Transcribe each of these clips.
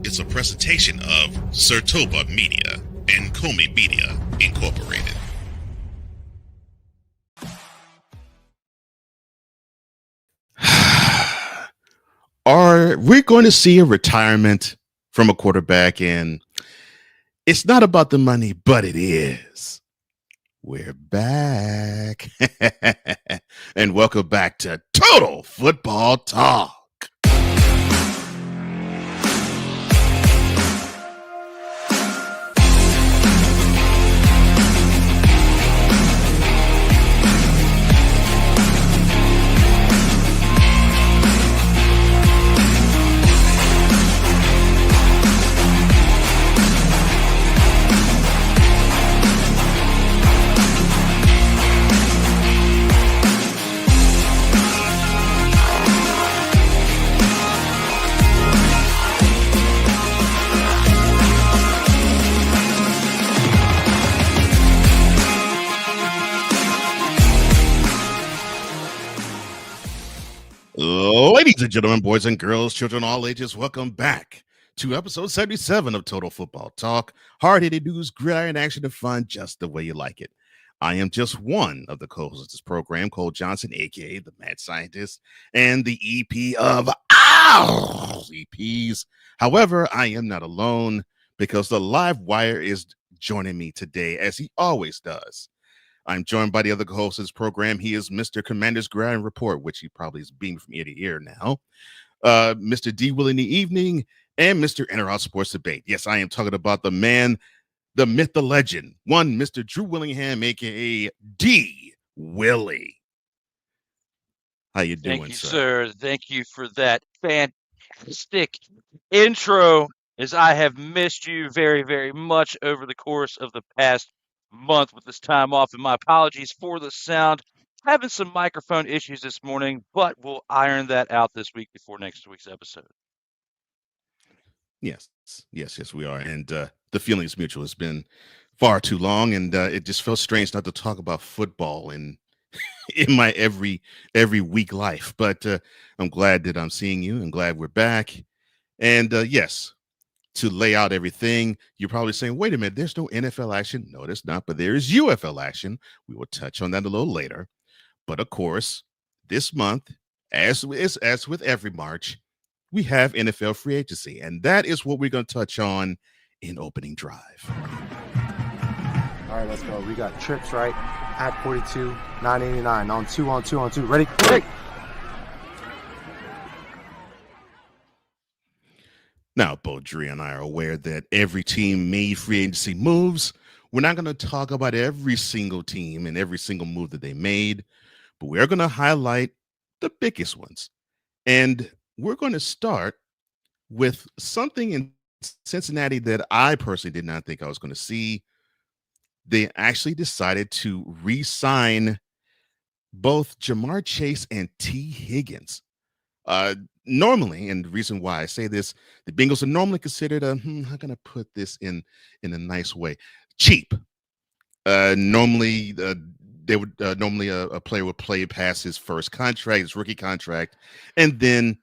is a presentation of SIRTOBA Media and COMI Media Incorporated. Are we going to see a retirement from a quarterback? And it's not about the money, but it is. We're back. And welcome back to Total Football Talk. Ladies and gentlemen, boys and girls, children all ages, welcome back to episode 77 of Total Football Talk. Hard-hitting news, gridiron action, and fun just the way you like it. I am just one of the co-hosts of this program, Cole Johnson, a.k.a. the Mad Scientist, and the EP of EPs. However, I am not alone because the live wire is joining me today, as he always does. I'm joined by the other co-host of this program. He is Mr. Commander's Gridiron Report, which he probably is beaming from ear to ear now. Mr. D. Will in the evening, and Mr. Inter-Out Sports Debate. Yes, I am talking about the man, the myth, the legend, one Mr. Drew Willingham, a.k.a. D. Willie. How you doing, Thank you, sir? Thank you for that fantastic intro, as I have missed you very, very much over the course of the past month with this time off, and my apologies for the sound. Having some microphone issues this morning, but we'll iron that out this week before next week's episode. Yes, we are. And the feeling is mutual. It's been far too long, and it just felt strange not to talk about football in my every week life. But I'm glad that I'm seeing you. I'm glad we're back. And yes, to lay out everything, you're probably saying, wait a minute, there's no NFL action. No, there's not, but there is UFL action. We will touch on that a little later. But of course, this month, as with every March, we have NFL free agency, and that is what we're going to touch on in opening drive. All right, let's go. We got trips, right? At 42, 989 on two. Ready? Ready. Now, Beaudry and I are aware that every team made free agency moves. We're not going to talk about every single team and every single move that they made, but we're going to highlight the biggest ones. And we're going to start with something in Cincinnati that I personally did not think I was going to see. They actually decided to re-sign both Jamar Chase and T. Higgins. Normally, and the reason why I say this, the Bengals are normally considered how can I put this in a nice way? Cheap. Normally, they would normally a player would play past his first contract, his rookie contract, and then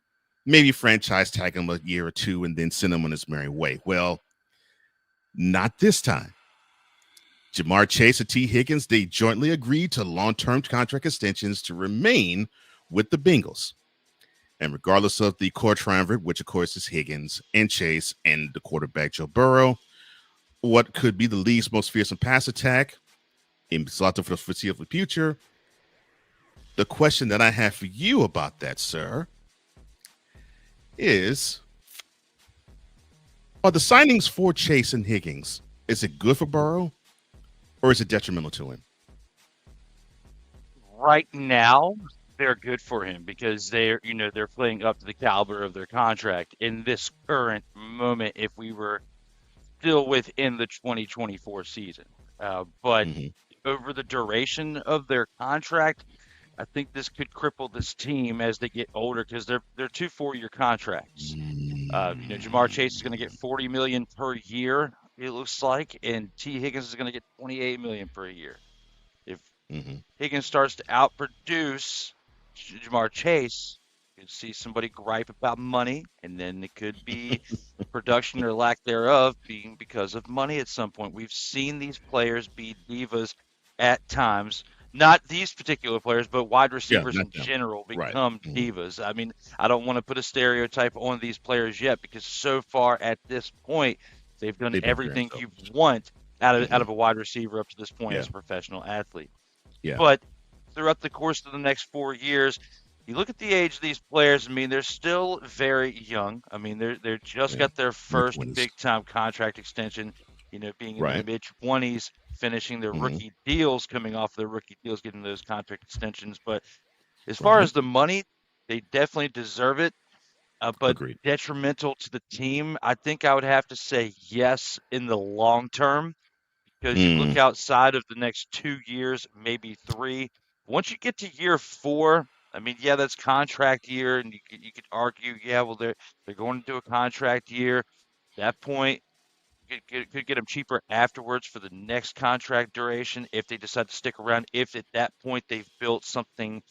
maybe franchise tag him a year or two and then send him on his merry way. Well, not this time. Jamar Chase and T. Higgins, they jointly agreed to long-term contract extensions to remain with the Bengals. And regardless of the core triumvirate, which of course is Higgins and Chase and the quarterback Joe Burrow, what could be the league's most fearsome pass attack in slotted for the foreseeable future, the question that I have for you about that, sir, is, are the signings for Chase and Higgins, is it good for Burrow or is it detrimental to him? Right now, they're good for him because they're playing up to the caliber of their contract in this current moment if we were still within the 2024 season. But over the duration of their contract, I think this could cripple this team as they get older because they're 2 4-year contracts. Jamar Chase is going to get $40 million per year, it looks like, and T. Higgins is going to get $28 million per year. If Higgins starts to outproduce Jamar Chase, could see somebody gripe about money, and then it could be production or lack thereof being because of money at some point. We've seen these players be divas at times. Not these particular players, but wide Yeah, receivers not in them. general Right. become divas. I mean, I don't want to put a stereotype on these players yet because so far at this point, they've done They've been very everything you selfish. want out of a wide receiver up to this point Yeah. as a professional athlete. Yeah. But throughout the course of the next 4 years, you look at the age of these players. I mean, they're still very young. I mean, they're just Yeah. got their In their first 20s. big time contract extension. Being in their Right. mid 20s, finishing their rookie deals, coming off their rookie deals, getting those contract extensions. But as far Right. as the money, they definitely deserve it. But Agreed. detrimental to the team, I think I would have to say yes in the long term because you look Mm. outside of the next 2 years, maybe three. Once you get to year four, I mean, yeah, that's contract year, and you could argue, yeah, well, they're going to do a contract year. At that point, you could get them cheaper afterwards for the next contract duration if they decide to stick around. If at that point they've built something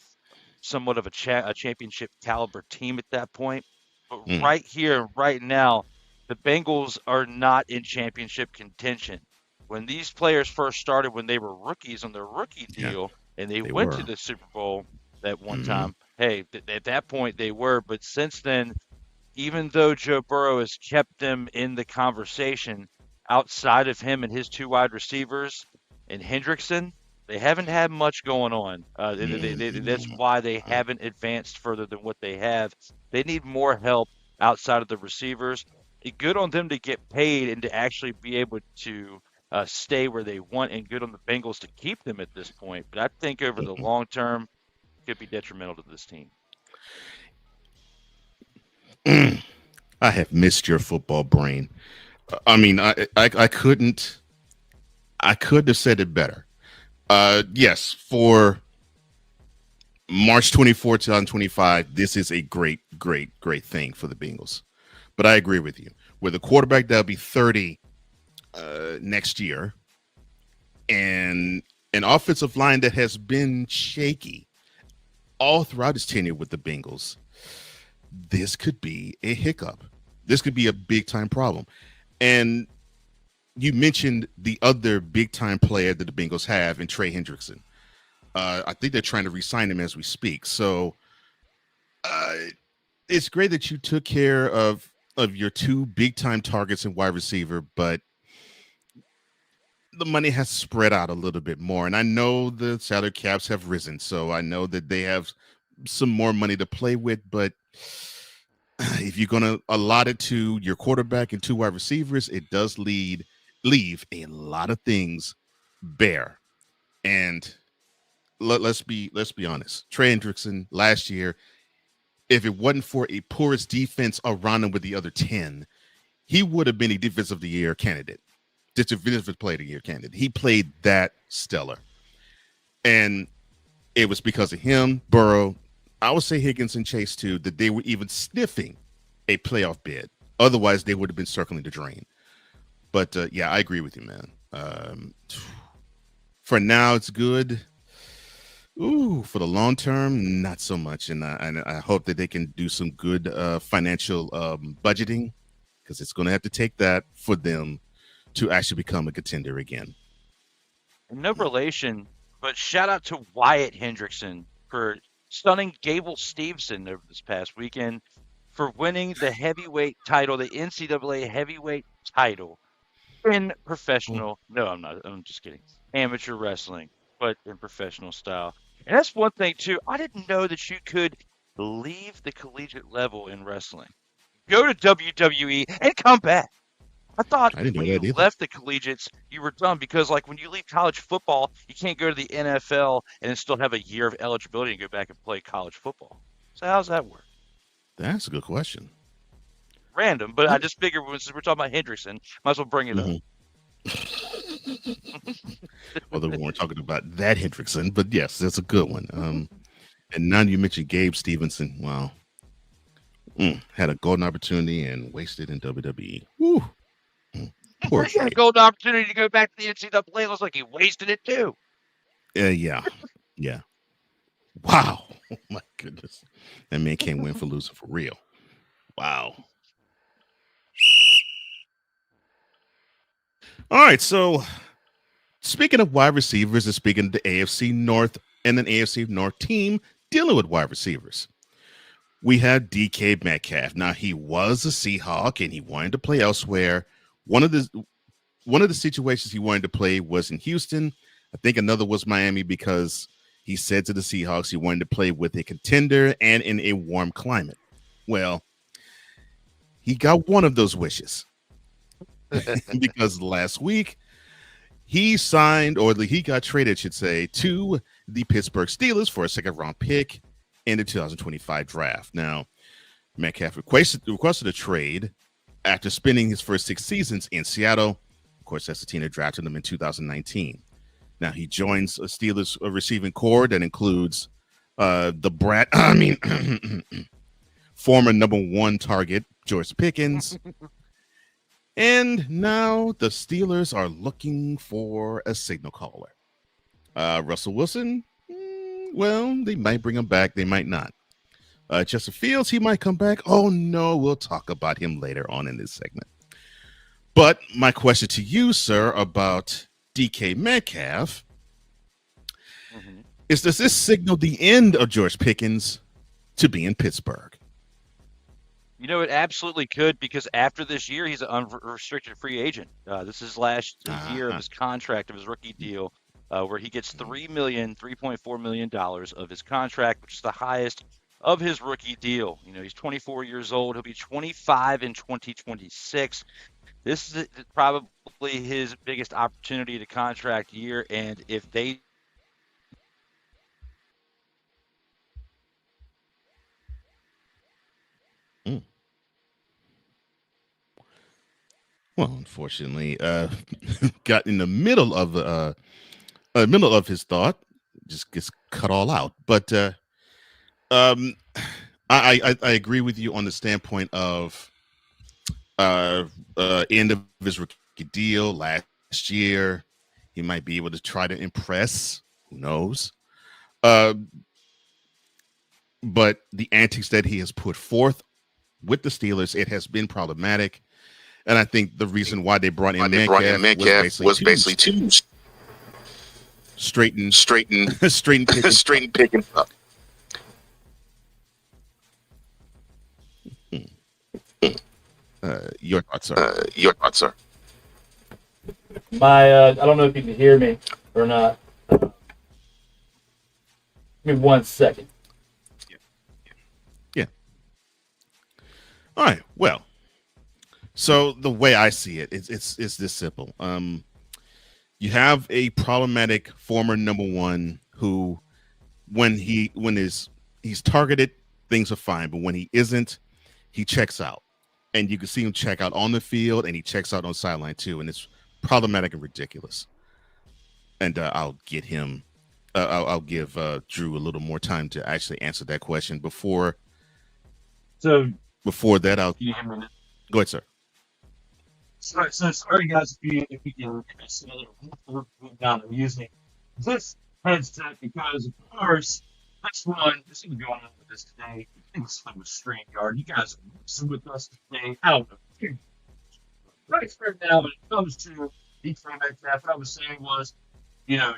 somewhat of a championship caliber team at that point. But Mm. right here, right now, the Bengals are not in championship contention. When these players first started, when they were rookies on their rookie Yeah. deal, and they They went to were. the Super Bowl that one Hmm. time, hey, at that point they were. But since then, even though Joe Burrow has kept them in the conversation outside of him and his two wide receivers and Hendrickson, they haven't had much going on. That's why they haven't advanced further than what they have. They need more help outside of the receivers. Good on them to get paid and to actually be able to stay where they want, and good on the Bengals to keep them at this point. But I think over the long term, it could be detrimental to this team. I have missed your football brain. I mean, I couldn't have said it better. Yes, for March 24th, 2025, this is a great thing for the Bengals. But I agree with you. With a quarterback that'll be 30 next year, and an offensive line that has been shaky all throughout his tenure with the Bengals, this could be a hiccup. This could be a big time problem. And you mentioned the other big time player that the Bengals have in Trey Hendrickson. I think they're trying to re-sign him as we speak. So uh, it's great that you took care of your two big time targets in wide receiver, but the money has spread out a little bit more. And I know the salary caps have risen, so I know that they have some more money to play with, but if you're going to allot it to your quarterback and two wide receivers, it does leave a lot of things bare. And let's be honest. Trey Hendrickson last year, if it wasn't for a porous defense around him with the other 10, he would have been a defensive of the year candidate. Just a defensive player of the year candidate. He played that stellar. And it was because of him, Burrow, I would say Higgins and Chase too, that they were even sniffing a playoff bid. Otherwise, they would have been circling the drain. But yeah, I agree with you, man. For now, it's good. Ooh, for the long term, not so much. And I hope that they can do some good financial budgeting, because it's going to have to take that for them to actually become a contender again. No relation, but shout out to Wyatt Hendrickson for stunning Gable Steveson over this past weekend for winning the heavyweight title, the NCAA heavyweight title in professional. No, I'm not. I'm just kidding. Amateur wrestling, but in professional style. And that's one thing too. I didn't know that you could leave the collegiate level in wrestling, go to WWE, and come back. I thought I didn't when know that you either. left the collegiates, you were done because, like, when you leave college football, you can't go to the NFL and then still have a year of eligibility and go back and play college football. So how's that work? That's a good question. Random, but I just figured since we're talking about Hendrickson, might as well bring it up. Although we weren't talking about that Hendrickson, but yes, that's a good one. And now you mentioned Gabe Stevenson. Wow. Had a golden opportunity and wasted in WWE. Woo. Poor He had a Gabe. golden opportunity to go back to the NCAA. Looks like he wasted it too. Yeah. Yeah. Wow. Oh my goodness. That man can't win for losing for real. Wow. All right, so speaking of wide receivers and speaking of the AFC North and an AFC North team dealing with wide receivers, we have DK Metcalf. Now, he was a Seahawk and he wanted to play elsewhere. One of the situations he wanted to play was in Houston. I think another was Miami because he said to the Seahawks he wanted to play with a contender and in a warm climate. Well, he got one of those wishes because last week he signed, or he got traded, I should say, to the Pittsburgh Steelers for a second-round pick in the 2025 draft. Now, Metcalf requested a trade after spending his first 6 seasons in Seattle. Of course, that's the team that drafted him in 2019. Now, he joins a Steelers receiving corps that includes former number 1 target, George Pickens. And now the Steelers are looking for a signal caller. Russell Wilson, well, they might bring him back. They might not. Justin Fields, he might come back. Oh, no, we'll talk about him later on in this segment. But my question to you, sir, about DK Metcalf is, does this signal the end of George Pickens to be in Pittsburgh? You know, it absolutely could, because after this year, he's an unrestricted free agent. This is last year of his contract, of his rookie deal, where he gets $3.4 million of his contract, which is the highest of his rookie deal. You know, he's 24 years old. He'll be 25 in 2026. This is probably his biggest opportunity to contract year, and if they Well, unfortunately, got in the middle of his thought, just gets cut all out. But I agree with you on the standpoint of end of his rookie deal last year. He might be able to try to impress. Who knows? But the antics that he has put forth with the Steelers, it has been problematic. And I think the reason why they brought in Metcalf was basically to straighten Pickens up. Your thoughts, sir. I don't know if you can hear me or not. Give me 1 second. Yeah. All right. Well, so the way I see it, it's this simple. You have a problematic former number 1 who, when he's targeted, things are fine, but when he isn't, he checks out. And you can see him check out on the field, and he checks out on sideline too, and it's problematic and ridiculous. And I'll give Drew a little more time to actually answer that question. Before that, I'll go ahead, sir. So sorry guys if you can see a little down. I'm using this headset because, of course, this is going on with this today. I think it's with StreamYard. You guys are messing with us today. I don't know. Right now, when it comes to DK Metcalf, what I was saying was, you know,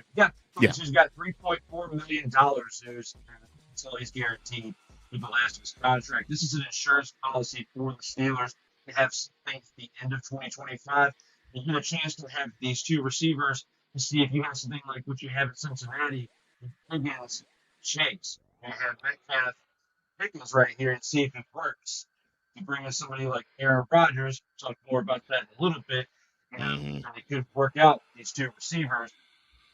he's got $3.4 million until he's guaranteed for the last of his contract. This is an insurance policy for the Steelers. They have something at the end of 2025. You get a chance to have these 2 receivers to see if you have something like what you have at Cincinnati, Higgins, Chase. You have Metcalf, Pickens right here, and see if it works. You bring in somebody like Aaron Rodgers, talk more about that in a little bit, and it could work out these 2 receivers.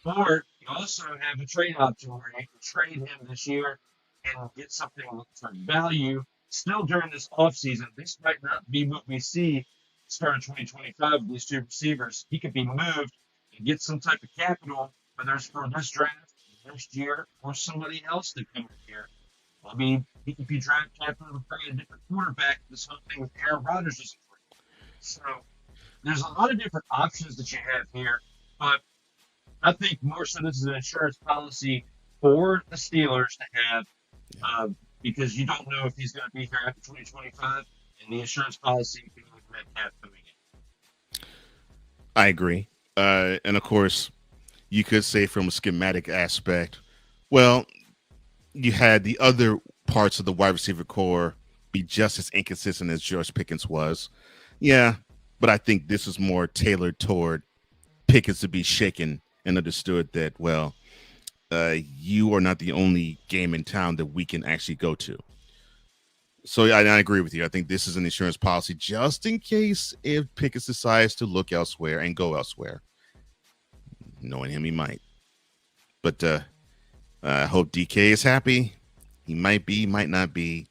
Or you also have a trade option where you can trade him this year and get something for value. Still during this offseason, this might not be what we see start of 2025 with these 2 receivers. He could be moved and get some type of capital, whether it's for this draft, next year, or somebody else to come in here. I mean, he could be draft capital to bring a different quarterback. This whole thing with Aaron Rodgers is free. So there's a lot of different options that you have here, but I think more so this is an insurance policy for the Steelers to have because you don't know if he's going to be here after 2025, and the insurance policy can even that cap coming in. I agree. And of course, you could say from a schematic aspect, well, you had the other parts of the wide receiver core be just as inconsistent as George Pickens was. Yeah, but I think this is more tailored toward Pickens to be shaken and understood that, well, you are not the only game in town that we can actually go to. So I agree with you. I think this is an insurance policy just in case if Pickens decides to look elsewhere and go elsewhere. Knowing him, he might. But I hope DK is happy. He might be, might not be.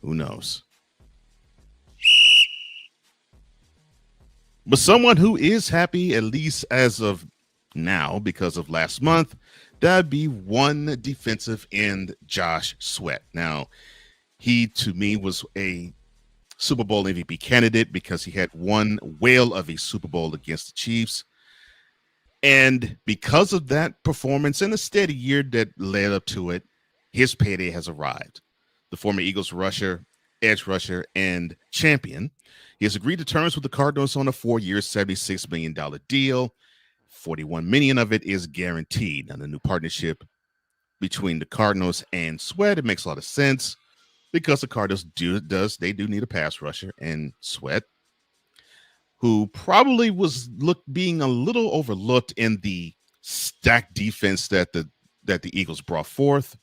Who knows? But someone who is happy, at least as of now, because of last month, that'd be one defensive end, Josh Sweat. Now, he, to me, was a Super Bowl MVP candidate because he had one whale of a Super Bowl against the Chiefs. And because of that performance and a steady year that led up to it, his payday has arrived. The former Eagles rusher, edge rusher, and champion, he has agreed to terms with the Cardinals on a 4-year, $76 million deal. $41 million of it is guaranteed. Now, the new partnership between the Cardinals and Sweat, it makes a lot of sense because the Cardinals do need a pass rusher, and Sweat, who probably was being a little overlooked in the stacked defense that the Eagles brought forth,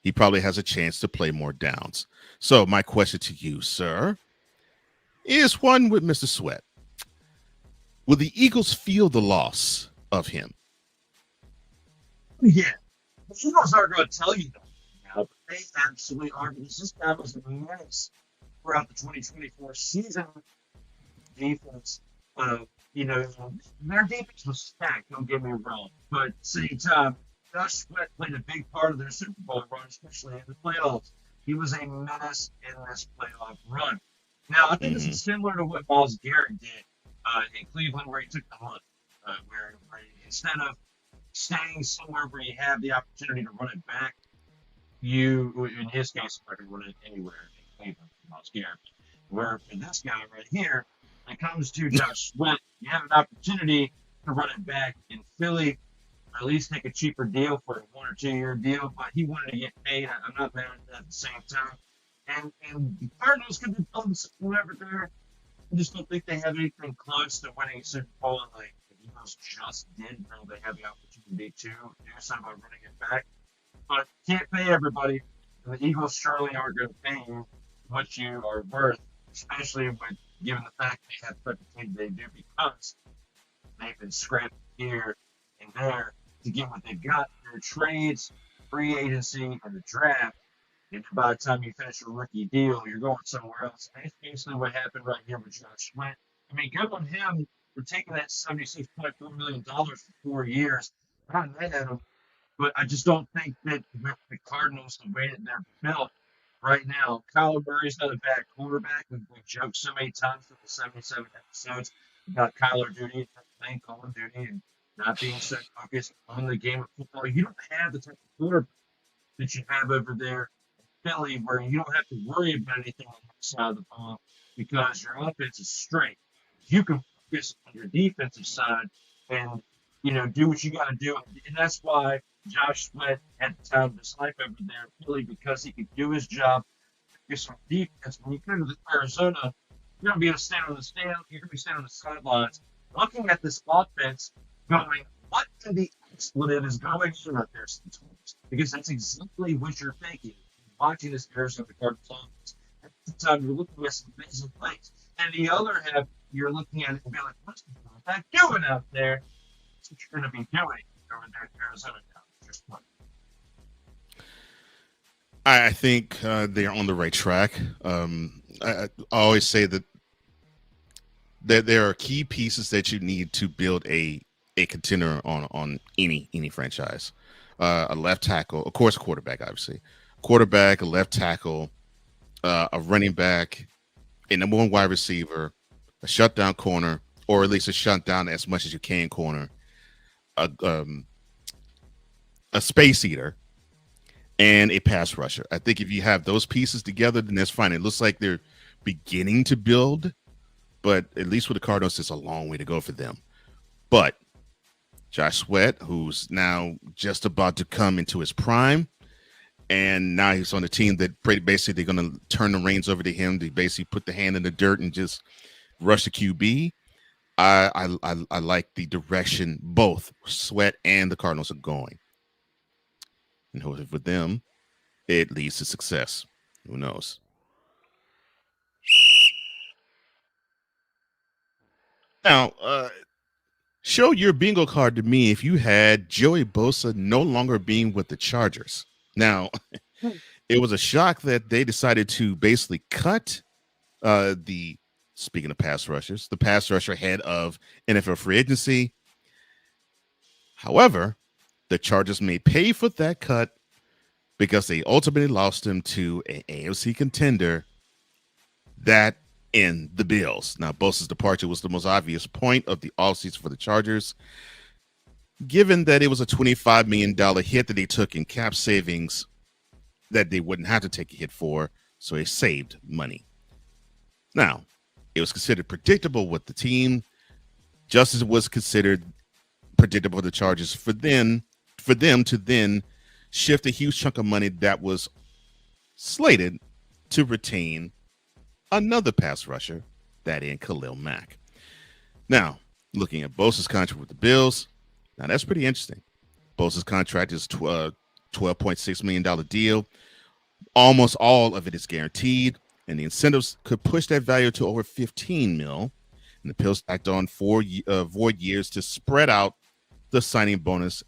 he probably has a chance to play more downs. So my question to you, sir, is one with Mr. Sweat. Will the Eagles feel the loss of him? Yeah. The Eagles aren't going to tell you that now, but they absolutely are, because this guy was a menace throughout the 2024 season. Defense, you know, their defense was stacked, don't get me wrong, but at the same time, Josh Sweat played a big part of their Super Bowl run, especially in the playoffs. He was a menace in this playoff run. Now, I think this is similar to what Myles Garrett did in Cleveland, where he took the hunt, where instead of staying somewhere where you have the opportunity to run it back, you, in his case, I can run it anywhere in Cleveland, Myles Garrett. Where for this guy right here, when it comes to Josh Sweat, you have an opportunity to run it back in Philly, or at least take a cheaper deal for a 1 or 2 year deal, but he wanted to get paid. I'm not mad at that at the same time. And the Cardinals could have done whatever there. I just don't think they have anything close to winning a Super Bowl, and like the Eagles just did. Now they have the opportunity to do something by running it back. But can't pay everybody. And the Eagles surely aren't going to pay you what you are worth, especially when given the fact they have such a team they do, because they've been scrapping here and there to get what they've got through trades, free agency, and the draft. And by the time you finish a rookie deal, you're going somewhere else. And that's basically what happened right here with Josh Sweat. I mean, good on him for taking that $76.4 million for 4 years. I'm not mad at him, but I just don't think that with the Cardinals, the way that they're built right now, Kyler Murray's not a bad quarterback. We've joked so many times for the 77 episodes about Kyler Duty playing Call of Duty and not being so focused on the game of football. You don't have the type of quarterback that you have over there in Philly, where you don't have to worry about anything on that side of the ball because your offense is straight. You can focus on your defensive side and, you know, do what you got to do. And that's why Josh Sweat had the time of his life over there in Philly, because he could do his job, focus on defense. When you come to Arizona, you're going to be able to stand on the stand. You're going to be standing on the sidelines, looking at this offense, going, what in the expletive is going on out there sometimes? Because that's exactly what you're thinking. Watching this Arizona Cardinals offense, at the time you're looking at some amazing plays, and the other half you're looking at it and be like, what's the quarterback doing out there? That's what you're going to be doing over there in Arizona now. Just one. I think they are on the right track. I always say that there are key pieces that you need to build a contender on any franchise. A left tackle, of course, a quarterback, obviously. Quarterback, a left tackle, a running back, a number one wide receiver, a shutdown corner, or at least a shutdown as much as you can corner, a space eater, and a pass rusher. I think if you have those pieces together, then that's fine. It looks like they're beginning to build, but at least with the Cardinals, it's a long way to go for them. But Josh Sweat, who's now just about to come into his prime, and now he's on a team that basically they're going to turn the reins over to him. They basically put the hand in the dirt and just rush the QB. I like the direction both Sweat and the Cardinals are going. And hopefully for them, it leads to success. Who knows? Now, show your bingo card to me if you had Joey Bosa no longer being with the Chargers. Now, it was a shock that they decided to basically cut speaking of pass rushers, the pass rusher head of NFL free agency. However, the Chargers may pay for that cut because they ultimately lost him to an AFC contender, that in the Bills. Now, Bosa's departure was the most obvious point of the offseason for the Chargers, given that it was a $25 million hit that they took in cap savings that they wouldn't have to take a hit for, so they saved money. Now, it was considered predictable with the team, just as it was considered predictable with the Chargers for them to then shift a huge chunk of money that was slated to retain another pass rusher, that in Khalil Mack. Now, looking at Bosa's contract with the Bills, now that's pretty interesting. Bosa's contract is $12.6 million deal. Almost all of it is guaranteed, and the incentives could push that value to over $15 million. And the Bills tacked on 4 void years to spread out the signing bonus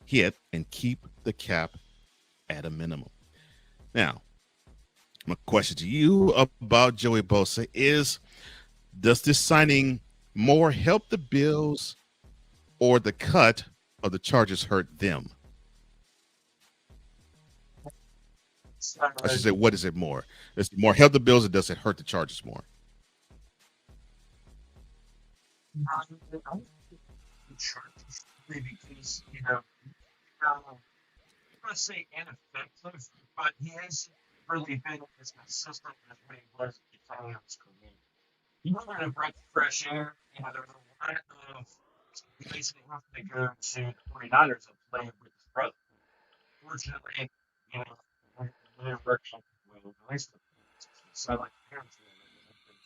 hit and keep the cap at a minimum. Now, my question to you about Joey Bosa is, does this signing more help the Bills or the cut of the Chargers hurt them? I should say, what is it more? Does it more help the Bills or does it hurt the Chargers more? Because, I'm going to say ineffective, but he has really been as consistent as what he was at the beginning of his career. You want to breath of fresh air. There's a lot of he basically have to go to the 49ers and play with his brother. Fortunately, they worked out well. Nice. So I like the parents a little bit.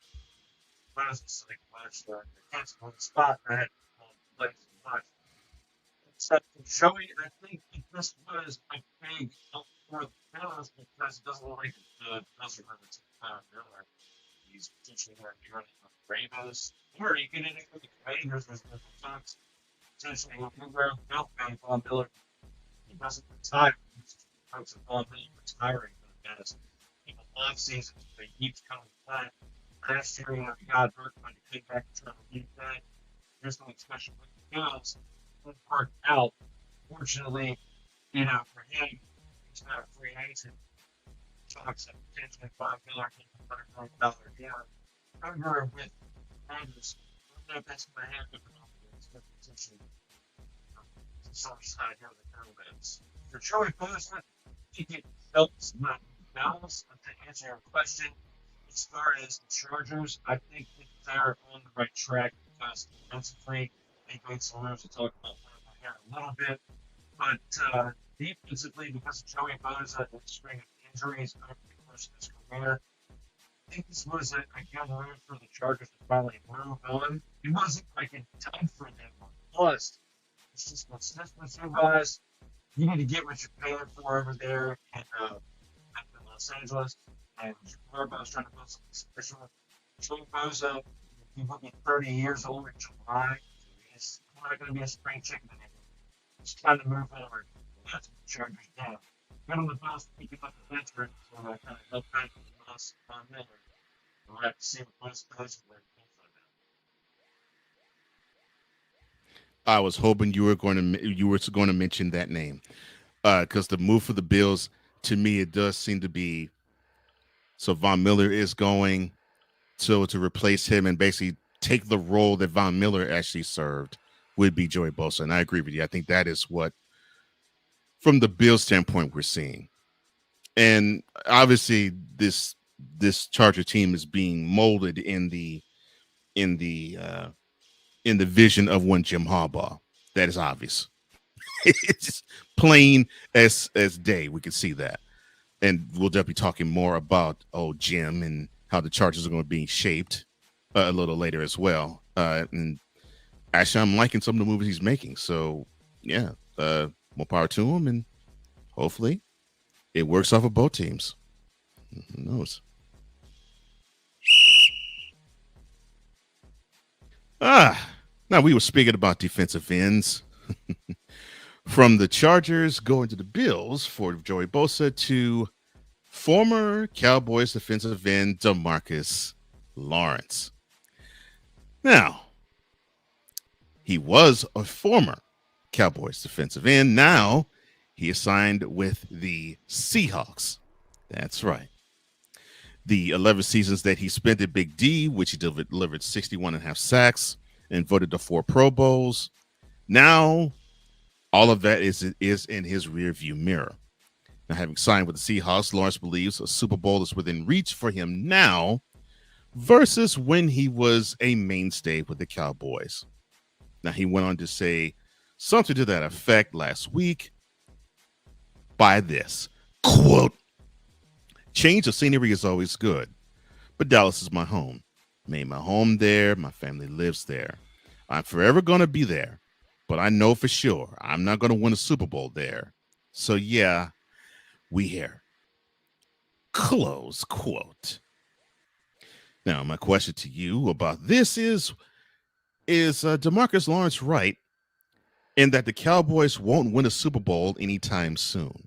But it's just like much the kids on the spot, and I had to play so much. Except for Joey, I think this was a big help for the Bills because it doesn't look like the Bills are going to take Miller. He's teaching her journey on Ravens. Or you can end up with the Commanders with the Fox. Essentially, if you wear Bill fan, Von Miller, he doesn't retire. He's folks of Von Miller retiring for the past off seasons, but he keeps coming back. Last year, he got hurt, but he came back and tried to beat that. There's no special with the Bills. Worked out. Fortunately, for him, he's not a free agent. Talks at potentially $5 million, $100 million deal. However, with Rodgers, I don't know if that's going to happen but potentially some side here of the comments. For Joey Bosa, I think it helps not balance. To answer your question, as far as the Chargers, I think that they're on the right track because defensively, they made some moves to talk about here in a little bit, but defensively, because of Joey Bosa and the string of injuries over the course of his career, I think this was a good move for the Chargers to finally move on. It wasn't like a done for them. Plus, it's just consistency-wise, you need to get what you're paying for over there in Los Angeles, and Harbaugh's trying to build something special. Joey Bosa, he will be 30 years old in July. It's not going to be a spring chicken anymore. It's time to move forward. That's what the Chargers do. Get on the bus, pick up the veterans, so I kind of help back with the bus on Miller. We'll have to see what Bus does with that. I was hoping you were going to mention that name, because the move for the Bills, to me, it does seem to be so Von Miller is going to replace him and basically take the role that Von Miller actually served would be Joey Bosa. And I agree with you. I think that is what, from the Bills standpoint, we're seeing. And obviously this Charger team is being molded in the uh, in the vision of one Jim Harbaugh. That is obvious. It's just plain as day. We can see that, and we'll definitely be talking more about Jim and how the Chargers are going to be shaped a little later as well. And actually, I'm liking some of the movies he's making. So yeah, more power to him, and hopefully it works off of both teams. Who knows? Now we were speaking about defensive ends. From the Chargers going to the Bills for Joey Bosa to former Cowboys defensive end DeMarcus Lawrence. Now, he was a former Cowboys defensive end. Now he is signed with the Seahawks. That's right. The 11 seasons that he spent at Big D, which he delivered 61 and a half sacks and voted to 4 Pro Bowls. Now, all of that is in his rearview mirror. Now, having signed with the Seahawks, Lawrence believes a Super Bowl is within reach for him now versus when he was a mainstay with the Cowboys. Now, he went on to say something to that effect last week by this, quote, "Change of scenery is always good, but Dallas is my home. Made my home there. My family lives there. I'm forever going to be there, but I know for sure I'm not going to win a Super Bowl there. So yeah, we here." Close quote. Now, my question to you about this is DeMarcus Lawrence right in that the Cowboys won't win a Super Bowl anytime soon?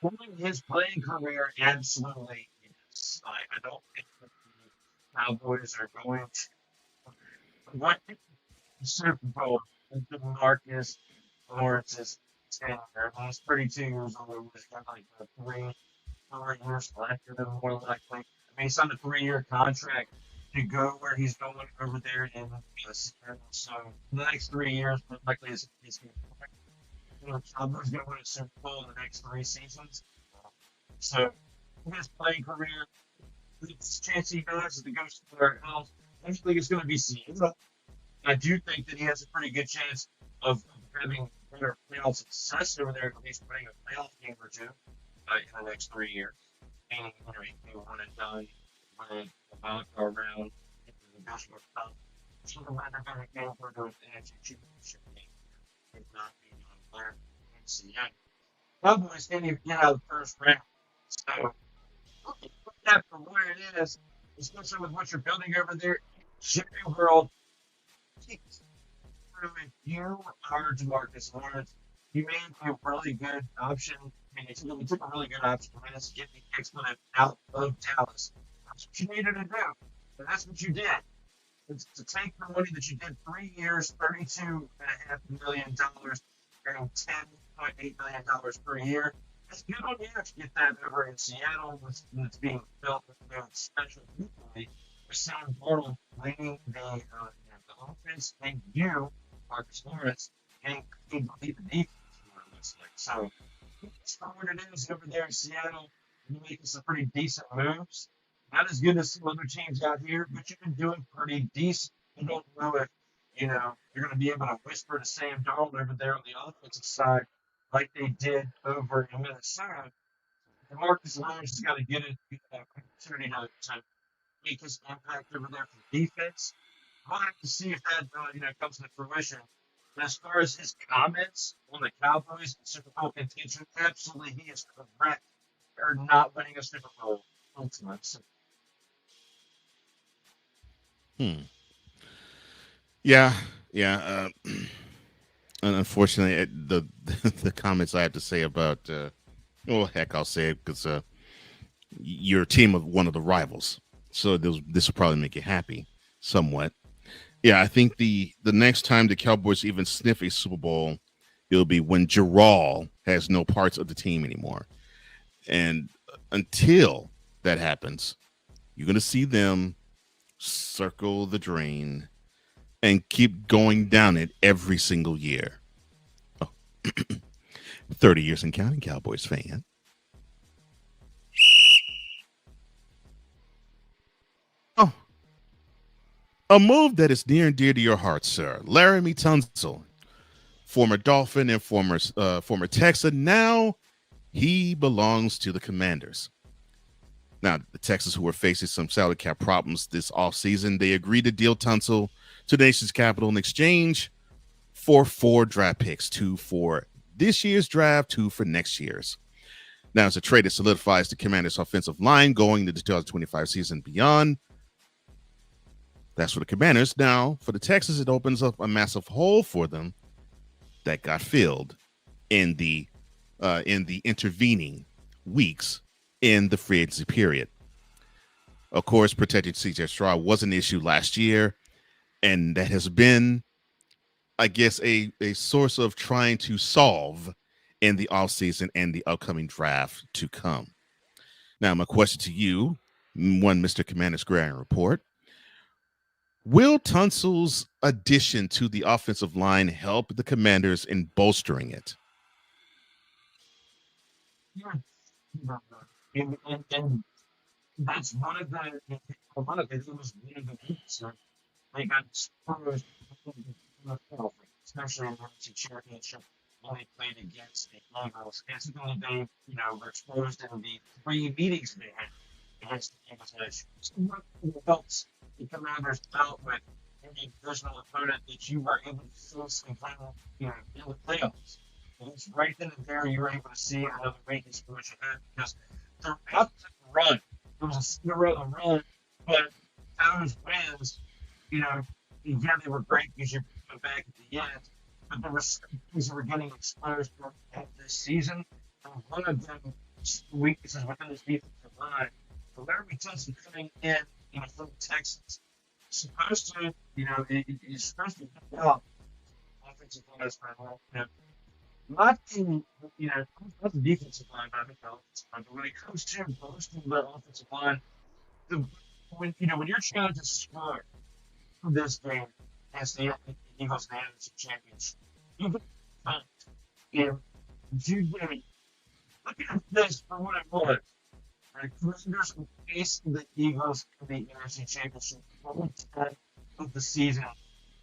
During his playing career, absolutely yes. I don't think that the Cowboys are going to win the Super Bowl with DeMarcus Lawrence's tenure. He's 32 years old. He's got like 4 years left of them, more likely. I mean, he signed a 3-year contract to go where he's going over there in Seattle. So the next 3 years, more likely, is Cowboys going to win a Super Bowl in the next 3 seasons. So his playing career, the chance he does to go somewhere else, I don't think it's going to be Seattle. I do think that he has a pretty good chance of having better playoff success over there, at least winning a playoff game or two in the next 3 years. And he can be one and done, win the wild card round, into the national cup. So the winner better game for the NFC Championship game. If not being on there in Seattle. Cowboys didn't even get out of the first round. So put that for what it is, especially with what you're building over there. Shipping world. If you are DeMarcus Lawrence, you made a really good option. I mean, you took a really good option to get the expletive out of Dallas. That's what you needed to do. And that's what you did. It's to take the money that you did 3 years, $32.5 million, earning $10.8 million per year. It's good on you to get that over in Seattle. It's being built with a special equally. Sam Darnold leading the offense, and you, Marcus Lawrence, and lead the defense. So it's not what it is over there in Seattle. You're making some pretty decent moves. Not as good as some other teams out here, but you've been doing pretty decent. I don't know if you're going to be able to whisper to Sam Darnold over there on the offensive side like they did over in Minnesota. And Marcus Lawrence has got to get an opportunity to make his impact over there for the defense. We'll have to see if that comes to fruition. But as far as his comments on the Cowboys and Super Bowl contention, absolutely he is correct. They're not winning a Super Bowl ultimately. Yeah. And unfortunately, the comments I have to say about, heck, I'll say it because you're a team of one of the rivals. So this will probably make you happy somewhat. Yeah, I think the next time the Cowboys even sniff a Super Bowl, it'll be when Gerald has no parts of the team anymore. And until that happens, you're going to see them circle the drain and keep going down it every single year. Oh. 30 years and counting, Cowboys fan. A move that is near and dear to your heart, sir. Laramie Tunsil, former Dolphin and former Texan. Now he belongs to the Commanders. Now, the Texans, who were facing some salary cap problems this offseason, they agreed to deal Tunsil to the nation's capital in exchange for 4 draft picks, 2 for this year's draft, 2 for next year's. Now, it's a trade that solidifies the Commanders' offensive line going into the 2025 season and beyond. That's for the Commanders. Now, for the Texans, it opens up a massive hole for them that got filled in the intervening weeks in the free agency period. Of course, protecting CJ Stroud was an issue last year, and that has been, I guess, a source of trying to solve in the offseason and the upcoming draft to come. Now, my question to you, one Mr. Commander Square Report, will Tunsil's addition to the offensive line help the Commanders in bolstering it? Yeah. And that's one of the it was one of the reasons they got exposed in the playoff, especially in the championship when they played against the Eagles. Basically, they were exposed in the 3 meetings they had against the Eagles. So what the Commanders dealt with any divisional opponent that you were able to face and kind of, in the playoffs. And it's right then and there you were able to see another week exposure had because throughout the run, it was a Cinderella run, but those wins, yeah, they were great because you're coming back at the end, but there were certain things that were getting exposed throughout this season, and one of them weaknesses within this defensive line. The Laramie Tunsil coming in, from Texas, supposed to, it's supposed to be out offensive line for a while. Not the, not the defensive line, but I think the offensive line. But when it comes to boosting the offensive line, when you're trying to score this game against the Eagles and the NFC Championship, you can find, look at this for what it was. The Commanders were facing the Eagles in the NFC Championship every time of the season,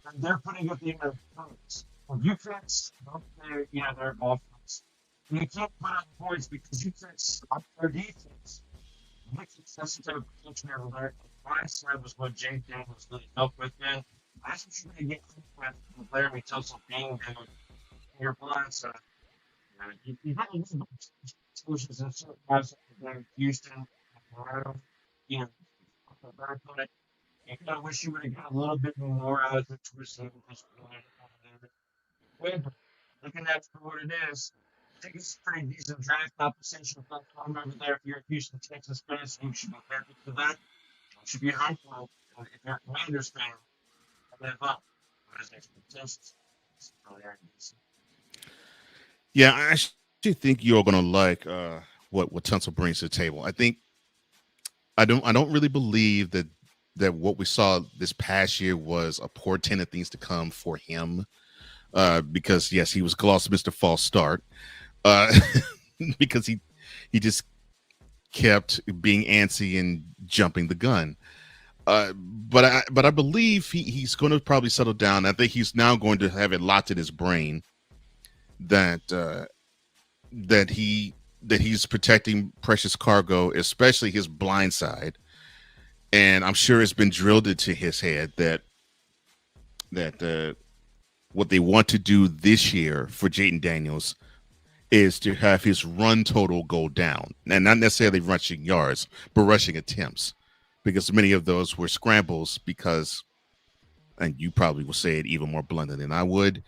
and they're putting up the points. Well, you can't stop their offense. And you can't put up points because you can't stop their defense. That's the type of protection over there. What I said was what Jake Daniels really helped with then. That's what you're going to get with Laramie Tunsil being there in your blind side. You have solutions in certain guys like Houston, Colorado, back on it. You kind of wish you would have got a little bit more out of it towards the end of this point. Looking at it for what it is, I think it's a pretty decent draft compensation for that over there. If you're a Houston, Texas fan, so you should be happy for that. You should be hopeful if you're a Commanders fan. Live up to his expectations. It's really decent. Yeah, I actually think you're going to like what Tunsil brings to the table. I don't really believe that what we saw this past year was a portent of things to come for him. Because yes, he was glossed Mr. False Start. Because he just kept being antsy and jumping the gun. But I believe he's going to probably settle down. I think he's now going to have it locked in his brain that he's protecting precious cargo, especially his blind side. And I'm sure it's been drilled into his head that what they want to do this year for Jaden Daniels is to have his run total go down, and not necessarily rushing yards, but rushing attempts, because many of those were scrambles because, and you probably will say it even more bluntly than I would,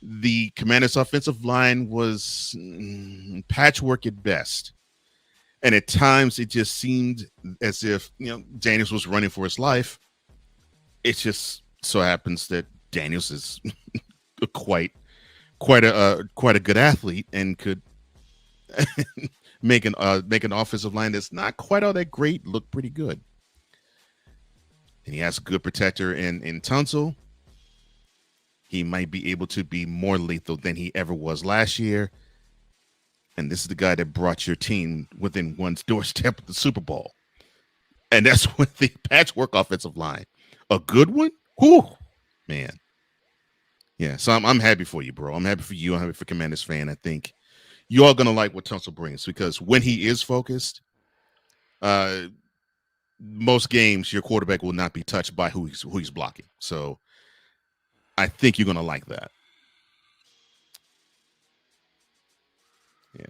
the Commanders' offensive line was patchwork at best. And at times it just seemed as if, Daniels was running for his life. It just so happens that Daniels is quite a good athlete and could make an offensive line that's not quite all that great look pretty good. And he has a good protector in Tunsil. He might be able to be more lethal than he ever was last year. And this is the guy that brought your team within one's doorstep of the Super Bowl. And that's with the patchwork offensive line. a good one. Whew, man. Yeah, so I'm happy for you, bro. I'm happy for you. I'm happy for Commanders fan. I think you are gonna like what Tunsil brings because when he is focused, uh, most games your quarterback will not be touched by who he's blocking. So I think you're gonna like that. Yeah.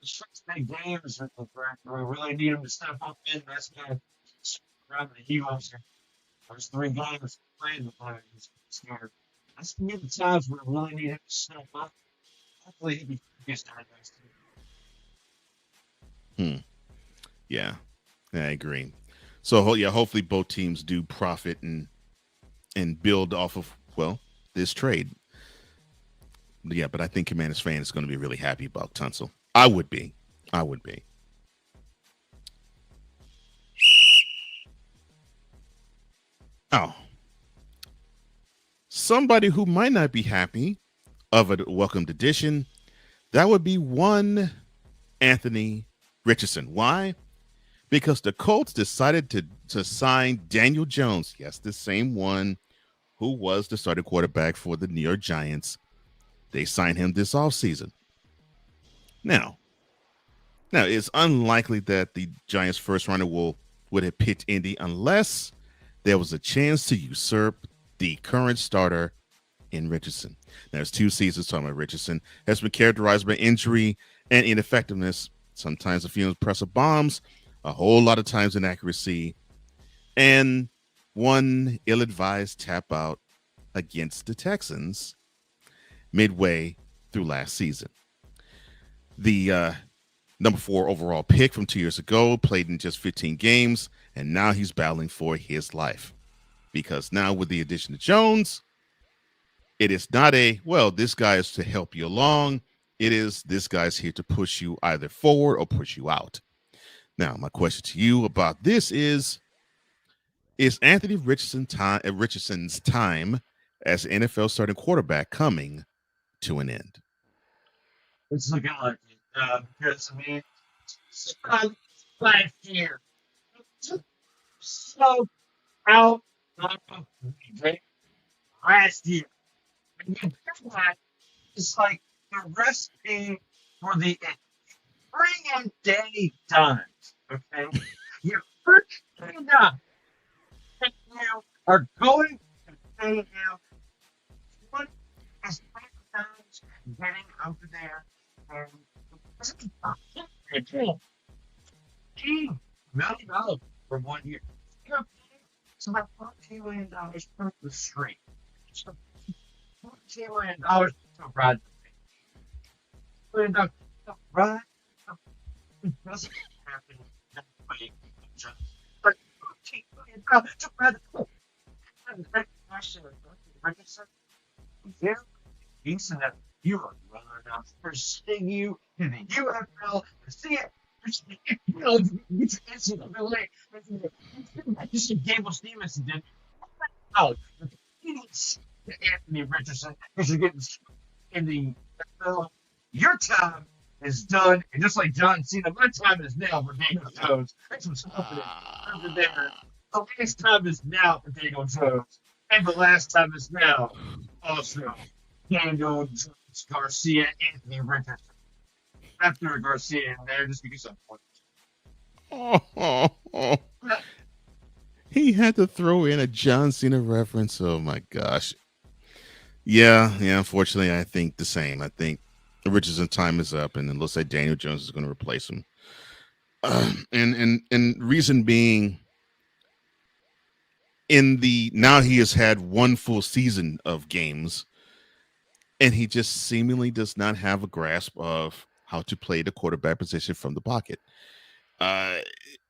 The six big games we really need him to step up in. That's going to around the Eagles. There's 3 games played the Lions this year. That's going to be the times where we really need him to step up. Hopefully, he can get started next year. Yeah, I agree. So yeah, hopefully both teams do profit and build off of this trade. Yeah, but I think Commanders fans is going to be really happy about Tunsil. I would be. Oh, somebody who might not be happy of a welcomed addition, that would be one Anthony Richardson. Why? Because the Colts decided to sign Daniel Jones. Yes, the same one who was the starting quarterback for the New York Giants. They signed him this offseason. Now, it's unlikely that the Giants' first runner would have picked Indy unless there was a chance to usurp the current starter in Richardson. Now, it's 2 seasons talking about Richardson. Has been characterized by injury and ineffectiveness, sometimes a few impressive bombs, a whole lot of times inaccuracy, and one ill-advised tap out against the Texans midway through last season. The number 4 overall pick from 2 years ago played in just 15 games, and now he's battling for his life. Because now with the addition of Jones, it is not this guy is to help you along. It is this guy's here to push you either forward or push you out. Now, my question to you about this is Anthony Richardson's time as NFL starting quarterback coming to an end? It's looking like it. Because, I mean, last year, so out of the last year. And you do that, it's like the recipe for the spring and day times. Okay? You first stand up and you are going to say now, what is times getting over there and $18 million for 1 year. It's about $14 million per the street. So $14 million to ride the thing. Ride. It doesn't happen that way. Just but $14 million to ride the thing. And the question is, yeah, he's in that you are running out to pursue you in the UFL to see it. It's NCAA. Just like Gable Stevenson did. Oh, Anthony Richardson, because you're getting in the NFL. Your time is done, and just like John Cena, my time is now for Daniel Jones. That's what's happening over there. The last time is now for Daniel Jones, and the last time is now also Daniel Jones, Garcia, Anthony Richardson. After Garcia in there, just because I'm He had to throw in a John Cena reference. Oh my gosh. Yeah. Unfortunately, I think the same. I think Richardson's time is up, and it looks like Daniel Jones is going to replace him. And reason being, now he has had 1 full season of games, and he just seemingly does not have a grasp of how to play the quarterback position from the pocket.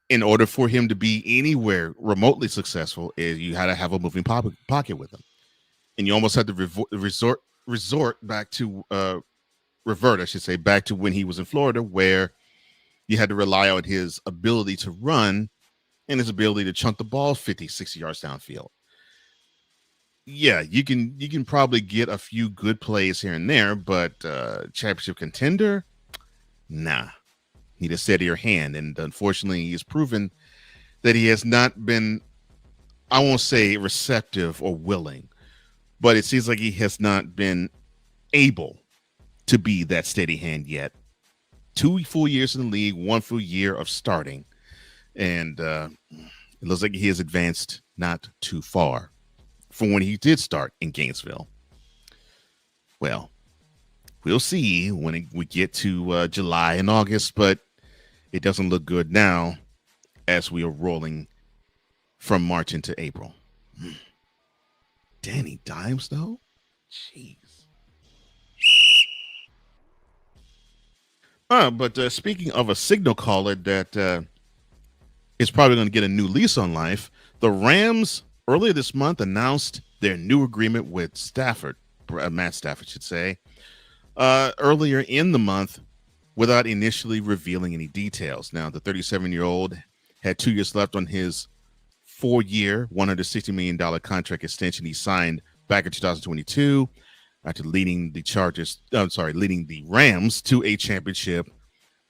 In order for him to be anywhere remotely successful, you had to have a moving pocket with him, and you almost had to resort back to revert, I should say, back to when he was in Florida, where you had to rely on his ability to run and his ability to chunk the ball 50, 60 yards downfield. Yeah, you can probably get a few good plays here and there, but championship contender, nah. Need a steadier hand, and unfortunately, he's proven that he has not been I won't say receptive or willing, but it seems like he has not been able to be that steady hand yet. 2 full years in the league, 1 full year of starting, and it looks like he has advanced not too far from when he did start in Gainesville. Well, we'll see when we get to July and August, but it doesn't look good now as we are rolling from March into April. Danny Dimes, though? Jeez. But speaking of a signal caller that is probably going to get a new lease on life, the Rams earlier this month announced their new agreement with Stafford, Matt Stafford should say, earlier in the month without initially revealing any details. Now, the 37-year-old had 2 years left on his 4-year, $160 million contract extension he signed back in 2022 after leading the Rams to a championship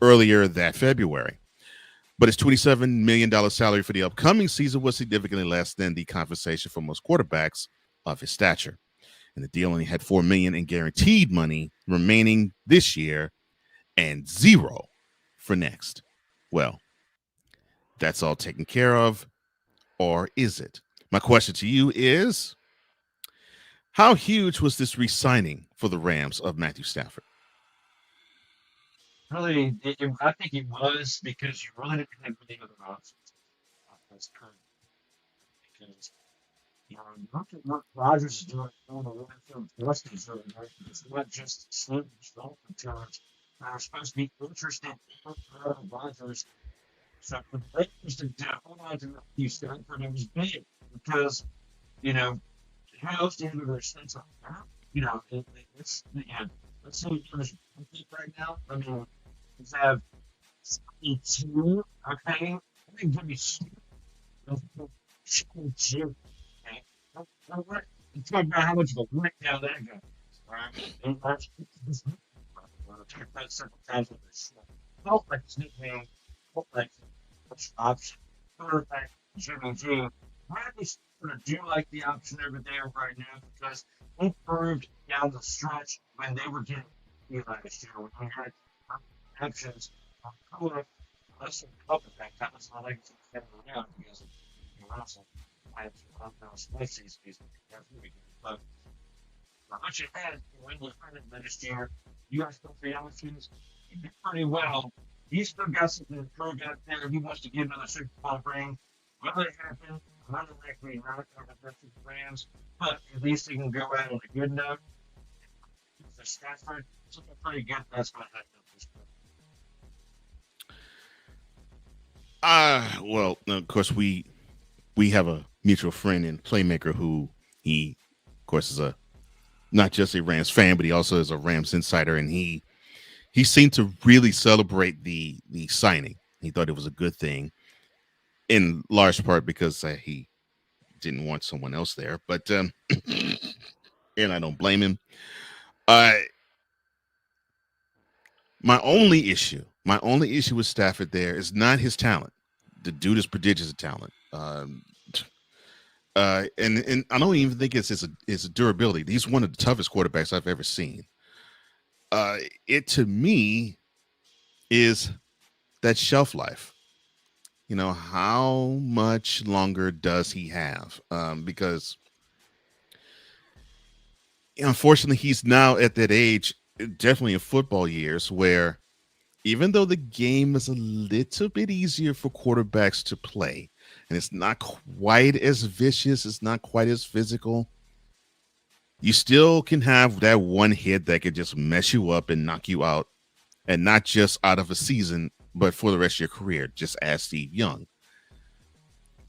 earlier that February. But his $27 million salary for the upcoming season was significantly less than the compensation for most quarterbacks of his stature. And the deal only had $4 million in guaranteed money remaining this year and $0 for next. Well, that's all taken care of, or is it? My question to you is, how huge was this re-signing for the Rams of Matthew Stafford? Really, I think it was because you really didn't have any other options. That's current. Because look at what Rodgers is doing on the long-term Western's doing, right? It's not just slow development terms. They're supposed to be interested in Rodgers. So the Lakers to hold on to Matthew Stafford, it was big because, how else do you have a sense of that? Let's say there's right now. I mean, let's have 72, okay? I think give me 72, okay? Let's talk about how much of a letdown that got, right? And that's talked about several times with this. Felt like his nickname, felt like which option, quarterback, Jimmy G. Bradley sort of do like the option over there right now because he proved down the stretch when they were getting last year when we had options on color less than a couple that time. It's not like it's getting around because also I have spices these but what you had when you had it last year, you guys go for the options, you did pretty well. He still got something to prove out there. He wants to get another Super Bowl ring. Will it happen? Not likely not over the Rams, but at least he can go out on a good note. For Stafford, something pretty good. That's going to happen at this point. Well, of course, we have a mutual friend and playmaker who he, of course, is not just a Rams fan, but he also is a Rams insider, and he seemed to really celebrate the signing. He thought it was a good thing, in large part because he didn't want someone else there. But and I don't blame him. My only issue with Stafford there is not his talent. The dude is prodigious talent. And I don't even think it's his durability. He's one of the toughest quarterbacks I've ever seen. It to me is that shelf life. How much longer does he have? Because unfortunately, he's now at that age, definitely in football years, where even though the game is a little bit easier for quarterbacks to play, and it's not quite as vicious, it's not quite as physical, you still can have that one hit that could just mess you up and knock you out, and not just out of a season, but for the rest of your career, just as Steve Young.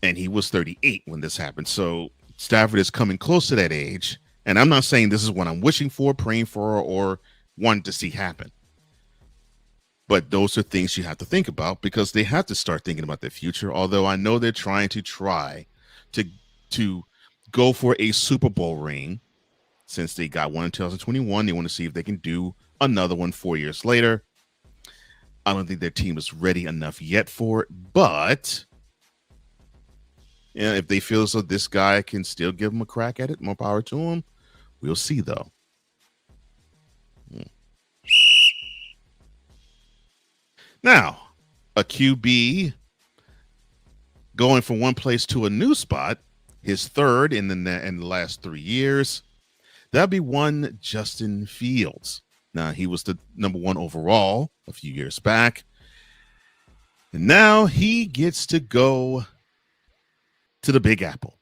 And he was 38 when this happened. So Stafford is coming close to that age. And I'm not saying this is what I'm wishing for, praying for, or wanting to see happen. But those are things you have to think about because they have to start thinking about their future. Although I know they're trying to go for a Super Bowl ring. Since they got one in 2021, they want to see if they can do another one 4 years later. I don't think their team is ready enough yet for it, but And if they feel as though this guy can still give them a crack at it, more power to him. We'll see, though. Now, a QB going from one place to a new spot, his third in the last 3 years. That'd be one Justin Fields. Now, he was the number 1 overall a few years back. And now he gets to go to the Big Apple.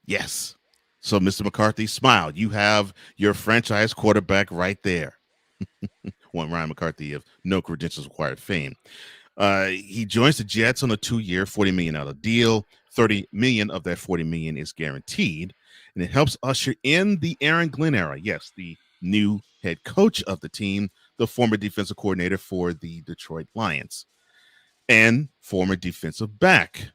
Yes. So, Mr. McCarthy, smile. You have your franchise quarterback right there. One Ryan McCarthy of no credentials required fame. He joins the Jets on a 2-year, $40 million deal. $30 million of that $40 million is guaranteed. And it helps usher in the Aaron Glenn era. Yes, the new head coach of the team, the former defensive coordinator for the Detroit Lions, and former defensive back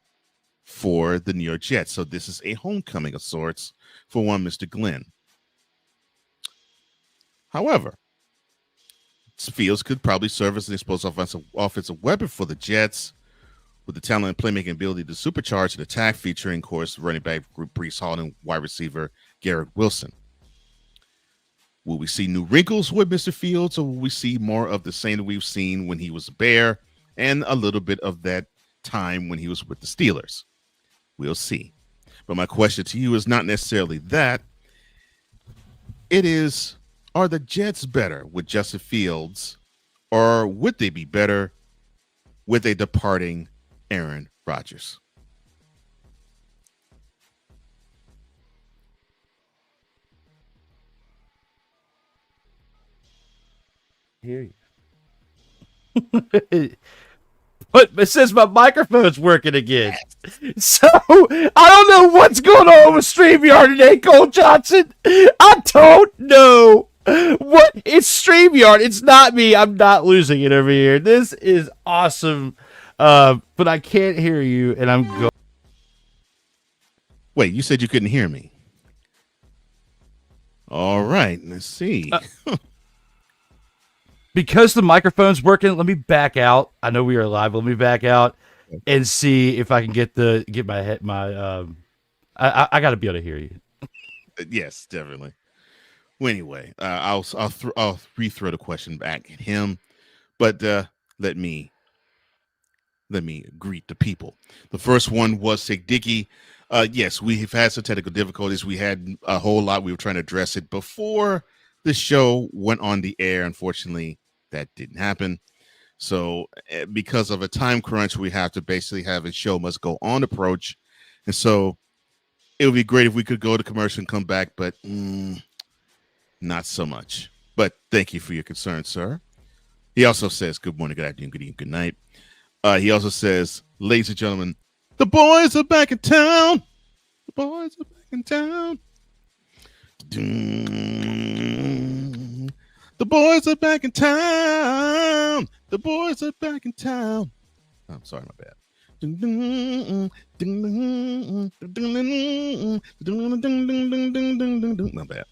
for the New York Jets. So this is a homecoming of sorts for one Mr. Glenn. However, Fields could probably serve as an explosive offensive weapon for the Jets with the talent and playmaking ability to supercharge an attack featuring, of course, running back Breece Hall and wide receiver Garrett Wilson. Will we see new wrinkles with Mr. Fields, or will we see more of the same that we've seen when he was a Bear and a little bit of that time when he was with the Steelers? We'll see. But my question to you is not necessarily that. It is, are the Jets better with Justin Fields, or would they be better with a departing Aaron Rodgers? Hear you. But it says my microphone's working again. So I don't know what's going on with StreamYard today, Cole Johnson. I don't know what it's StreamYard. It's not me. I'm not losing it over here. This is awesome. But I can't hear you, and I'm going. Wait, you said you couldn't hear me. All right, let's see. Because the microphone's working, let me back out. I know we are live. Let me back out and see if I can get my head. I got to be able to hear you. Yes, definitely. Well, anyway, I'll rethrow the question back at him, but let me greet the people. The first one was Sig Dickey. Yes, we've had some technical difficulties. We had a whole lot. We were trying to address it before the show went on the air. Unfortunately, that didn't happen. So because of a time crunch, we have to basically have a show must go on approach. And so it would be great if we could go to commercial and come back, but not so much. But thank you for your concern, sir. He also says, good morning, good afternoon, good evening, good night. He also says, ladies and gentlemen, the boys are back in town. The boys are back in town. The boys are back in town. The boys are back in town. Oh, I'm sorry, my bad. My bad.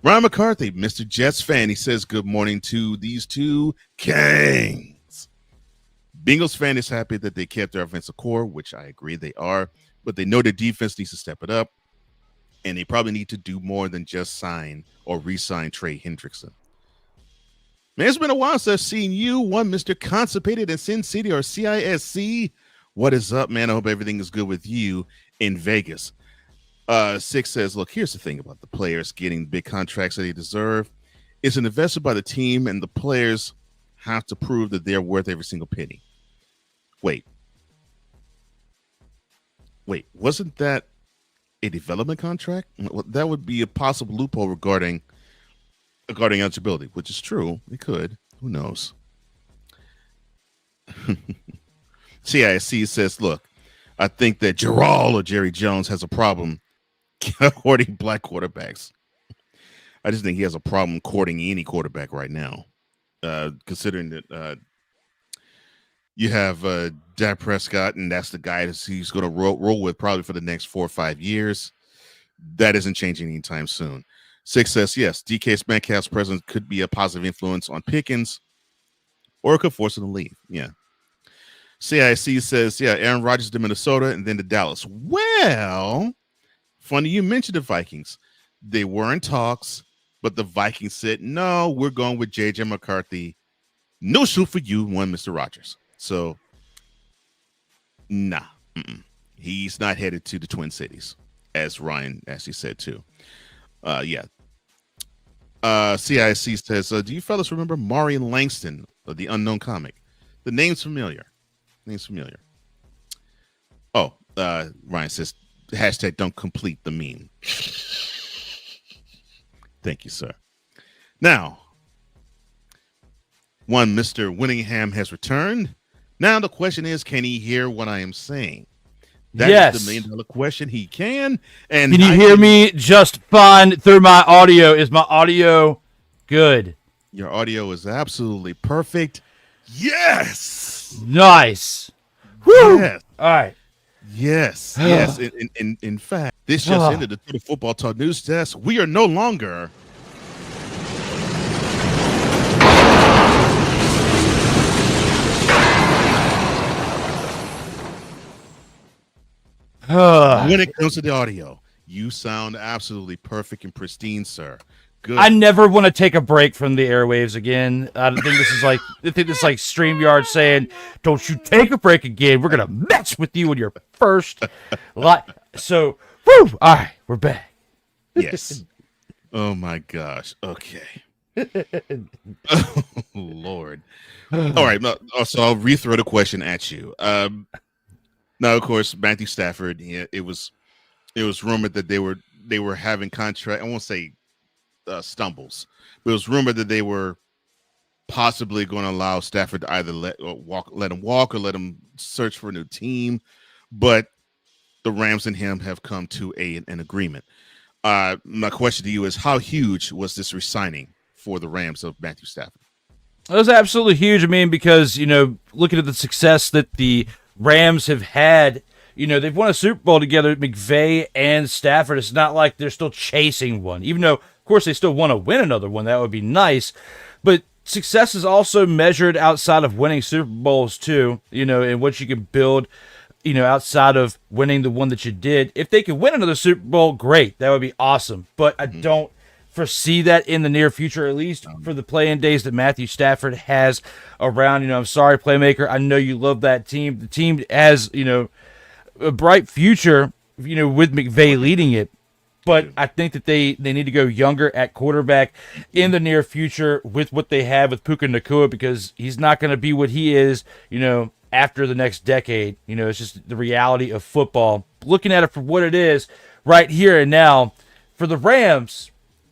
Ryan McCarthy, Mr. Jets fan, he says good morning to these two kings. Bengals fan is happy that they kept their offensive core, which I agree they are, but they know their defense needs to step it up, and they probably need to do more than just sign or re-sign Trey Hendrickson. Man, it's been a while since I've seen you, one Mr. Constipated in Sin City or CISC. What is up, man? I hope everything is good with you in Vegas. Six says, look, here's the thing about the players getting big contracts that they deserve. It's an investment by the team, and the players have to prove that they're worth every single penny. Wait, wasn't that a development contract? That would be a possible loophole regarding eligibility, which is true. It could. Who knows? CISC says, look, I think that Gerald or Jerry Jones has a problem courting black quarterbacks. I just think he has a problem courting any quarterback right now, considering that you have Dak Prescott, and that's the guy that he's going to roll with probably for the next 4 or 5 years. That isn't changing anytime soon. Six says, yes, DK Metcalf's presence could be a positive influence on Pickens, or it could force him to leave. Yeah. CIC says, yeah, Aaron Rodgers to Minnesota and then to Dallas. Well, funny you mentioned the Vikings. They were in talks, but the Vikings said, no, we're going with J.J. McCarthy. No shoe for you, one Mr. Rodgers. So, nah. He's not headed to the Twin Cities, as Ryan actually said, too. Yeah. CIC says, do you fellas remember Maury Langston of the Unknown Comic? The name's familiar. Oh, Ryan says, hashtag don't complete the meme. Thank you, sir. Now, one Mr. Winningham has returned. Now the question is, can he hear what I am saying? That is the $1 million question. He can. And can you hear me just fine through my audio? Is my audio good? Your audio is absolutely perfect. Yes. Nice. Woo. Yes. All right. Yes. Yes. In fact, this just ended the Twitter Football Talk News Desk. We are no longer when it comes to the audio, you sound absolutely perfect and pristine, sir. Good. I never want to take a break from the airwaves again. I think this is like StreamYard saying, "Don't you take a break again? We're gonna mess with you in your first live." So, woo! All right, we're back. Yes. Oh my gosh. Okay. Oh Lord. All right. So I'll rethrow the question at you. Now, of course, Matthew Stafford. Yeah, it was rumored that they were having contract. I won't say stumbles, but it was rumored that they were possibly going to allow Stafford to either let him walk or let him search for a new team. But the Rams and him have come to an agreement. My question to you is, how huge was this resigning for the Rams of Matthew Stafford? It was absolutely huge. I mean, because, looking at the success that the Rams have had, they've won a Super Bowl together, McVay and Stafford. It's not like they're still chasing one, even though, of course, they still want to win another one. That would be nice. But success is also measured outside of winning Super Bowls, too, and what you can build, outside of winning the one that you did. If they could win another Super Bowl, great. That would be awesome. But I don't foresee that in the near future, at least for the playing days that Matthew Stafford has around. I'm sorry, Playmaker. I know you love that team. The team has, a bright future, with McVay leading it. But I think that they need to go younger at quarterback in the near future with what they have with Puka Nacua, because he's not going to be what he is, after the next decade. It's just the reality of football. Looking at it for what it is right here and now, for the Rams,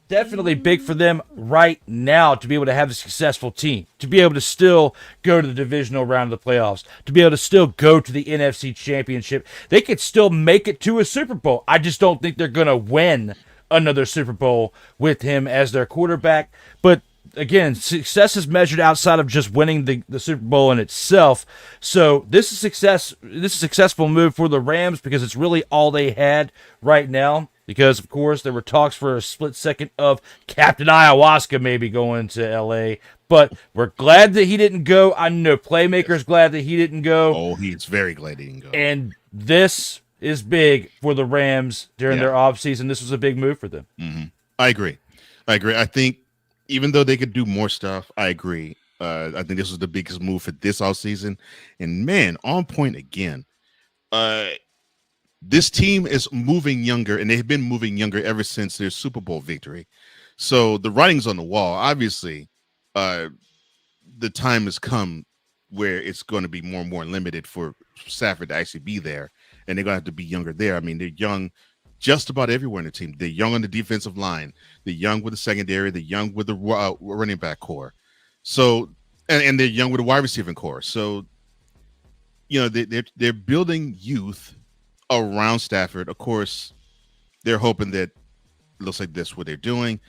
definitely big for them right now to be able to have a successful team, to be able to still go to the divisional round of the playoffs, to be able to still go to the NFC Championship. They could still make it to a Super Bowl. I just don't think they're going to win another Super Bowl with him as their quarterback. But again, success is measured outside of just winning the Super Bowl in itself. So this is success. This is a successful move for the Rams because it's really all they had right now. Because, of course, there were talks for a split second of Captain Ayahuasca maybe going to L.A., but we're glad that he didn't go. I know Playmaker's glad that he didn't go. Oh, he's very glad he didn't go. And this is big for the Rams during their offseason. This was a big move for them. Mm-hmm. I agree. I think even though they could do more stuff, I agree. I think this was the biggest move for this offseason. And, man, on point again. This team is moving younger, and they've been moving younger ever since their Super Bowl victory. So the writing's on the wall. Obviously, the time has come where it's going to be more and more limited for Stafford to actually be there, and they're going to have to be younger there. I mean, they're young just about everywhere in the team. They're young on the defensive line. They're young with the secondary. They're young with the running back core. So, and they're young with the wide receiving core. So, they're building youth around Stafford. Of course, they're hoping that it looks like that's what they're doing.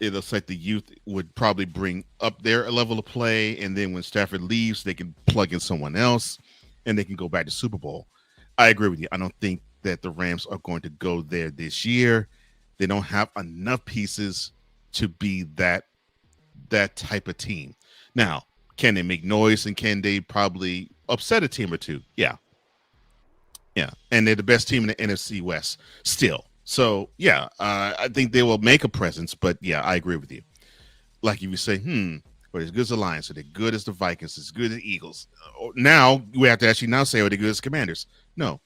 It looks like the youth would probably bring up their level of play, and then when Stafford leaves, they can plug in someone else, and they can go back to Super Bowl. I agree with you. I don't think that the Rams are going to go there this year. They don't have enough pieces to be that type of team. Now, can they make noise, and can they probably upset a team or two. Yeah. And they're the best team in the NFC West still. So, yeah, I think they will make a presence. But, yeah, I agree with you. Like you would say, but as good as the Lions, are they good as the Vikings, as good as the Eagles? Now, we have to actually now say, are they good as Commanders? No,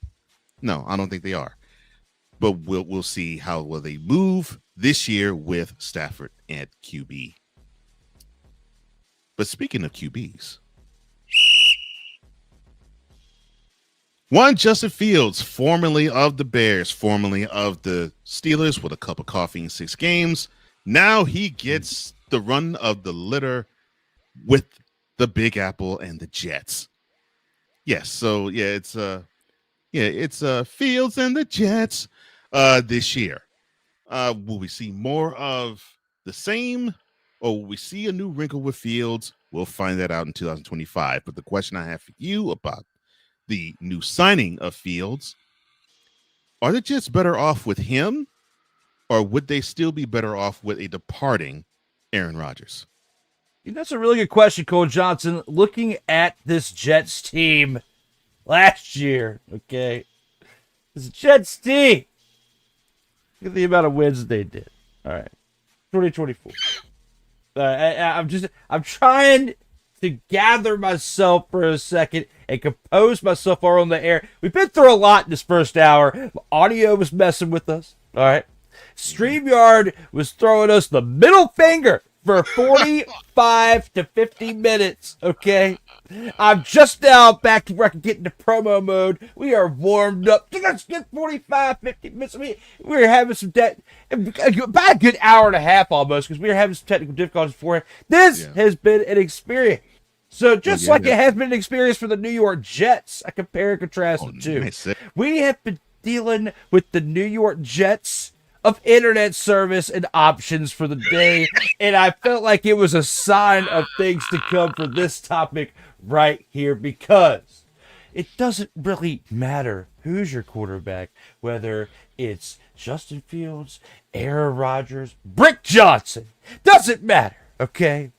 I don't think they are. But we'll see how will they move this year with Stafford at QB. But speaking of QBs, one Justin Fields, formerly of the Bears, formerly of the Steelers, with a cup of coffee in 6 games. Now he gets the run of the litter with the Big Apple and the Jets. Yes, so it's Fields and the Jets this year. Will we see more of the same, or will we see a new wrinkle with Fields? We'll find that out in 2025. But the question I have for you about the new signing of Fields, are the Jets better off with him, or would they still be better off with a departing Aaron Rodgers? That's a really good question, Cole Johnson. Looking at this Jets team last year, okay, this Jets team, look at the amount of wins they did. All right, 2024. I'm trying to gather myself for a second and compose myself on the air. We've been through a lot in this first hour. Audio was messing with us. All right. StreamYard was throwing us the middle finger for 45 to 50 minutes. Okay. I'm just now back to where I can get into promo mode. We are warmed up. Let's get 45, 50 minutes. We're having some about a good hour and a half almost, because we were having some technical difficulties before. This has been an experience. So just like it has been an experience for the New York Jets, I compare and contrast the two. Nice. We have been dealing with the New York Jets of internet service and options for the day, and I felt like it was a sign of things to come for this topic right here, because it doesn't really matter who's your quarterback, whether it's Justin Fields, Aaron Rodgers, Brick Johnson, doesn't matter, okay?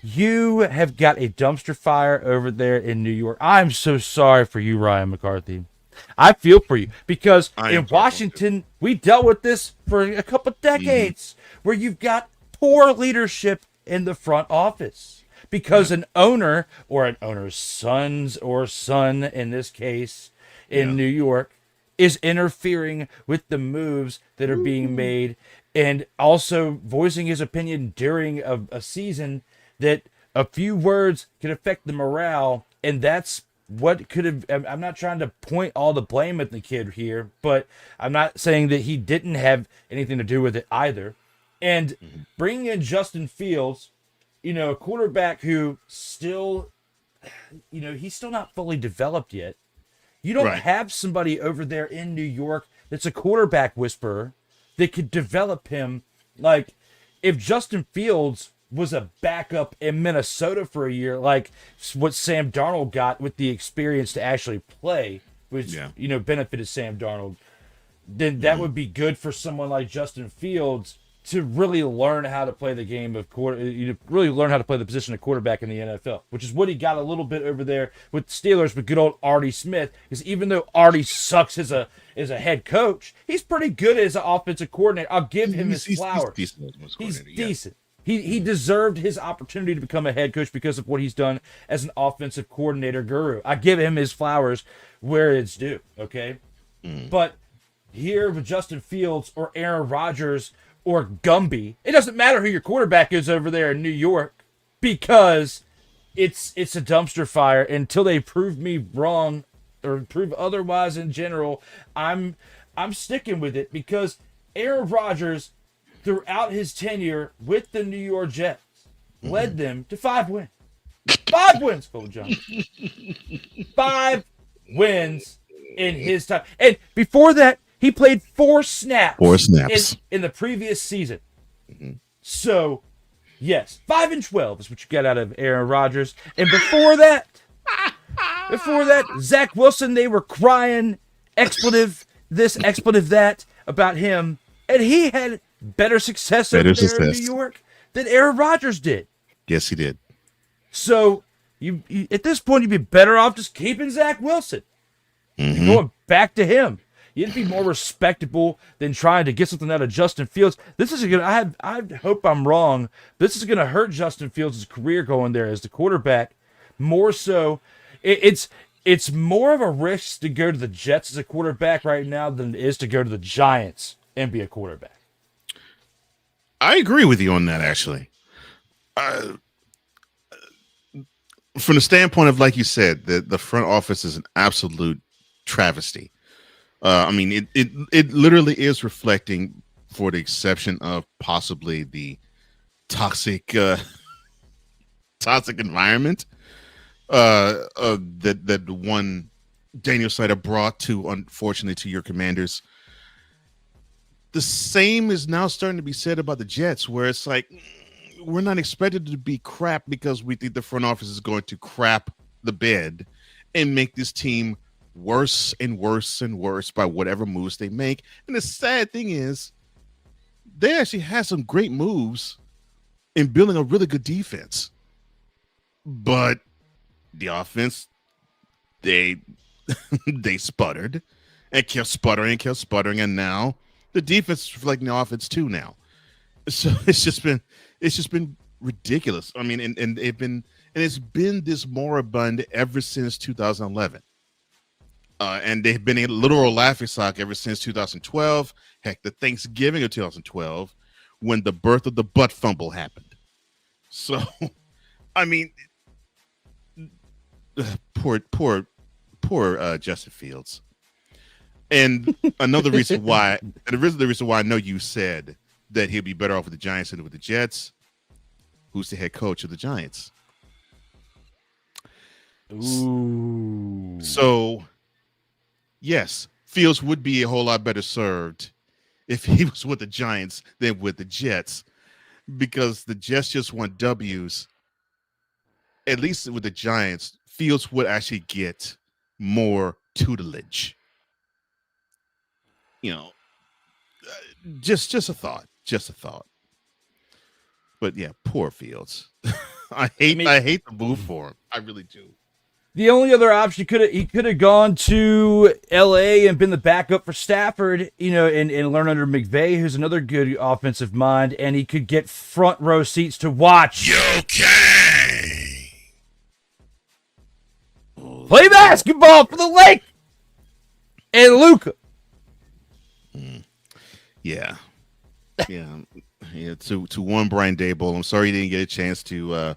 You have got a dumpster fire over there in New York. I'm so sorry for you, Ryan McCarthy. I feel for you, because in Washington, we dealt with this for a couple decades, where you've got poor leadership in the front office, because an owner, or an owner's sons or son in this case in New York, is interfering with the moves that are being made, and also voicing his opinion during a season that a few words can affect the morale. And that's what could have, I'm not trying to point all the blame at the kid here, but I'm not saying that he didn't have anything to do with it either. And bringing in Justin Fields, a quarterback who still, he's still not fully developed yet. You don't have somebody over there in New York that's a quarterback whisperer that could develop him. Like, if Justin Fields was a backup in Minnesota for a year, like what Sam Darnold got with the experience to actually play, which, benefited Sam Darnold, then that would be good for someone like Justin Fields to really learn how to play the game of really learn how to play the position of quarterback in the NFL, which is what he got a little bit over there with the Steelers with good old Artie Smith. Because even though Artie sucks as a head coach, he's pretty good as an offensive coordinator. I'll give him his flowers. He's decent. He deserved his opportunity to become a head coach because of what he's done as an offensive coordinator guru. I give him his flowers where it's due, okay? But here with Justin Fields or Aaron Rodgers or Gumby, it doesn't matter who your quarterback is over there in New York, because it's a dumpster fire until they prove me wrong or prove otherwise in general. I'm sticking with it, because Aaron Rodgers, throughout his tenure with the New York Jets, led them to 5 wins. 5 wins, Cole Johnson. 5 wins in his time. And before that, he played 4 snaps. 4 snaps. In the previous season. So, yes, 5-12 is what you get out of Aaron Rodgers. And before that, Zach Wilson, they were crying expletive this, expletive that about him. And he had better success over there in New York than Aaron Rodgers did. Yes, he did. So You at this point, you'd be better off just keeping Zach Wilson. Mhm. Going back to him. You'd be more respectable than trying to get something out of Justin Fields. This is gonna. I hope I'm wrong. This is gonna hurt Justin Fields' career going there as the quarterback. More so, it's more of a risk to go to the Jets as a quarterback right now than it is to go to the Giants and be a quarterback. I agree with you on that, actually. From the standpoint of, like you said, the front office is an absolute travesty. I mean, it literally is reflecting, for the exception of possibly the toxic environment that one Daniel Snyder brought to, unfortunately, to your Commanders. The same is now starting to be said about the Jets, where it's like, we're not expected to be crap because we think the front office is going to crap the bed and make this team worse and worse and worse by whatever moves they make. And the sad thing is, they actually had some great moves in building a really good defense. But the offense, they sputtered and kept sputtering, and now the defense is reflecting the offense too now. So it's just been ridiculous. I mean, and it's been this moribund ever since 2011. And they've been a literal laughingstock ever since 2012. Heck, the Thanksgiving of 2012, when the birth of the butt fumble happened. So, I mean, poor Justin Fields. And another reason why, the reason why I know you said that he'll be better off with the Giants than with the Jets. Who's the head coach of the Giants? Ooh. So, yes, Fields would be a whole lot better served if he was with the Giants than with the Jets, because the Jets just want W's. At least with the Giants, Fields would actually get more tutelage. You know, just a thought. But yeah, poor Fields. I hate the move for him. I really do. The only other option he could have gone to L.A. and been the backup for Stafford, and learn under McVay, who's another good offensive mind, and he could get front row seats to watch. Okay. Play basketball for the Lake and Luka. Yeah. To one Brian Daboll, I'm sorry you didn't get a chance to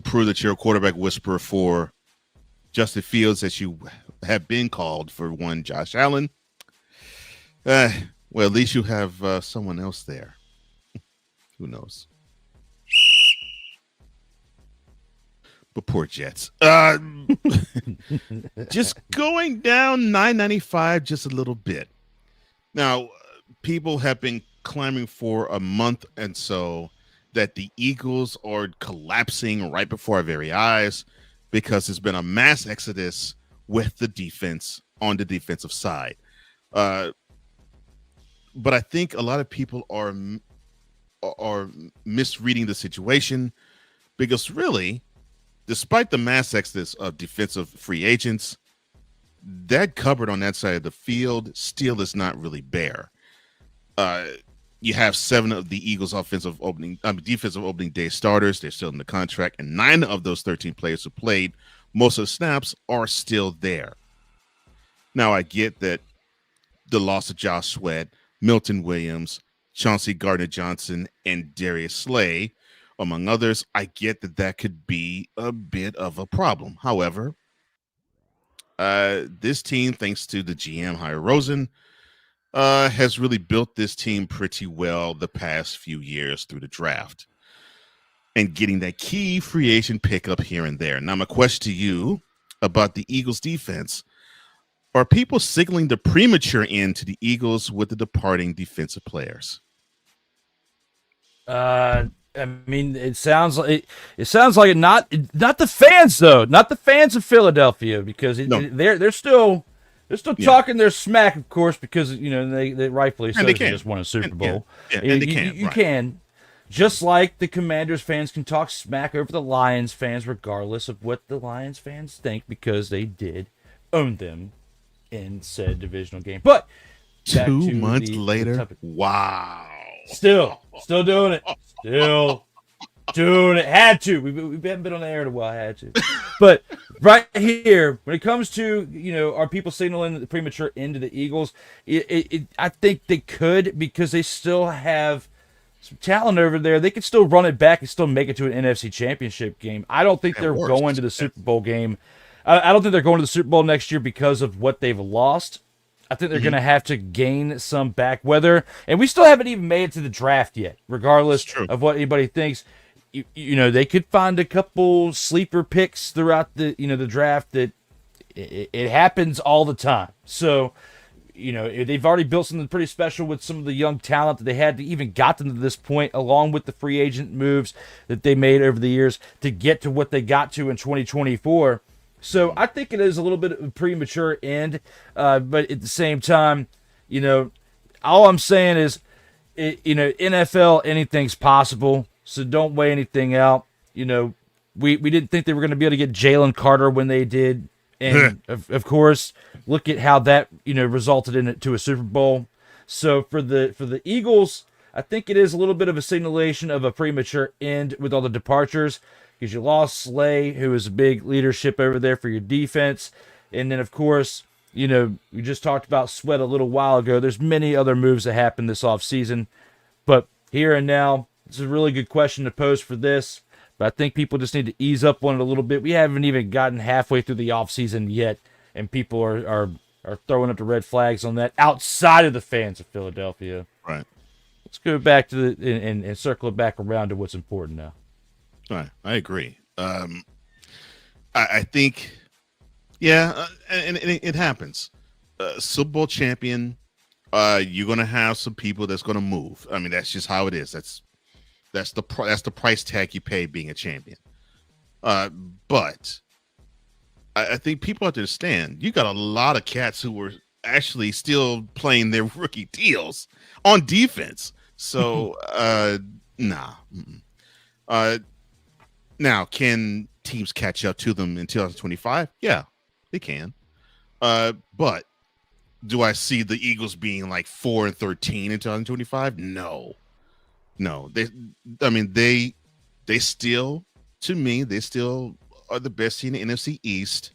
prove that you're a quarterback whisperer for Justin Fields, as you have been called for one Josh Allen. Well, at least you have someone else there. Who knows? But poor Jets. Just going down 995 just a little bit. Now, people have been clamoring for a month and so that the Eagles are collapsing right before our very eyes because there's been a mass exodus with the defense on the defensive side. But I think a lot of people are misreading the situation, because really, despite the mass exodus of defensive free agents, that cupboard on that side of the field still is not really bare. You have 7 of the Eagles' defensive opening day starters. They're still in the contract, and 9 of those 13 players who played most of the snaps are still there. Now, I get that the loss of Josh Sweat, Milton Williams, Chauncey Gardner-Johnson, and Darius Slay, among others, I get that could be a bit of a problem. However, this team, thanks to the GM Hire Rosen, has really built this team pretty well the past few years through the draft and getting that key free agent pickup here and there. Now, my question to you about the Eagles defense: are people signaling the premature end to the Eagles with the departing defensive players? I mean, it sounds like it. Not the fans though. Not the fans of Philadelphia, because they're still talking their smack, of course, because they rightfully so, they just won a Super Bowl. And they can. You can, Just like the Commanders fans can talk smack over the Lions fans, regardless of what the Lions fans think, because they did own them in said divisional game. But back 2 to months the later, topic. wow. Still doing it. Still doing it. Had to. We haven't been on the air in a while. Had to. But right here, when it comes to, are people signaling the premature end of the Eagles? I think they could, because they still have some talent over there. They could still run it back and still make it to an NFC Championship game. I don't think they're going to the Super Bowl game. I don't think they're going to the Super Bowl next year because of what they've lost. I think they're going to have to gain some back. And we still haven't even made it to the draft yet, regardless of what anybody thinks. They could find a couple sleeper picks throughout the draft that it happens all the time. So, they've already built something pretty special with some of the young talent that they had to even got them to this point, along with the free agent moves that they made over the years to get to what they got to in 2024. So I think it is a little bit of a premature end, but at the same time, all I'm saying is, NFL, anything's possible. So don't weigh anything out. We didn't think they were going to be able to get Jalen Carter when they did. And, of course, look at how that, resulted into a Super Bowl. So for the Eagles, I think it is a little bit of a signalation of a premature end with all the departures, because you lost Slay, who was a big leadership over there for your defense. And then, of course, we just talked about Sweat a little while ago. There's many other moves that happened this offseason. But here and now, it's a really good question to pose for this. But I think people just need to ease up on it a little bit. We haven't even gotten halfway through the offseason yet, and people are throwing up the red flags on that outside of the fans of Philadelphia. Right. Let's go back to and circle it back around to what's important now. Right. I agree. I think, and it happens. Super Bowl champion, you're going to have some people that's going to move. I mean, that's just how it is. That's the price tag you pay being a champion. But I think people have to understand, you got a lot of cats who were actually still playing their rookie deals on defense. So, nah. Now, can teams catch up to them in 2025? Yeah, they can. But do I see the Eagles being like 4-13 in 2025? No. They still, to me, they still are the best team in the NFC East.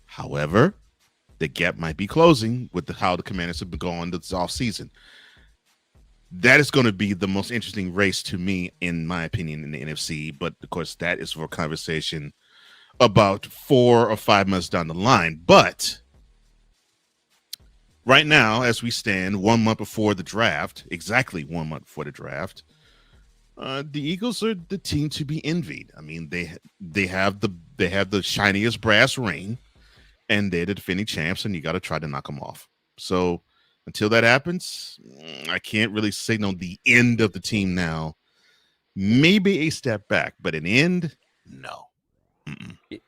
However, the gap might be closing with how the Commanders have been going this offseason. That is going to be the most interesting race to me, in my opinion, in the NFC. But, of course, that is for a conversation about 4 or 5 months down the line. But right now, as we stand, 1 month before the draft, exactly 1 month before the draft, the Eagles are the team to be envied. I mean, they have the shiniest brass ring, and they're the defending champs, and you got to try to knock them off. So until that happens, I can't really signal the end of the team now. Maybe a step back, but an end, no.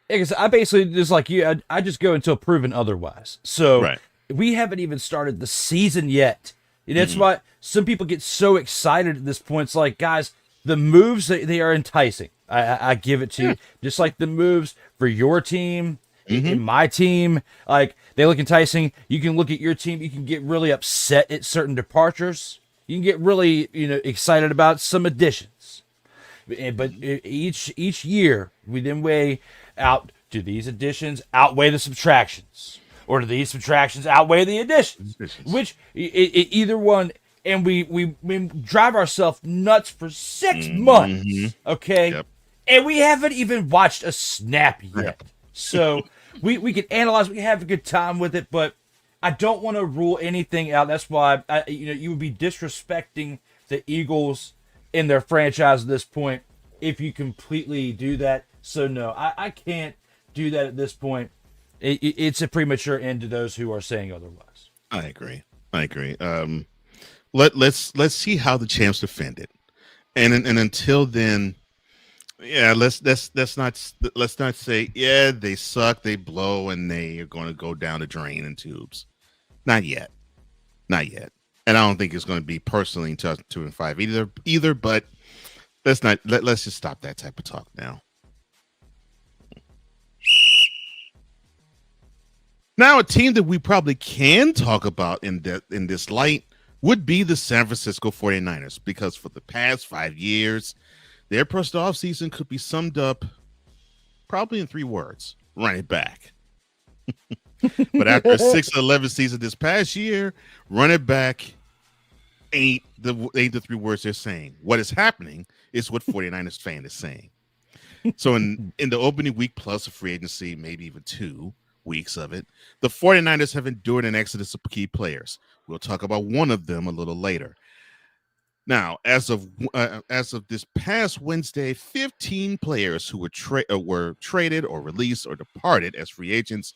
Because I basically, just like you, I just go until proven otherwise. So we haven't even started the season yet. And that's why some people get so excited at this point. It's like, guys, the moves, they are enticing. I give it to you. Just like the moves for your team, in my team, like, they look enticing. You can look at your team. You can get really upset at certain departures. You can get really, excited about some additions. But each year, we then weigh out, do these additions outweigh the subtractions? Or do these subtractions outweigh the additions? Which, either one, and we drive ourselves nuts for 6 months, okay? Yep. And we haven't even watched a snap yet. So we can analyze, we can have a good time with it, but I don't want to rule anything out. That's why you would be disrespecting the Eagles in their franchise at this point if you completely do that. So no, I can't do that at this point. It's a premature end to those who are saying otherwise. I agree. Let's see how the champs defend it, and until then, let's not say they suck, they blow, and they are going to go down the drain in tubes. Not yet, and I don't think it's going to be personally in 2005 either. But let's just stop that type of talk now. Now, a team that we probably can talk about in this light would be the San Francisco 49ers, because for the past 5 years, their first offseason could be summed up probably in 3 words: run it back. But after a 6-11 season this past year, run it back ain't the 3 words they're saying. What is happening is what 49ers fan is saying. So in the opening week plus of free agency, maybe even 2 weeks of it, the 49ers have endured an exodus of key players. We'll talk about one of them a little later. Now, as of this past Wednesday, 15 players who were traded or released or departed as free agents,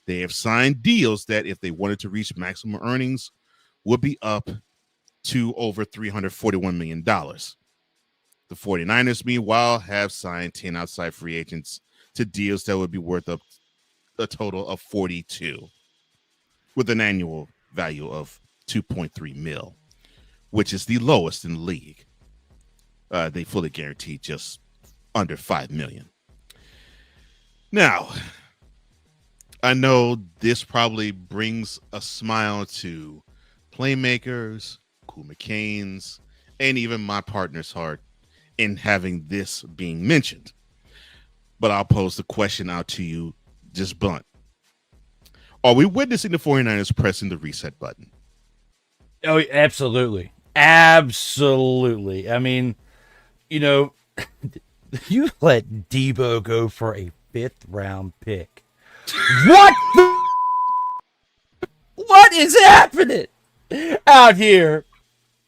they have signed deals that, if they wanted to reach maximum earnings, would be up to over $341 million. The 49ers, meanwhile, have signed 10 outside free agents to deals that would be worth up a total of 42, with an annual value of 2.3 mil, which is the lowest in the league. They fully guarantee just under 5 million. Now, I know this probably brings a smile to playmakers, Cool McCain's, and even my partner's heart in having this being mentioned. But I'll pose the question out to you just blunt. Are we witnessing the 49ers pressing the reset button? Oh, absolutely. Absolutely. I mean, you let Debo go for a 5th-round pick. What is happening out here?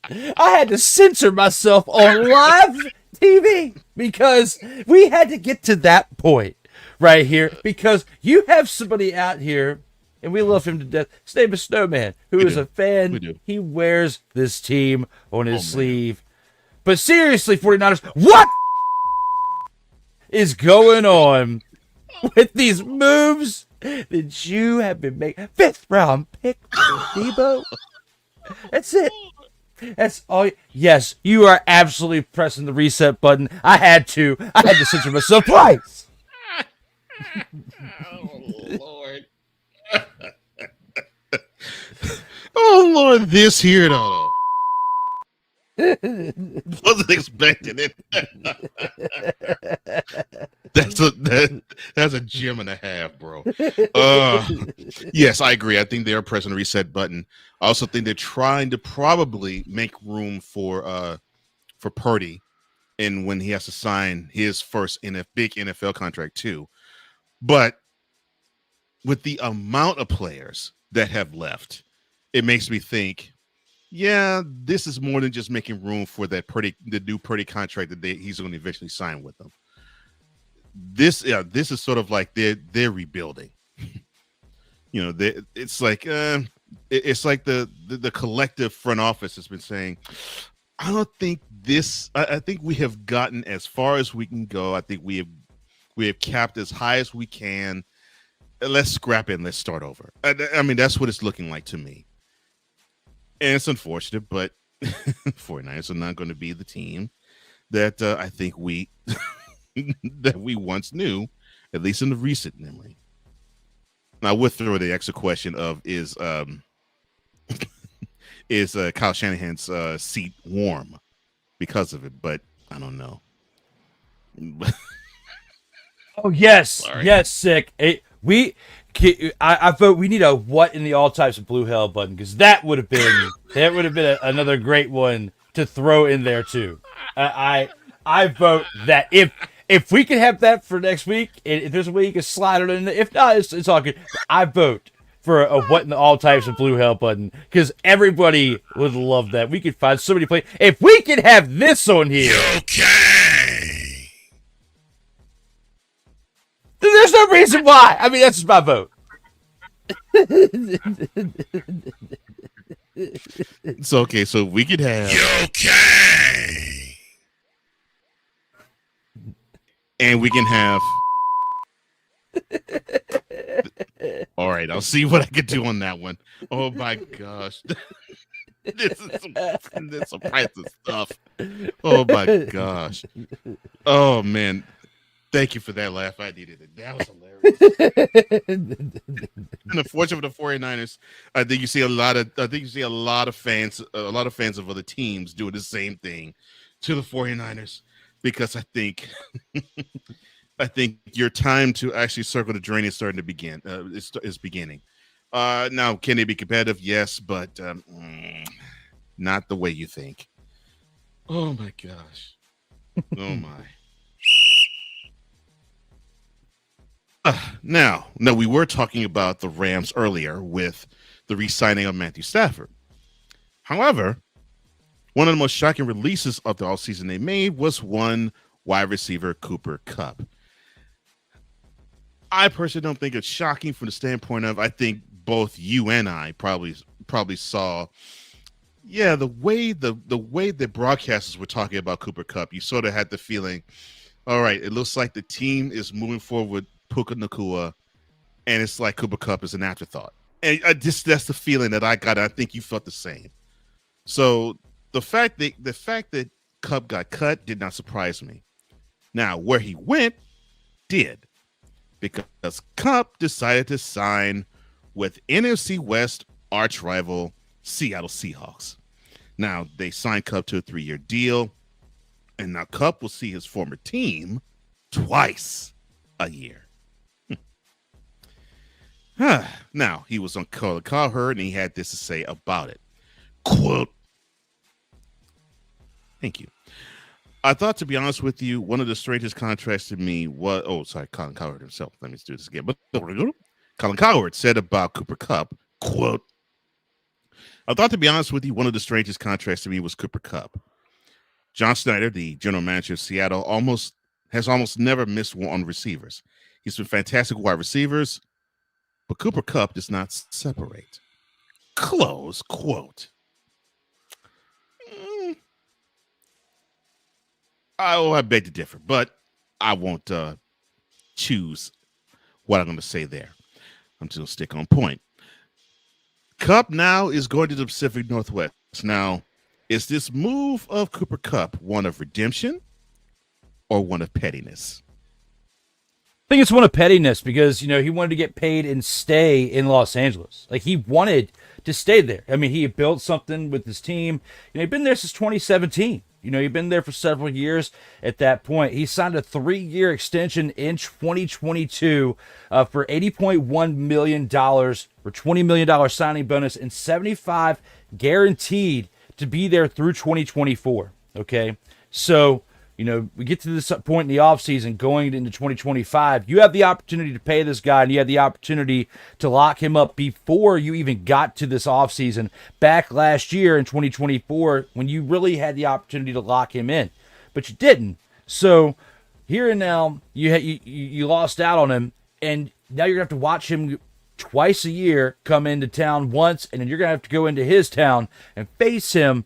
I had to censor myself on live TV because we had to get to that point right here, because you have somebody out here, and we love him to death. His name is Snowman, who is a fan. We do. He wears this team on his sleeve. But seriously, 49ers, what is going on with these moves that you have been making? 5th-round pick for Debo? That's it. That's all. Yes, you are absolutely pressing the reset button. I had to censor myself twice. Oh, Lord. Oh, Lord, this here, though. Wasn't expecting it. That's a gem and a half, bro. Yes, I agree. I think they are pressing the reset button. I also think they're trying to probably make room for Purdy, and when he has to sign his first big NFL contract too. But with the amount of players that have left, it makes me think, yeah, this is more than just making room for the new Purdy contract that he's going to eventually sign with them. This is sort of like they're rebuilding. It's like the collective front office has been saying, I don't think this. I think we have gotten as far as we can go. I think we have capped as high as we can. Let's scrap it and let's start over. I mean, that's what it's looking like to me. And it's unfortunate, but 49ers are not going to be the team that I think that we once knew, at least in the recent memory. Now, I would throw the extra question of is Kyle Shanahan's seat warm because of it? But I don't know. Oh yes, Sorry. yes, sick. I vote we need a what in the all types of blue hell button, because that would have been another great one to throw in there too. I vote that if we can have that for next week, and if there's a way you can slide it in, if not, it's all good. I vote for a what in the all types of blue hell button, because everybody would love that. We could find so many places. If we could have this on here, Okay. there's no reason why. I mean, that's just my vote. It's okay. So we could have okay, and we can have. All right, I'll see what I can do on that one. Oh my gosh. This is some priceless stuff. Oh my gosh. Oh man. Thank you for that laugh. I needed it. That was hilarious. And unfortunately for the 49ers, I think you see a lot of fans of other teams doing the same thing to the 49ers, because I think your time to actually circle the drain is starting to begin. Is beginning. Now, can they be competitive? Yes, but not the way you think. Oh my gosh. Oh my. Now, we were talking about the Rams earlier with the re-signing of Matthew Stafford. However, one of the most shocking releases of the offseason they made was one wide receiver, Cooper Kupp. I personally don't think it's shocking from the standpoint of, I think both you and I probably saw, the way the broadcasters were talking about Cooper Kupp, you sort of had the feeling, all right, it looks like the team is moving forward with Puka Nacua, and it's like Cooper Kupp is an afterthought. And that's the feeling that I got. I think you felt the same. So the fact that Kupp got cut did not surprise me. Now, where he went did, because Kupp decided to sign with NFC West arch rival Seattle Seahawks. Now, they signed Kupp to a 3-year deal, and now Kupp will see his former team twice a year. Now, he was on Colin Cowherd, and he had this to say about it. Quote, thank you. I thought, to be honest with you, one of the strangest contracts to me was, Colin Cowherd himself. Let me do this again. But Colin Cowherd said about Cooper Kupp, quote, I thought, to be honest with you, one of the strangest contracts to me was Cooper Kupp. John Snyder, the general manager of Seattle, has almost never missed one on receivers. He's been fantastic with wide receivers, but Cooper Kupp does not separate. Close quote. I beg to differ, but I won't choose what I'm going to say there. I'm just going to stick on point. Kupp now is going to the Pacific Northwest. Now, is this move of Cooper Kupp one of redemption or one of pettiness? I think it's one of pettiness because, he wanted to get paid and stay in Los Angeles. Like, he wanted to stay there. I mean, he had built something with his team. He'd been there since 2017. He'd been there for several years at that point. He signed a 3-year extension in 2022 for $80.1 million for $20 million signing bonus and $75 guaranteed to be there through 2024. Okay, so we get to this point in the offseason going into 2025. You have the opportunity to pay this guy, and you have the opportunity to lock him up before you even got to this offseason back last year in 2024 when you really had the opportunity to lock him in. But you didn't. So here and now, you lost out on him, and now you're going to have to watch him twice a year come into town once, and then you're going to have to go into his town and face him,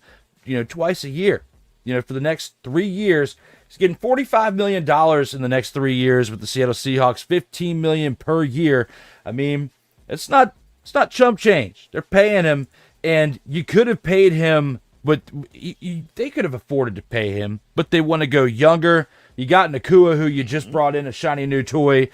twice a year. For the next 3 years. He's getting $45 million in the next 3 years with the Seattle Seahawks, $15 million per year. I mean, it's not chump change. They're paying him, and you could have paid him, but they could have afforded to pay him, but they want to go younger. You got Nacua, who you just brought in, a shiny new toy.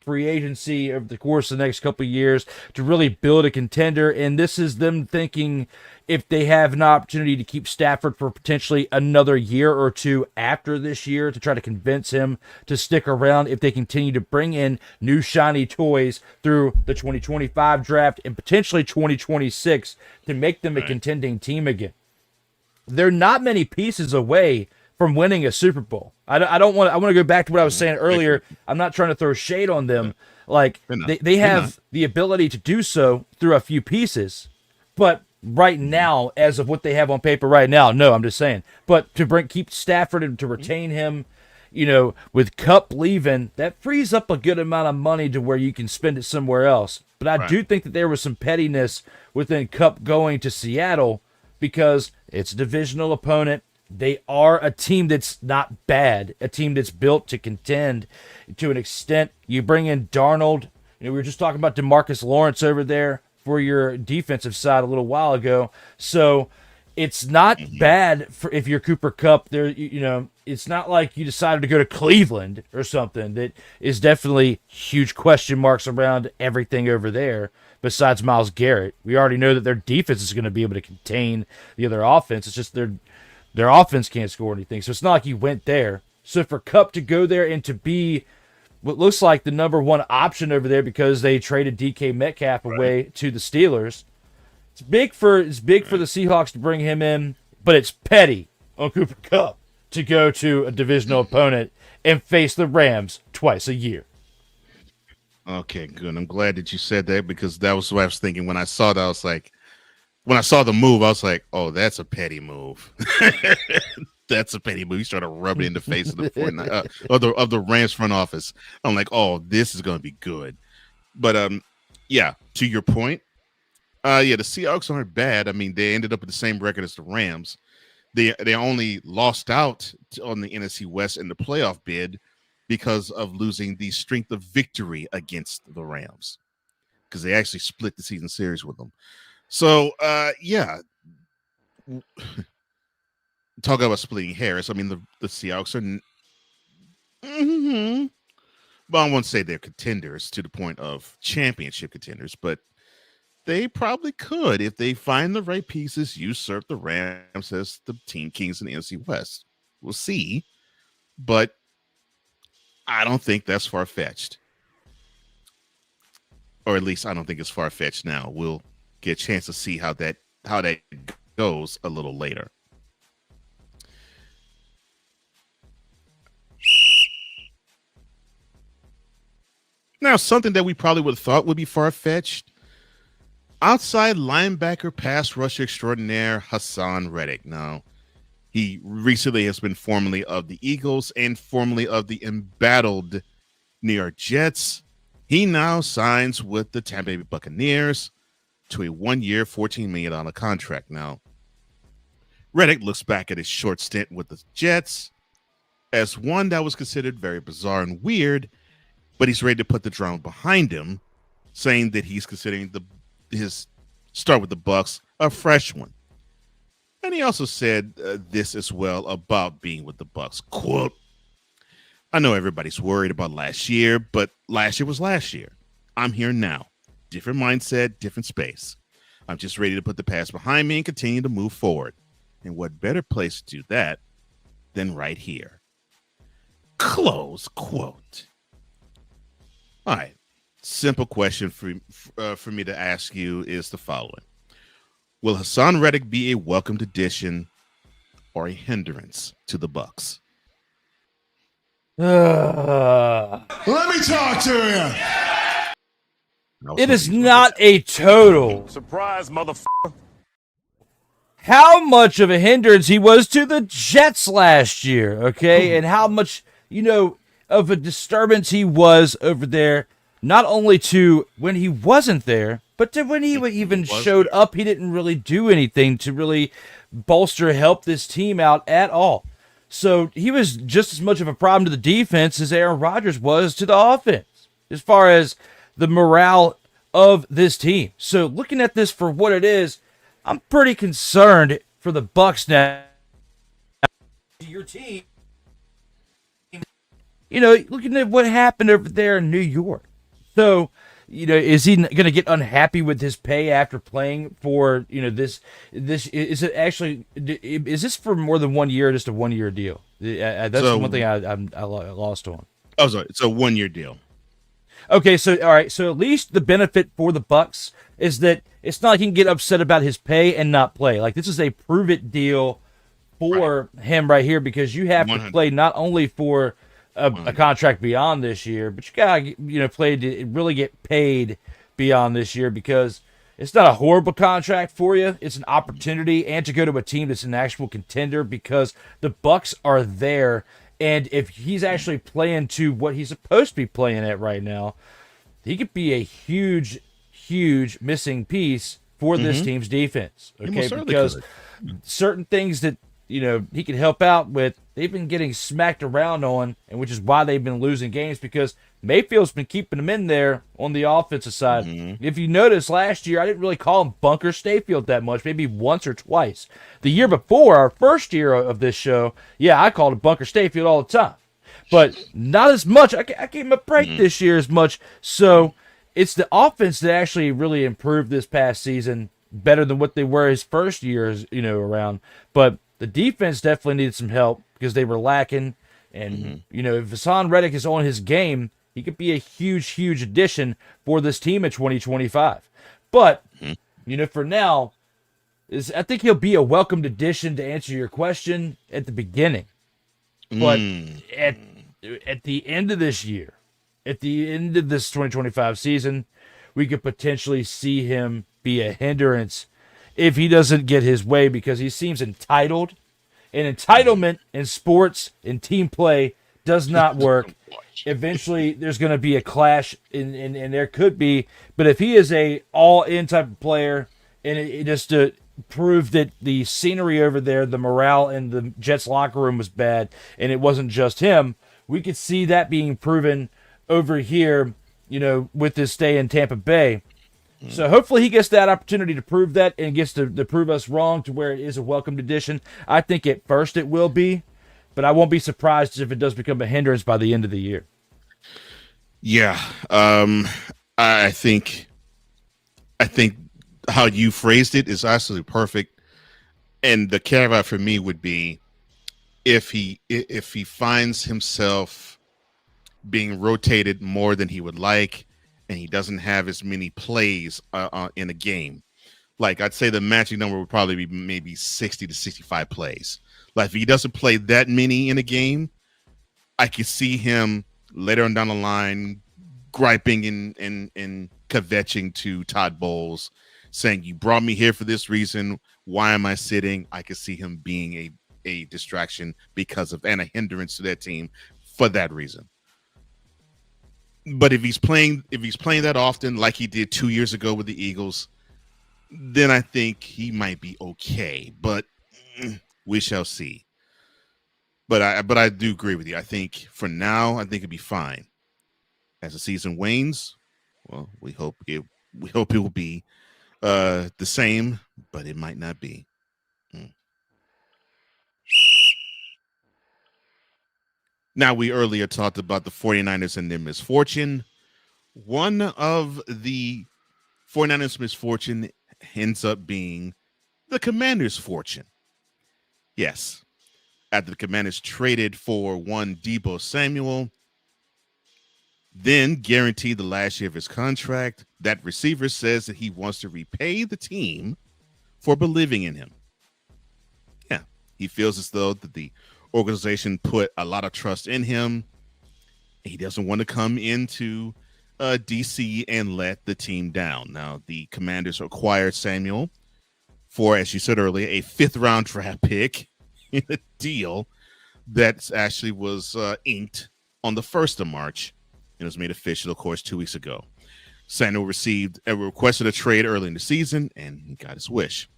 Free agency over the course of the next couple of years to really build a contender, and this is them thinking if they have an opportunity to keep Stafford for potentially another year or two after this year to try to convince him to stick around if they continue to bring in new shiny toys through the 2025 draft and potentially 2026 to make them a contending team again. They're not many pieces away from winning a Super Bowl. I want to go back to what I was saying earlier. I'm not trying to throw shade on them. Like, they have the ability to do so through a few pieces. But right now, as of what they have on paper right now, no, I'm just saying. But to keep Stafford and to retain him, with Kupp leaving, that frees up a good amount of money to where you can spend it somewhere else. But I do think that there was some pettiness within Kupp going to Seattle because it's a divisional opponent. They are a team that's not bad, a team that's built to contend to an extent. You bring in Darnold, We were just talking about DeMarcus Lawrence over there for your defensive side a little while ago. So it's not bad for if you're Cooper Kupp. There, it's not like you decided to go to Cleveland or something. That is definitely huge question marks around everything over there. Besides Myles Garrett, we already know that their defense is going to be able to contain the other offense. It's just their offense can't score anything. So it's not like you went there. So for Kupp to go there and to be what looks like the number one option over there because they traded DK Metcalf away to the Steelers, it's big for the Seahawks to bring him in, but it's petty on Cooper Kupp to go to a divisional opponent and face the Rams twice a year. Okay, good. I'm glad that you said that because that was what I was thinking when I saw that. I was like, when I saw the move, I was like, oh, that's a petty move. That's a petty move. He's trying to rub it in the face of the of the Rams front office. I'm like, oh, this is going to be good. But yeah, to your point, the Seahawks aren't bad. I mean, they ended up with the same record as the Rams. They only lost out on the NFC West in the playoff bid because of losing the strength of victory against the Rams, because they actually split the season series with them. So, talking about splitting hairs, I mean, the Seahawks are, well, I won't say they're contenders to the point of championship contenders, but they probably could, if they find the right pieces, usurp the Rams as the team kings in the NFC West. We'll see, but I don't think that's far-fetched. Or at least I don't think it's far-fetched now. We'll get a chance to see how that goes a little later. Now, something that we probably would have thought would be far-fetched, outside linebacker pass rusher extraordinaire Hassan Reddick. Now, he recently has been formerly of the Eagles and formerly of the embattled New York Jets. He now signs with the Tampa Bay Buccaneers to a 1-year, $14 million contract. Now, Reddick looks back at his short stint with the Jets as one that was considered very bizarre and weird, but he's ready to put the drama behind him, saying that he's considering his start with the Bucs a fresh one. And he also said this as well about being with the Bucs. Quote, I know everybody's worried about last year, but last year was last year. I'm here now. Different mindset, different space. I'm just ready to put the past behind me and continue to move forward. And what better place to do that than right here? Close quote. All right. Simple question for me to ask you is the following. Will Hassan Reddick be a welcomed addition or a hindrance to the Bucs? Let me talk to you. It is not a total. Surprise, motherfucker. How much of a hindrance he was to the Jets last year, okay? And how much, of a disturbance he was over there, not only to when he wasn't there, but to when he even showed up, he didn't really do anything to really bolster, help this team out at all. So he was just as much of a problem to the defense as Aaron Rodgers was to the offense, as far as the morale of this team. So looking at this for what it is, I'm pretty concerned for the Bucs now. Your team, looking at what happened over there in New York. So, is he going to get unhappy with his pay after playing for, this is it actually, is this for more than 1 year or just a 1 year deal? That's one thing I lost on. Oh, sorry. It's a 1 year deal. Okay. So, all right. So at least the benefit for the Bucs is that it's not like he can get upset about his pay and not play. Like, this is a prove it deal for him right here, because you have 100. To play not only for a contract beyond this year, but you gotta play to really get paid beyond this year, because it's not a horrible contract for you. It's an opportunity, and to go to a team that's an actual contender, because the Bucs are there, and if he's actually playing to what he's supposed to be playing at right now, he could be a huge missing piece for this team's defense. Okay, because certain things that he can help out with, they've been getting smacked around on, and which is why they've been losing games, because Mayfield's been keeping them in there on the offensive side. If you notice, last year I didn't really call him Bunker Stayfield that much, maybe once or twice. The year before, our first year of this show, I called him Bunker Stayfield all the time, but not as much. I gave him a break this year as much. So it's the offense that actually really improved this past season, better than what they were his first years, around. But the defense definitely needed some help because they were lacking. And, if Hassan Reddick is on his game, he could be a huge, huge addition for this team in 2025. But, for now, I think he'll be a welcomed addition, to answer your question, at the beginning. But at the end of this year, at the end of this 2025 season, we could potentially see him be a hindrance if he doesn't get his way, because he seems entitled. And entitlement in sports and team play does not work. Eventually, there's going to be a clash, and there could be. But if he is a all-in type of player, and it just to prove that the scenery over there, the morale in the Jets locker room was bad, and it wasn't just him, we could see that being proven over here, with his stay in Tampa Bay. So hopefully he gets that opportunity to prove that, and gets to prove us wrong to where it is a welcomed addition. I think at first it will be, but I won't be surprised if it does become a hindrance by the end of the year. Yeah. I think how you phrased it is absolutely perfect. And the caveat for me would be if he finds himself being rotated more than he would like, and he doesn't have as many plays in a game. Like, I'd say the magic number would probably be maybe 60 to 65 plays. Like, if he doesn't play that many in a game, I could see him later on down the line griping and kvetching to Todd Bowles, saying, "You brought me here for this reason. Why am I sitting?" I could see him being a distraction and a hindrance to that team for that reason. But if he's playing that often, like he did 2 years ago with the Eagles, then I think he might be okay. But we shall see. But I do agree with you. I think for now, I think it'd be fine. As the season wanes, well, we hope it will be the same, but it might not be. Now, we earlier talked about the 49ers and their misfortune. One of the 49ers' misfortune ends up being the Commanders' fortune. Yes. After the Commanders traded for one Deebo Samuel, then guaranteed the last year of his contract, that receiver says that he wants to repay the team for believing in him. Yeah. He feels as though that the organization put a lot of trust in him. He doesn't want to come into DC and let the team down. Now, the Commanders acquired Samuel for, as you said earlier, a 5th-round draft pick in a deal that actually was inked on the 1st of March and was made official, of course, 2 weeks ago. Samuel requested a trade early in the season, and he got his wish.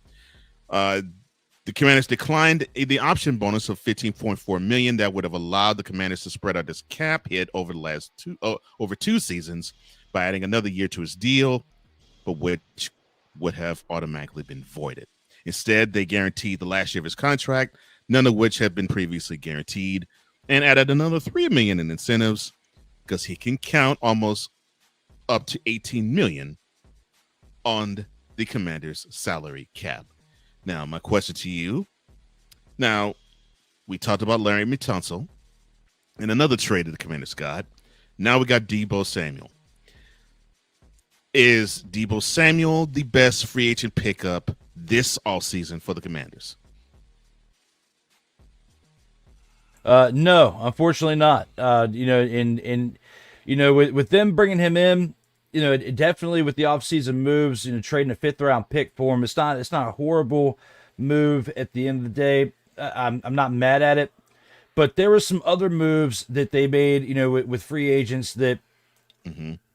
The Commanders declined the option bonus of $15.4 million that would have allowed the Commanders to spread out his cap hit over the last over 2 seasons by adding another year to his deal, but which would have automatically been voided. Instead, they guaranteed the last year of his contract, none of which had been previously guaranteed, and added another $3 million in incentives because he can count almost up to $18 million on the Commanders' salary cap. Now, my question to you. Now, we talked about Larry Tunsil and another trade that the Commanders got. Now we got Deebo Samuel. Is Deebo Samuel the best free agent pickup this offseason for the Commanders? No, unfortunately not. With them bringing him in, it definitely with the offseason moves, trading a 5th-round pick for him, it's not a horrible move at the end of the day. I'm not mad at it, but there were some other moves that they made, with free agents that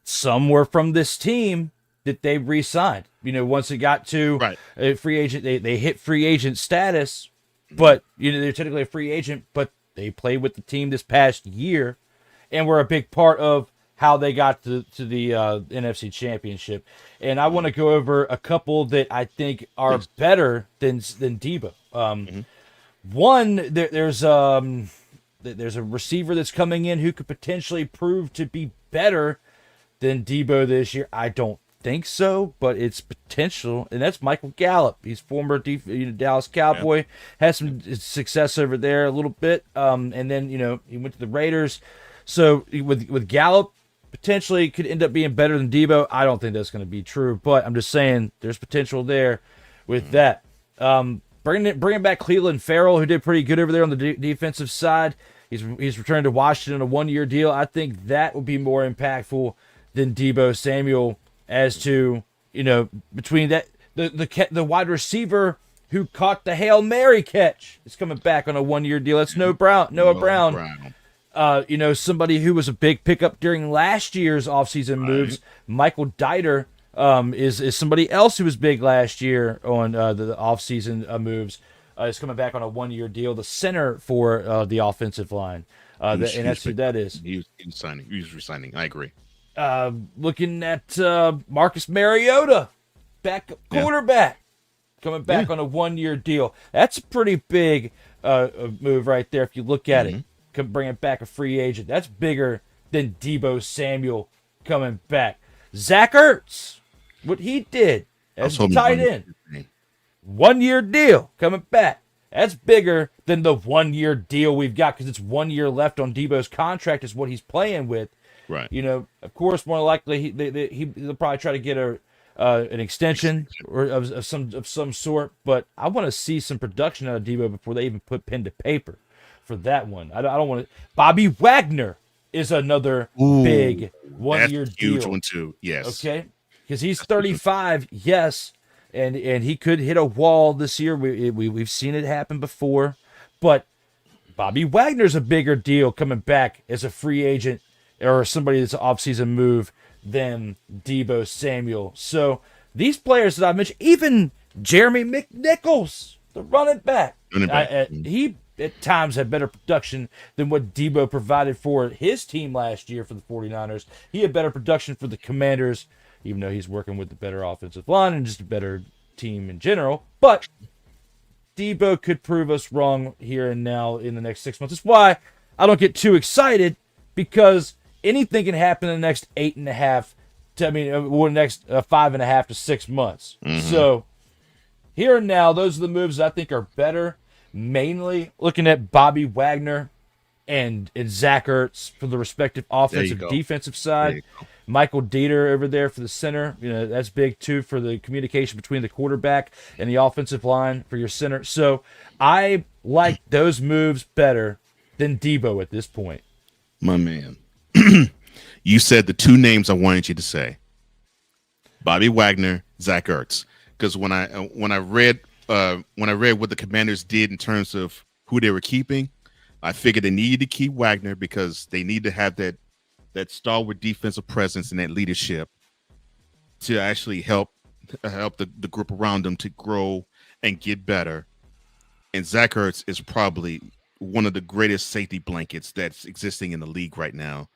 some were from this team that they re-signed. Once it got to a free agent, they hit free agent status. but they're technically a free agent, but they played with the team this past year and were a big part of how they got to the NFC Championship. And I want to go over a couple that I think are better than Debo. One, there's a receiver that's coming in who could potentially prove to be better than Debo this year. I don't think so, but it's potential, and that's Michael Gallup. He's former Dallas Cowboy, has some success over there a little bit, and then he went to the Raiders. So with Gallup, potentially could end up being better than Debo. I don't think that's going to be true, but I'm just saying there's potential there with that. Bringing back Cleveland Farrell, who did pretty good over there on the defensive side. He's returned to Washington on a 1-year deal. I think that would be more impactful than Debo Samuel. As to between that the wide receiver who caught the Hail Mary catch is coming back on a 1-year deal. That's Noah Brown. Somebody who was a big pickup during last year's offseason moves. Michael Dieter is somebody else who was big last year on the offseason moves. Is coming back on a 1-year deal. The center for the offensive line, and that's who that is. He was resigning. I agree. Looking at Marcus Mariota, backup quarterback, coming back on a 1-year deal. That's a pretty big move right there if you look at it. Bringing back a free agent. That's bigger than Debo Samuel coming back. Zach Ertz, what he did as a tight end. 1-year deal coming back. That's bigger than the 1-year deal we've got because it's 1 year left on Debo's contract is what he's playing with. Right. Of course, more likely he'll probably try to get an extension or of some sort. But I want to see some production out of Debo before they even put pen to paper for that one. I don't want to. Bobby Wagner is another big 1-year deal. Huge one too. Yes. Okay. Because he's 35. Yes. And he could hit a wall this year. We've seen it happen before. But Bobby Wagner's a bigger deal coming back as a free agent or somebody that's an offseason move than Debo Samuel. So these players that I mentioned, even Jeremy McNichols, the running back, he at times had better production than what Debo provided for his team last year for the 49ers. He had better production for the Commanders, even though he's working with the better offensive line and just a better team in general. But Debo could prove us wrong here and now in the next 6 months. That's why I don't get too excited, because anything can happen in the next 5.5 to 6 months. So here and now, those are the moves that I think are better. Mainly looking at Bobby Wagner and Zach Ertz for the respective offensive defensive side. Michael Dieter over there for the center. That's big too for the communication between the quarterback and the offensive line for your center. So I like those moves better than Debo at this point. My man. You said the two names I wanted you to say: Bobby Wagner, Zach Ertz. Because when I read what the Commanders did in terms of who they were keeping, I figured they needed to keep Wagner because they need to have that stalwart defensive presence and that leadership to actually help the group around them to grow and get better. And Zach Ertz is probably one of the greatest safety blankets that's existing in the league right now.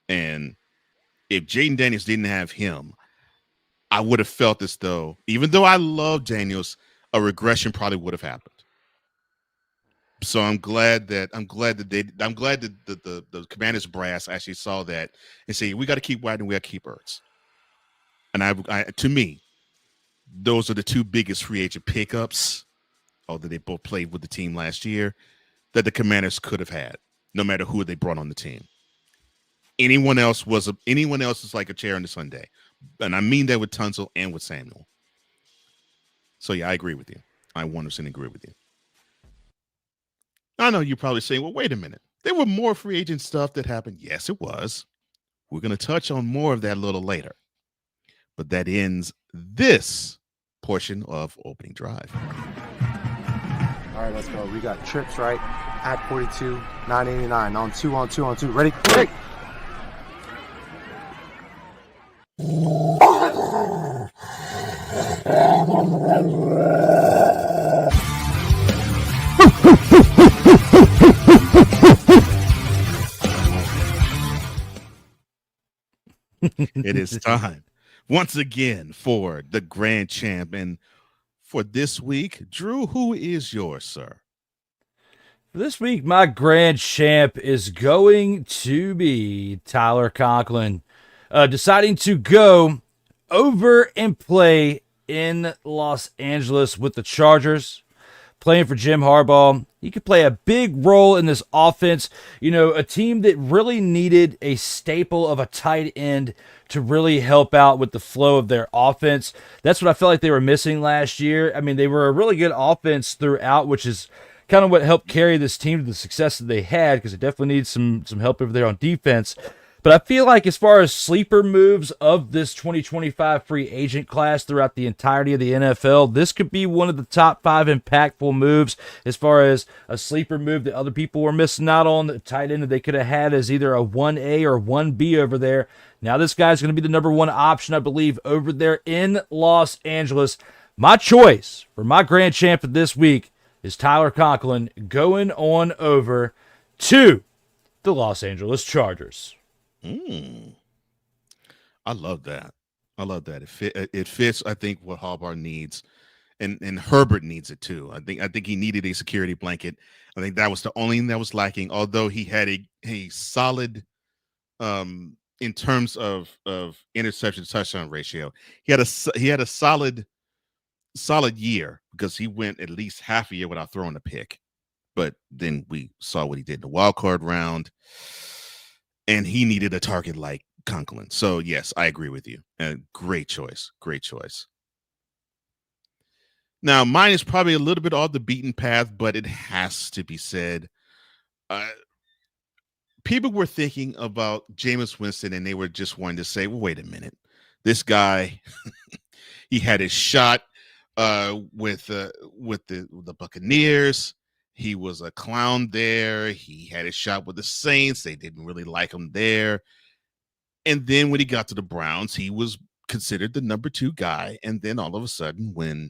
And if Jaden Daniels didn't have him, I would have felt as though, even though I love Daniels, a regression probably would have happened. So I'm glad that the Commanders brass actually saw that and say, we got to keep Wagner, we got to keep Ertz. And to me, those are the two biggest free agent pickups, although they both played with the team last year, that the Commanders could have had, no matter who they brought on the team. Anyone else is like a chair on the Sunday. And I mean that with Tunsil and with Samuel. So yeah, I agree with you. I 100% agree with you. I know you're probably saying, well, wait a minute. There were more free agent stuff that happened. Yes, it was. We're going to touch on more of that a little later. But that ends this portion of Opening Drive. All right, let's go. We got trips, right? At 42, 989. On two. Ready? Ready. It is time once again for the grand champ. And for this week, Drew, who is yours, sir? This week, my grand champ is going to be Tyler Conklin, deciding to go over and play in Los Angeles with the Chargers, playing for Jim Harbaugh. He could play a big role in this offense. You know, a team that really needed a staple of a tight end to really help out with the flow of their offense. That's what I felt like they were missing last year. I mean, they were a really good offense throughout, which is kind of what helped carry this team to the success that they had, because it definitely needs some help over there on defense. But I feel like as far as sleeper moves of this 2025 free agent class throughout the entirety of the NFL, this could be one of the top 5 impactful moves as far as a sleeper move that other people were missing out on. The tight end that they could have had as either a 1A or 1B over there. Now this guy's going to be the number 1 option, I believe, over there in Los Angeles. My choice for my grand champ of this week is Tyler Conklin going on over to the Los Angeles Chargers. I love that. I love that. It fits, I think, what Harbaugh needs, and Herbert needs it too. I think he needed a security blanket. I think that was the only thing that was lacking. Although he had a solid, in terms of interception to touchdown ratio, he had a solid year, because he went at least half a year without throwing a pick. But then we saw what he did in the wild card round, and he needed a target like Conklin. So yes, I agree with you. Great choice. Great choice. Now, mine is probably a little bit off the beaten path, but it has to be said. People were thinking about Jameis Winston, and they were just wanting to say, well, wait a minute. This guy, he had his shot with the Buccaneers. He was a clown there. He had his shot with the Saints. They didn't really like him there. And then when he got to the Browns, he was considered the number 2 guy. And then all of a sudden, when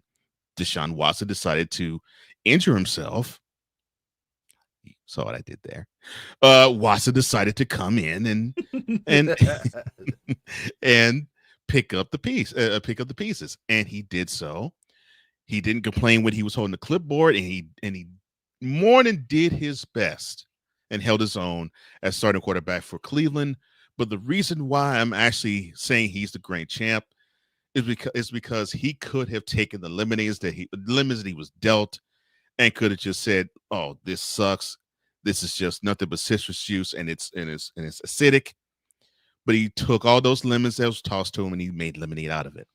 Deshaun Watson decided to injure himself, you saw what I did there. Watson decided to come in and and pick up the pieces, and he did so. He didn't complain when he was holding the clipboard, and he more than did his best and held his own as starting quarterback for Cleveland. But the reason why I'm actually saying he's the grand champ is because he could have taken the lemons that he was dealt, and could have just said, "Oh, this sucks. This is just nothing but citrus juice, and it's acidic." But he took all those lemons that was tossed to him, and he made lemonade out of it.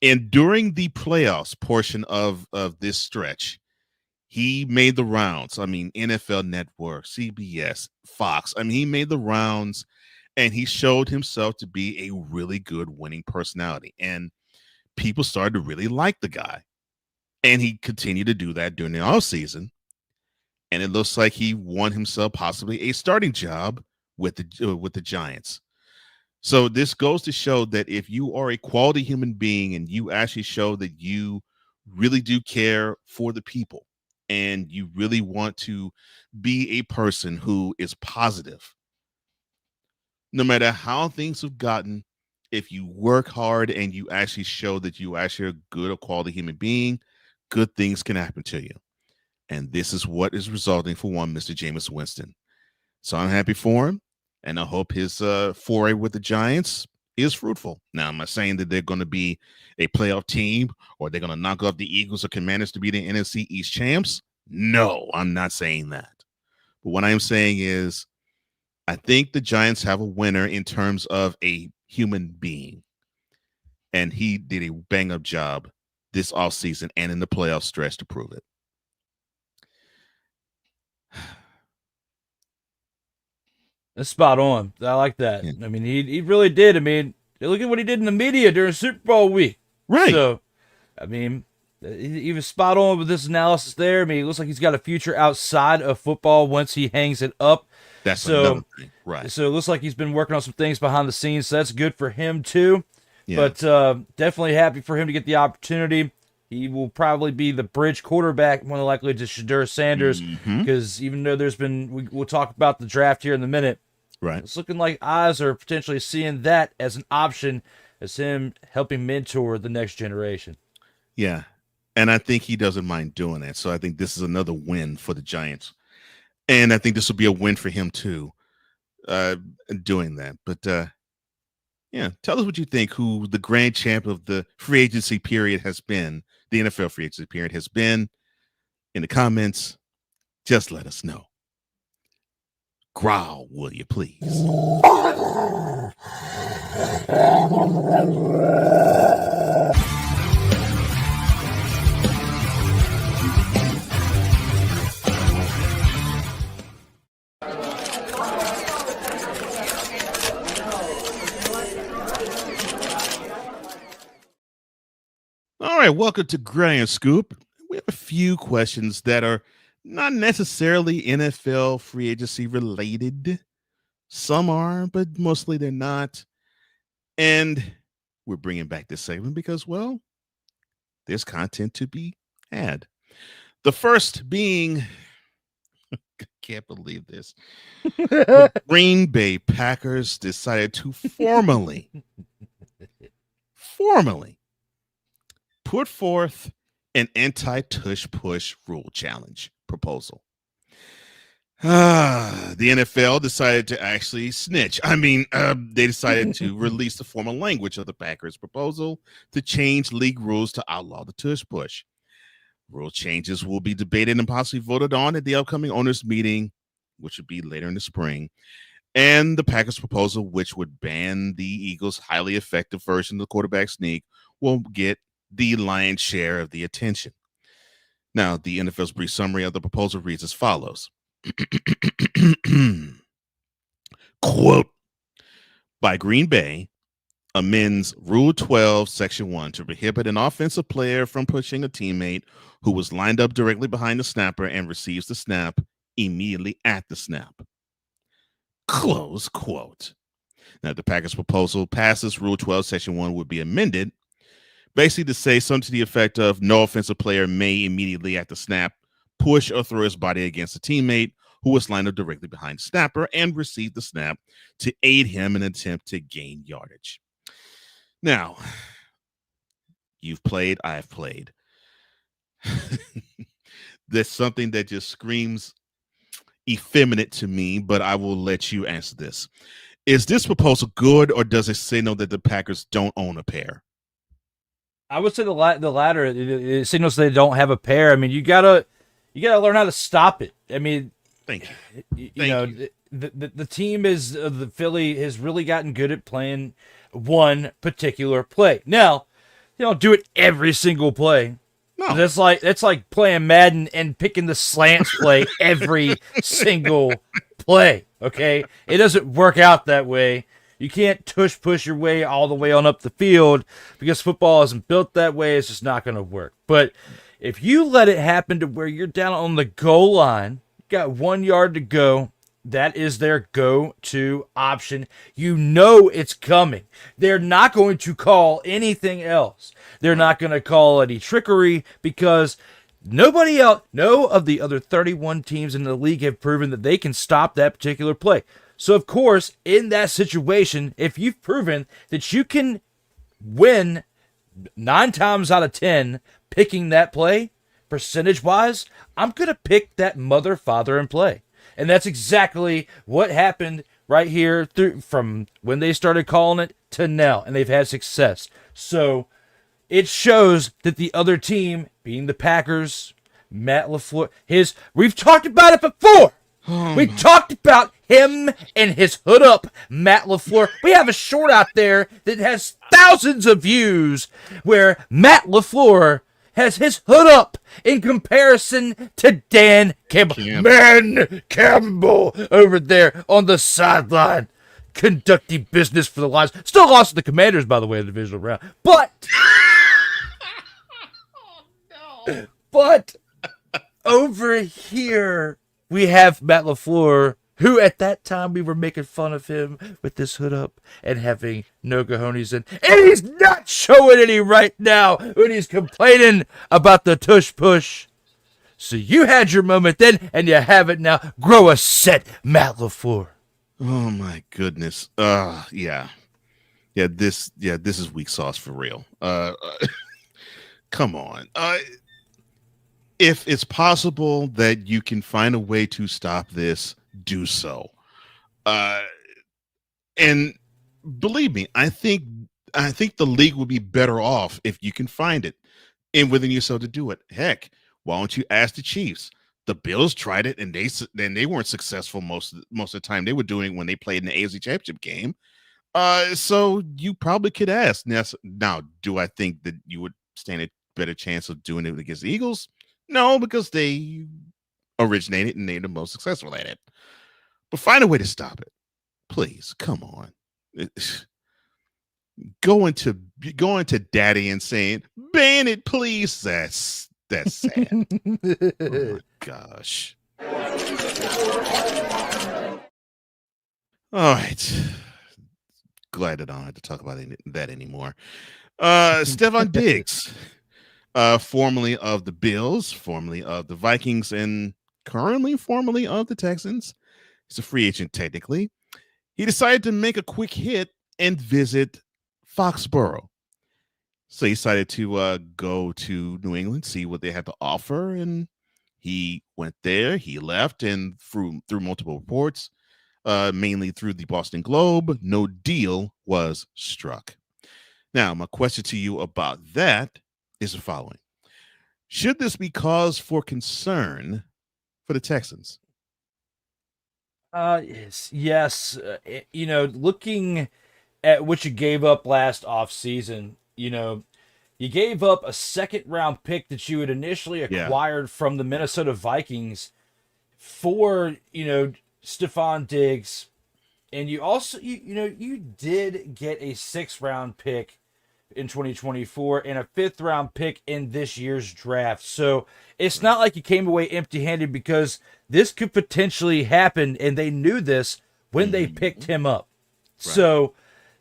And during the playoffs portion of this stretch, he made the rounds. I mean, NFL Network, CBS, Fox. I mean, he made the rounds, and he showed himself to be a really good winning personality. And people started to really like the guy. And he continued to do that during the offseason. And it looks like he won himself possibly a starting job with the Giants. So this goes to show that if you are a quality human being and you actually show that you really do care for the people, and you really want to be a person who is positive, no matter how things have gotten, if you work hard and you actually show that you actually are a good or quality human being, good things can happen to you. And this is what is resulting for one Mr. Jameis Winston. So I'm happy for him, and I hope his foray with the Giants is fruitful. Now, I'm not saying that they're going to be a playoff team or they're going to knock off the Eagles or Commanders to be the NFC East champs. No, I'm not saying that. But what I'm saying is I think the Giants have a winner in terms of a human being. And he did a bang-up job this offseason and in the playoff stretch to prove it. That's spot on. I like that. Yeah. I mean, he really did. I mean, look at what he did in the media during Super Bowl week. Right. So, I mean, he was spot on with this analysis there. I mean, it looks like he's got a future outside of football once he hangs it up. That's another thing. Right. So it looks like he's been working on some things behind the scenes. So that's good for him, too. Yeah. But definitely happy for him to get the opportunity. He will probably be the bridge quarterback, more than likely, to Shedeur Sanders, because even though there's been, we'll talk about the draft here in a minute, Right. It's looking like eyes are potentially seeing that as an option, as him helping mentor the next generation. Yeah. And I think he doesn't mind doing that. So I think this is another win for the Giants. And I think this will be a win for him too, doing that. But yeah, tell us what you think, who the grand champ of the free agency period has been, the NFL free agency period has been, in the comments. Just let us know. Growl, will you please? All right, welcome to Gray and Scoop. We have a few questions that are not necessarily NFL free agency related. Some are, but mostly they're not. And we're bringing back this segment because, well, there's content to be had. The first being, I can't believe this. The Green Bay Packers decided to formally put forth an anti-tush-push rule challenge proposal. The NFL decided to actually snitch. They decided to release the formal language of the Packers' proposal to change league rules to outlaw the tush-push. Rule changes will be debated and possibly voted on at the upcoming owners' meeting, which would be later in the spring. And the Packers' proposal, which would ban the Eagles' highly effective version of the quarterback sneak, will get the lion's share of the attention. Now, the NFL's brief summary of the proposal reads as follows. Quote, by Green Bay, amends Rule 12, Section 1 to prohibit an offensive player from pushing a teammate who was lined up directly behind the snapper and receives the snap immediately at the snap. Close quote. Now, if the Packers' proposal passes, Rule 12, Section 1 would be amended, basically to say something to the effect of no offensive player may immediately at the snap push or throw his body against a teammate who was lined up directly behind the snapper and receive the snap to aid him in an attempt to gain yardage. Now, you've played, I've played. There's something that just screams effeminate to me, but I will let you answer this. Is this proposal good, or does it signal that the Packers don't own a pair? I would say the latter. It signals they don't have a pair. I mean, you gotta learn how to stop it. I mean, Thank you. The team is the Philly has really gotten good at playing one particular play. Now, they don't do it every single play. No. That's like playing Madden and picking the slants play every single play. Okay, it doesn't work out that way. You can't push your way all the way on up the field because football isn't built that way. It's just not going to work. But if you let it happen to where you're down on the goal line, you got 1 yard to go, that is their go-to option. You know it's coming. They're not going to call anything else. They're not going to call any trickery because nobody else, no of the other 31 teams in the league have proven that they can stop that particular play. So, of course, in that situation, if you've proven that you can win 9 times out of 10 picking that play, percentage-wise, I'm going to pick that mother, father, and play. And that's exactly what happened right here from when they started calling it to now, and they've had success. So it shows that the other team, being the Packers, Matt LaFleur, we've talked about it before. We talked about him and his hood up, Matt LaFleur. We have a short out there that has thousands of views where Matt LaFleur has his hood up in comparison to Dan Campbell. Man Campbell over there on the sideline conducting business for the Lions. Still lost to the Commanders, by the way, in the divisional round. But over here, we have Matt LaFleur, who at that time we were making fun of him with this hood up and having no cojones in. And he's not showing any right now when he's complaining about the tush push. So you had your moment then, and you have it now. Grow a set, Matt LaFleur. Oh my goodness. Yeah. This is weak sauce for real. Come on. If it's possible that you can find a way to stop this, do so. And believe me, I think the league would be better off if you can find it and within yourself to do it. Heck, why don't you ask the Chiefs? The Bills tried it and they weren't successful most of the time. They were doing it when they played in the AFC Championship game. So you probably could ask. Now, do I think that you would stand a better chance of doing it against the Eagles? No, because they originated and they're the most successful at it. But find a way to stop it. Please, come on. Going to daddy and saying, ban it, please. That's sad. Oh my gosh. All right. Glad that I don't have to talk about that anymore. Stephon Diggs, formerly of the Bills, formerly of the Vikings, and currently formerly of the Texans. He's a free agent technically. He decided to make a quick hit and visit Foxborough. So he decided to go to New England, see what they had to offer, and he went there. He left, and through multiple reports, mainly through the Boston Globe, no deal was struck. Now, my question to you about that is the following: should this be cause for concern for the Texans? Yes. Looking at what you gave up last offseason, you gave up a second round pick that you had initially acquired from the Minnesota Vikings for, Stephon Diggs. And you also, you did get a 6th round pick in 2024 and a 5th round pick in this year's draft. So it's not like you came away empty handed, because this could potentially happen. And they knew this when they picked him up. Right. So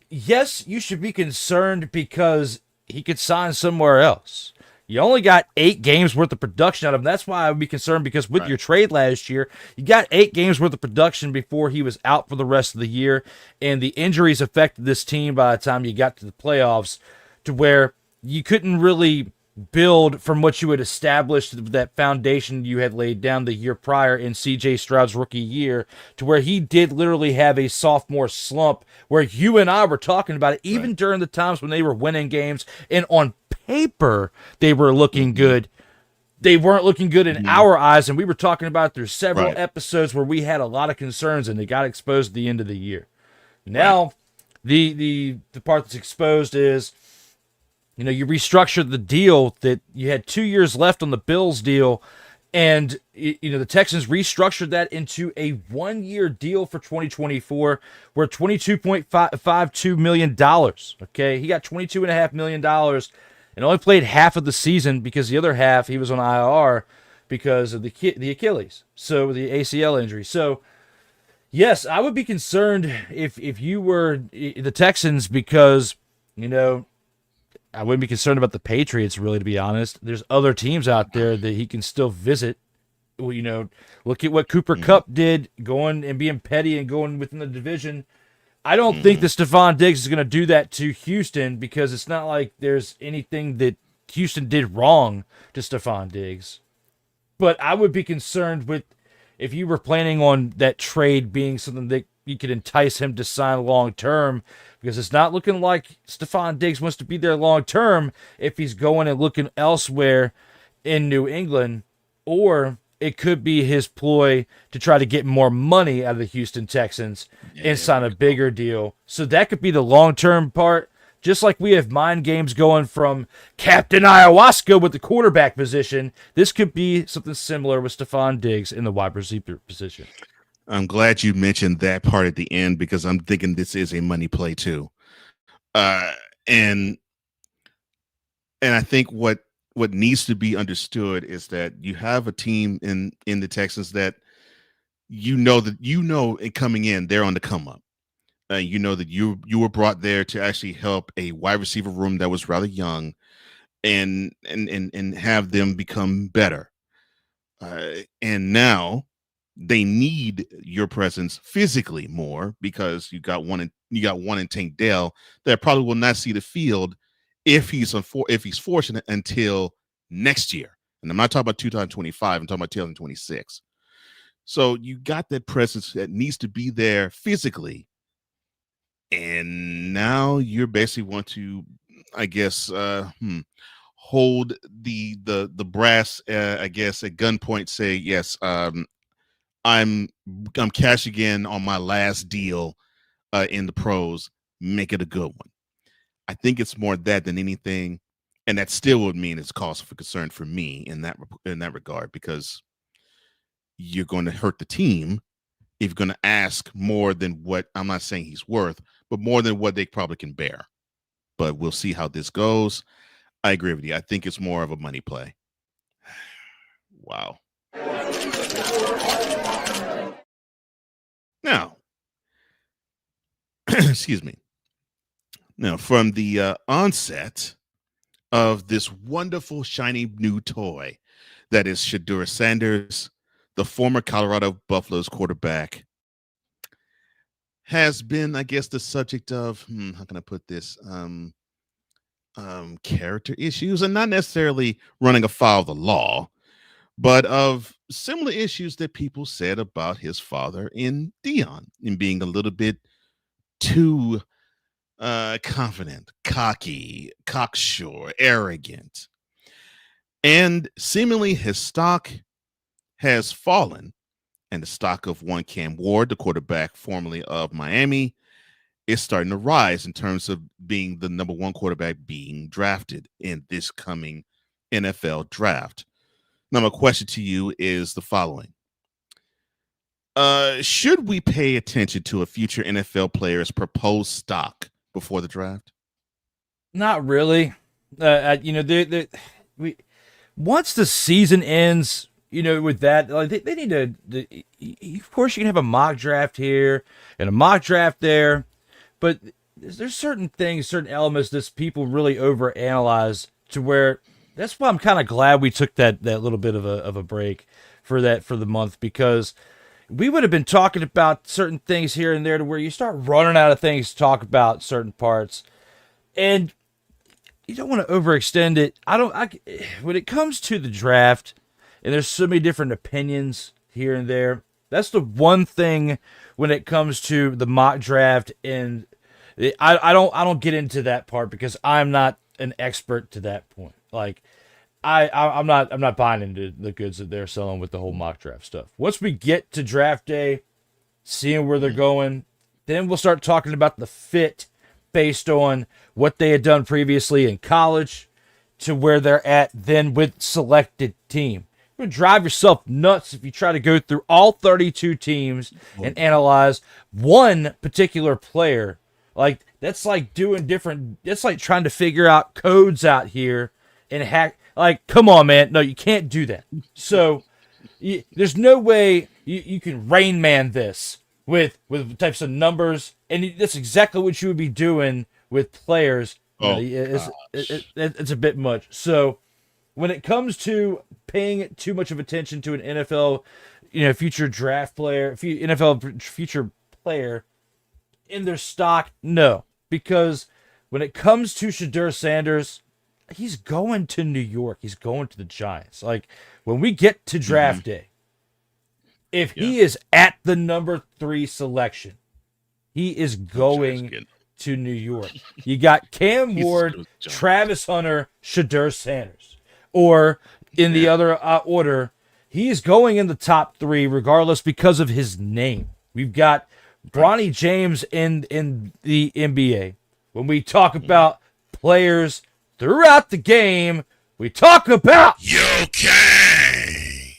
yes, you should be concerned because he could sign somewhere else. You only got 8 games worth of production out of him. That's why I would be concerned, because with your trade last year, you got 8 games worth of production before he was out for the rest of the year. And the injuries affected this team by the time you got to the playoffs, to where you couldn't really build from what you had established, that foundation you had laid down the year prior in CJ Stroud's rookie year, to where he did literally have a sophomore slump, where you and I were talking about it, even during the times when they were winning games and on paper they were looking good. They weren't looking good in our eyes, and we were talking about there's several episodes where we had a lot of concerns, and they got exposed at the end of the year. Now, the part that's exposed is, you restructured the deal, that you had 2 years left on the Bills deal, and the Texans restructured that into a 1-year deal for 2024, where $22.52 million. Okay, he got $22.5 million, and only played half of the season, because the other half he was on IR because of the Achilles, so the ACL injury. So yes, I would be concerned if you were the Texans, because I wouldn't be concerned about the Patriots, really, to be honest. There's other teams out there that he can still visit. Look at what Cooper Kupp did, going and being petty and going within the division. I don't think that Stephon Diggs is going to do that to Houston, because it's not like there's anything that Houston did wrong to Stephon Diggs. But I would be concerned with, if you were planning on that trade being something that you could entice him to sign long term, because it's not looking like Stephon Diggs wants to be there long term if he's going and looking elsewhere in New England. Or it could be his ploy to try to get more money out of the Houston Texans and sign a bigger deal. So that could be the long term part. Just like we have mind games going from Captain Ayahuasca with the quarterback position, this could be something similar with Stephon Diggs in the wide receiver position. I'm glad you mentioned that part at the end, because I'm thinking this is a money play too. And I think what needs to be understood is that you have a team in the Texans that coming in, they're on the come up. That you were brought there to actually help a wide receiver room that was rather young, and have them become better. And now they need your presence physically more because you got one in Tank Dell that probably will not see the field if he's fortunate until next year. And I'm not talking about 2025, I'm talking about 2026. So you got that presence that needs to be there physically. And now you're basically want to, I guess, hold the brass, I guess, at gunpoint, say, yes, I'm cashing in on my last deal in the pros, make it a good one. I think it's more that than anything. And that still would mean it's cause for concern for me in that regard, because you're going to hurt the team if you're going to ask more than what, I'm not saying he's worth, but more than what they probably can bear. But we'll see how this goes. I agree with you. I think it's more of a money play. Wow. Now, excuse me. Now, from the onset of this wonderful, shiny new toy that is Shedeur Sanders, the former Colorado Buffaloes quarterback, has been, I guess, the subject of, how can I put this, character issues, and not necessarily running afoul of the law, but of similar issues that people said about his father in Dion, in being a little bit too confident, cocky, cocksure, arrogant. And seemingly his stock has fallen, and the stock of one Cam Ward, the quarterback formerly of Miami, is starting to rise in terms of being the number one quarterback being drafted in this coming NFL draft. Now, my question to you is the following. Should we pay attention to a future NFL player's proposed stock before the draft? Not really. Once the season ends, with that, like they need to. Of course, you can have a mock draft here and a mock draft there, but there's certain things, certain elements that people really overanalyze to where. That's why I'm kind of glad we took that little bit of a break for the month, because we would have been talking about certain things here and there to where you start running out of things to talk about certain parts, and you don't want to overextend it. When it comes to the draft, and there's so many different opinions here and there. That's the one thing when it comes to the mock draft, and I don't get into that part because I'm not an expert to that point. Like, I'm not buying into the goods that they're selling with the whole mock draft stuff. Once we get to draft day, seeing where they're going, then we'll start talking about the fit based on what they had done previously in college to where they're at then with selected team. You're going to drive yourself nuts if you try to go through all 32 teams and analyze one particular player. Like, that's like doing different, that's like trying to figure out codes out here and hack. Like, come on, man. No, you can't do that. So there's no way you can Rain Man this with types of numbers, and that's exactly what you would be doing with players. It's a bit much. So when it comes to paying too much of attention to an NFL, future draft player, NFL future player in their stock, no, because when it comes to Shedeur Sanders, he's going to New York. He's going to the Giants. Like, when we get to draft day, if he is at the number 3 selection, he is going to New York. You got Cam Ward, Travis Hunter, Shedeur Sanders. Or in the other order, he's going in the top 3 regardless because of his name. We've got Bronny James in the NBA. When we talk about players throughout the game, we talk about okay.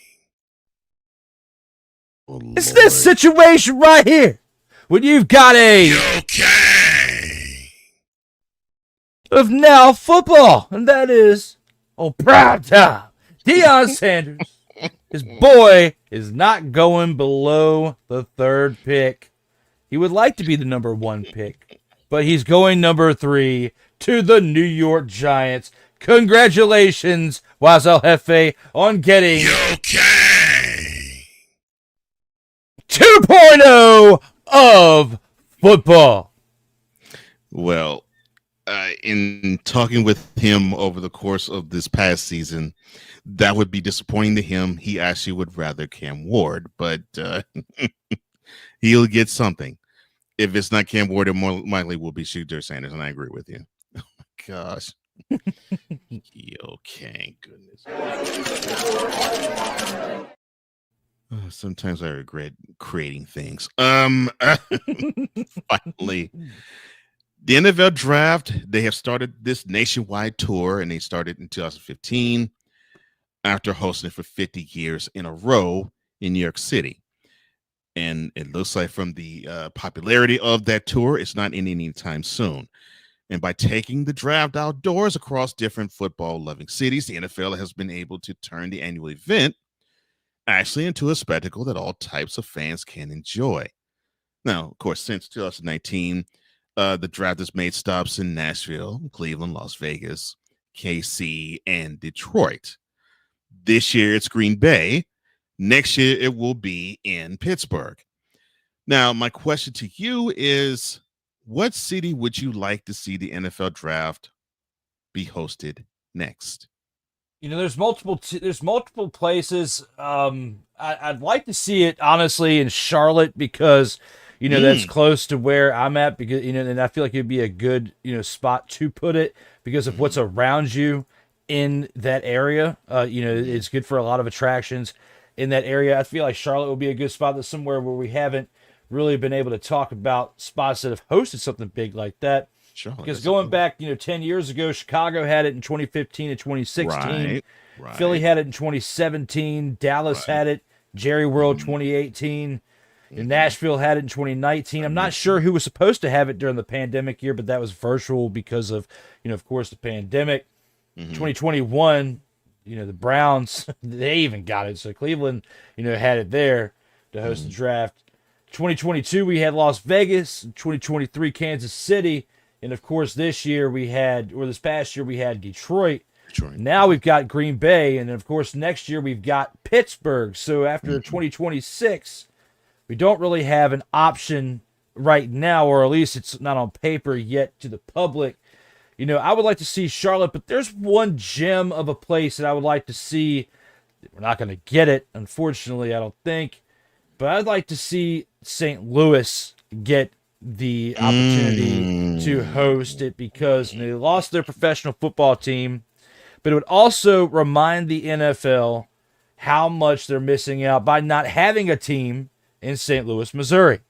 It's this situation right here. When you've got okay. of now football, and that is prime time. Deion Sanders, his boy, is not going below the 3rd pick. He would like to be the number 1 pick, but he's going number 3 to the New York Giants. Congratulations, Waz El Jefe, on getting of football. Well, in talking with him over the course of this past season, that would be disappointing to him. He actually would rather Cam Ward, but he'll get something. If it's not Cam Ward, it more likely will be Shedeur Sanders, and I agree with you. Oh my gosh. Okay, goodness. Sometimes I regret creating things. Finally, the NFL draft, they have started this nationwide tour, and they started in 2015 after hosting it for 50 years in a row in New York City. And it looks like from the popularity of that tour, it's not ending anytime soon. And by taking the draft outdoors across different football-loving cities, the NFL has been able to turn the annual event actually into a spectacle that all types of fans can enjoy. Now, of course, since 2019, the draft has made stops in Nashville, Cleveland, Las Vegas, KC, and Detroit. This year, it's Green Bay. Next year, it will be in Pittsburgh. Now, my question to you is, what city would you like to see the NFL draft be hosted next? There's multiple places. I'd like to see it honestly in Charlotte because that's close to where I'm at, because and I feel like it'd be a good spot to put it because of what's around you in that area. It's good for a lot of attractions in that area. I feel like Charlotte will be a good spot. That's somewhere where we haven't really been able to talk about spots that have hosted something big like that. Charlotte, because going back, 10 years ago, Chicago had it in 2015 and 2016. Right. Philly had it in 2017. Dallas had it. Jerry World 2018. And Nashville had it in 2019. I'm not sure who was supposed to have it during the pandemic year, but that was virtual because of, of course, the pandemic. 2021, the Browns, they even got it. So Cleveland, had it there to host the draft. 2022, we had Las Vegas. 2023, Kansas City. And of course, this past year, we had Detroit. Now we've got Green Bay. And of course, next year, we've got Pittsburgh. So after 2026, we don't really have an option right now, or at least it's not on paper yet to the public. I would like to see Charlotte, but there's one gem of a place that I would like to see. We're not going to get it, unfortunately, I don't think. But I'd like to see St. Louis get the opportunity to host it because they lost their professional football team, but it would also remind the NFL how much they're missing out by not having a team in St. Louis, Missouri.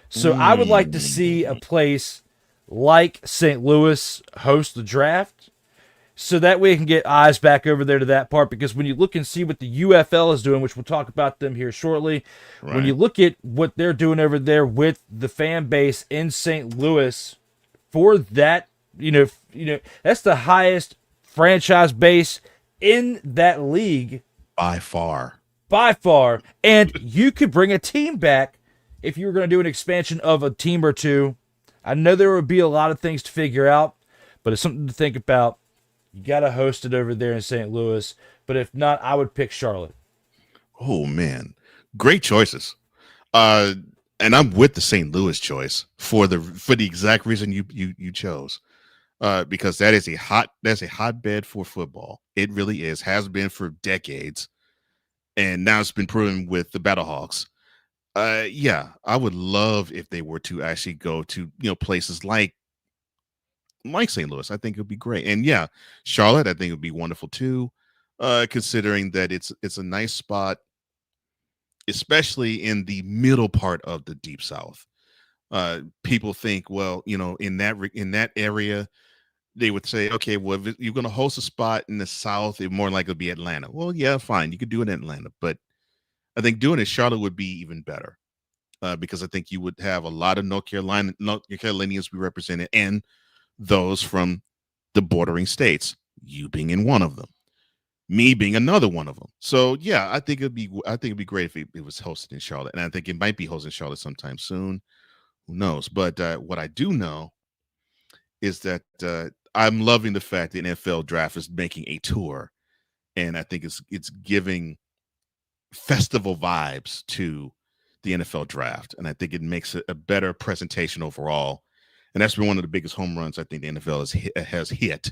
So I would like to see a place like St. Louis host the draft so that way we can get eyes back over there to that part, because when you look and see what the UFL is doing, which we'll talk about them here shortly, when you look at what they're doing over there with the fan base in St. Louis for that, that's the highest franchise base in that league by far. And you could bring a team back if you were going to do an expansion of a team or two. I know there would be a lot of things to figure out, but it's something to think about. You got to host it over there in St. Louis. But if not, I would pick Charlotte. Oh, man. Great choices. And I'm with the St. Louis choice for the exact reason you chose. Because that's a hotbed for football. It really is. Has been for decades. And now it's been proven with the Battlehawks. Yeah, I would love if they were to actually go to places like St. Louis. I think it would be great. And yeah, Charlotte, I think it would be wonderful too, considering that it's a nice spot, especially in the middle part of the Deep South. People think, well, in that area, they would say, okay, well, if you're going to host a spot in the South, it more likely to be Atlanta. Well, yeah, fine, you could do it in Atlanta, but I think doing it in Charlotte would be even better, because I think you would have a lot of North Carolinians be represented, and those from the bordering states, you being in one of them, me being another one of them. So yeah, I think it'd be great if it was hosted in Charlotte, and I think it might be hosted in Charlotte sometime soon. Who knows? But what I do know is that I'm loving the fact the NFL draft is making a tour, and I think it's giving festival vibes to the NFL draft, and I think it makes it a better presentation overall. And that's been one of the biggest home runs I think the NFL has hit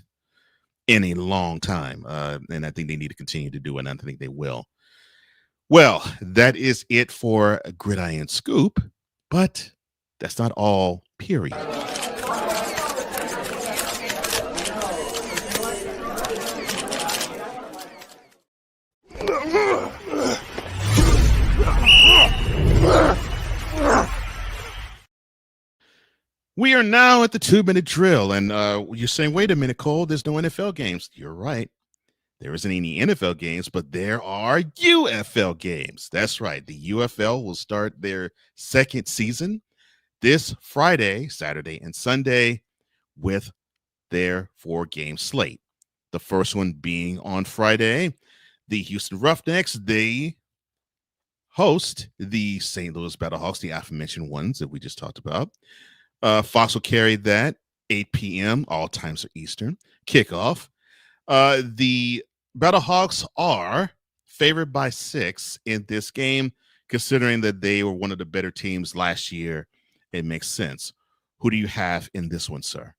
in a long time, and I think they need to continue to do it, and I think they will. Well, that is it for Gridiron Scoop, but that's not all, period. We are now at the 2-minute drill, and you're saying, wait a minute, Cole, there's no NFL games. You're right. There isn't any NFL games, but there are UFL games. That's right. The UFL will start their second season this Friday, Saturday, and Sunday with their 4-game slate. The first one being on Friday. The Houston Roughnecks, they host the St. Louis Battlehawks, the aforementioned ones that we just talked about. Fox will carry that 8 p.m. All times are Eastern kickoff. The Battlehawks are favored by 6 in this game, considering that they were one of the better teams last year. It makes sense. Who do you have in this one, sir?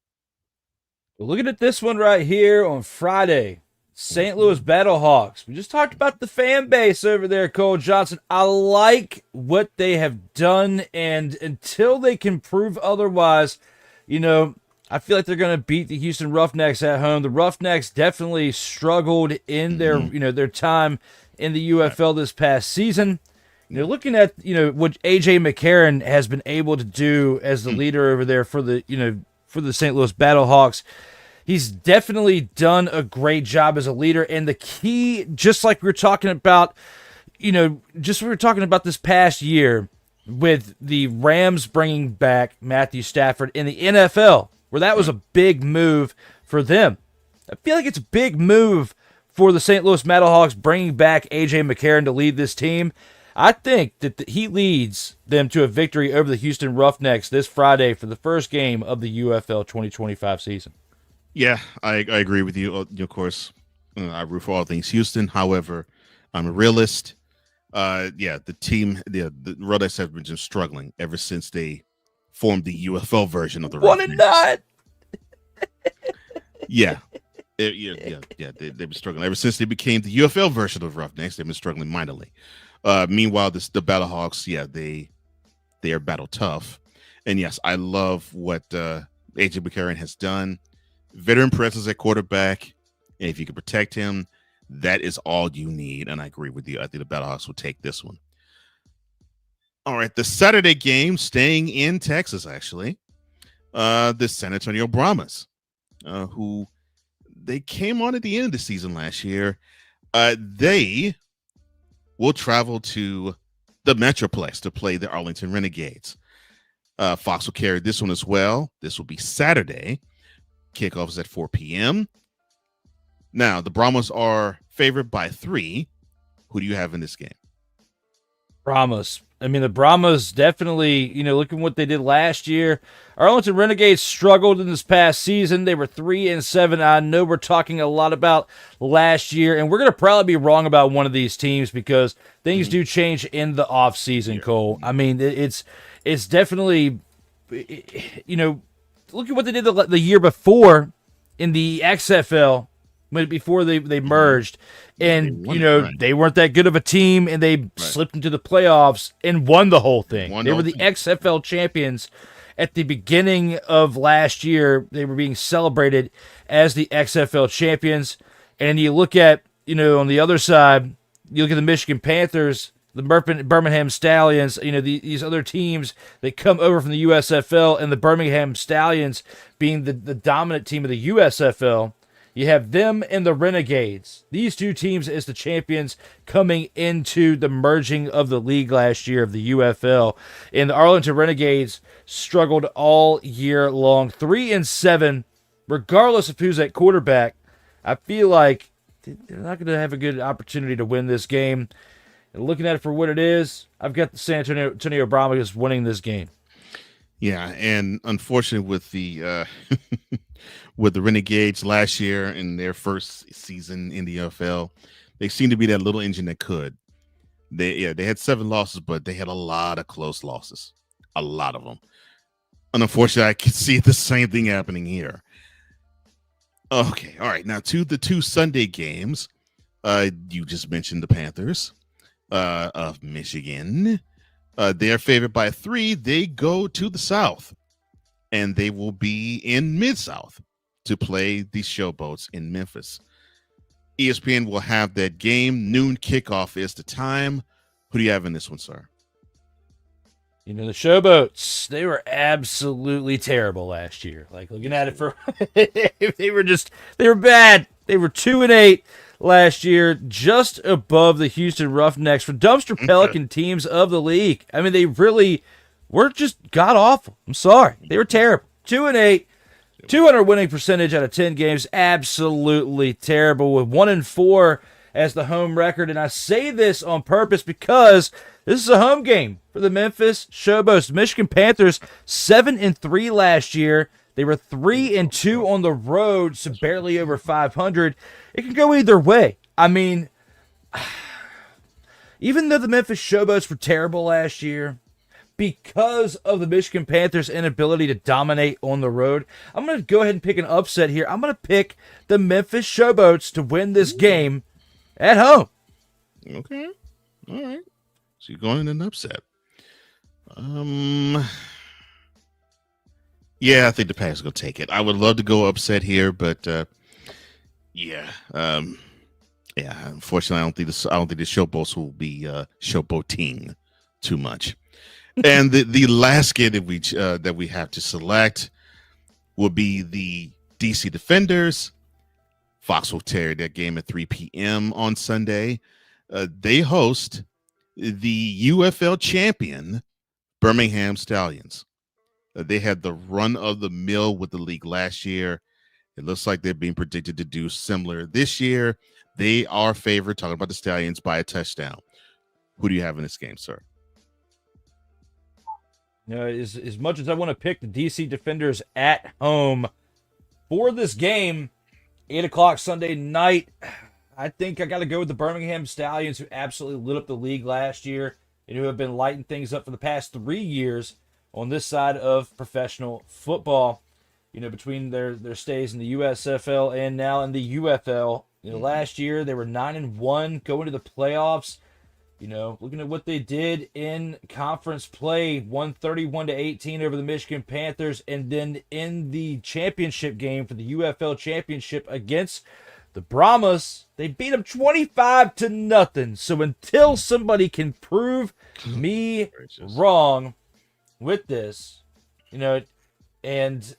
Well, looking at this one right here on Friday, St. Louis Battlehawks. We just talked about the fan base over there, Cole Johnson. I like what they have done, and until they can prove otherwise, I feel like they're going to beat the Houston Roughnecks at home. The Roughnecks definitely struggled in their, their time in the UFL this past season. Looking at, what AJ McCarron has been able to do as the leader over there for the St. Louis Battlehawks. He's definitely done a great job as a leader. And the key, just like we were talking about, this past year with the Rams bringing back Matthew Stafford in the NFL, where that was a big move for them. I feel like it's a big move for the St. Louis Battlehawks bringing back A.J. McCarron to lead this team. I think that he leads them to a victory over the Houston Roughnecks this Friday for the first game of the UFL 2025 season. Yeah, I agree with you. Of course, I root for all things Houston. However, I'm a realist. The team, the Roughnecks have been just struggling ever since they formed the UFL version of the Roughnecks. 1-9. Yeah. They've been struggling ever since they became the UFL version of Roughnecks. They've been struggling mightily. Meanwhile, the Battlehawks, they are battle tough. And yes, I love what AJ McCarron has done. Veteran presence at quarterback. And if you can protect him, that is all you need. And I agree with you. I think the Battlehawks will take this one. All right, the Saturday game, staying in Texas, actually. The San Antonio Brahmas, who they came on at the end of the season last year. They will travel to the Metroplex to play the Arlington Renegades. Fox will carry this one as well. This will be Saturday. Kickoff is at 4 p.m. Now, the Brahmas are favored by 3. Who do you have in this game? Brahmas. I mean, the Brahmas definitely, look at what they did last year. Arlington Renegades struggled in this past season. They were 3-7. I know we're talking a lot about last year, and we're going to probably be wrong about one of these teams because things do change in the offseason, Cole. I mean, it's definitely, look at what they did the year before in the XFL before they merged. And, they weren't that good of a team, and they slipped into the playoffs and won the whole thing. They were the XFL champions at the beginning of last year. They were being celebrated as the XFL champions. And you look at, on the other side, you look at the Michigan Panthers, the Birmingham Stallions, these other teams that come over from the USFL, and the Birmingham Stallions being the dominant team of the USFL. You have them and the Renegades. These two teams as the champions coming into the merging of the league last year of the UFL. And the Arlington Renegades struggled all year long. 3-7, regardless of who's at quarterback. I feel like they're not going to have a good opportunity to win this game. And looking at it for what it is, I've got the San Antonio Brahmas winning this game. Yeah, and unfortunately with the with the Renegades last year in their first season in the UFL, they seem to be that little engine that could. They had 7 losses, but they had a lot of close losses, a lot of them. And unfortunately, I can see the same thing happening here. Okay, all right. Now to the 2 Sunday games. You just mentioned the Panthers of Michigan. They are favored by 3. They go to the South, and they will be in Mid-South to play the Showboats in Memphis. ESPN will have that game. Noon kickoff is the time. Who do you have in this one, sir? You know, the Showboats, they were absolutely terrible last year. Like, looking at it for they were bad. They were 2-8 last year, just above the Houston Roughnecks for dumpster Pelican teams of the league. I mean, they really were just god awful. I'm sorry. They were terrible. 2-8, 200 winning percentage out of 10 games. Absolutely terrible, with 1-4 as the home record. And I say this on purpose because this is a home game for the Memphis Showboats. Michigan Panthers 7-3 last year. They were 3-2 on the road, so barely over 500. It can go either way. I mean, even though the Memphis Showboats were terrible last year, because of the Michigan Panthers' inability to dominate on the road, I'm going to go ahead and pick an upset here. I'm going to pick the Memphis Showboats to win this game at home. Okay. All right. So you're going in an upset. Yeah, I think the Packers are going to take it. I would love to go upset here, but yeah. Unfortunately, I don't think the Showboats will be showboating too much. And the last game that we have to select will be the DC Defenders. Fox will carry that game at 3 p.m. on Sunday. They host the UFL champion Birmingham Stallions. They had the run of the mill with the league last year. It looks like they're being predicted to do similar this year. They are favored, talking about the Stallions, by a touchdown. Who do you have in this game, sir? You know, as much as I want to pick the DC Defenders at home for this game, 8 o'clock Sunday night, I think I got to go with the Birmingham Stallions, who absolutely lit up the league last year and who have been lighting things up for the past 3 years on this side of professional football. You know, between their stays in the USFL and now in the UFL. You know, last year they were 9-1 going to the playoffs. You know, looking at what they did in conference play, 131-18 over the Michigan Panthers, and then in the championship game for the UFL championship against the Brahmas, they beat them 25-0. So until somebody can prove me wrong with this, you know, and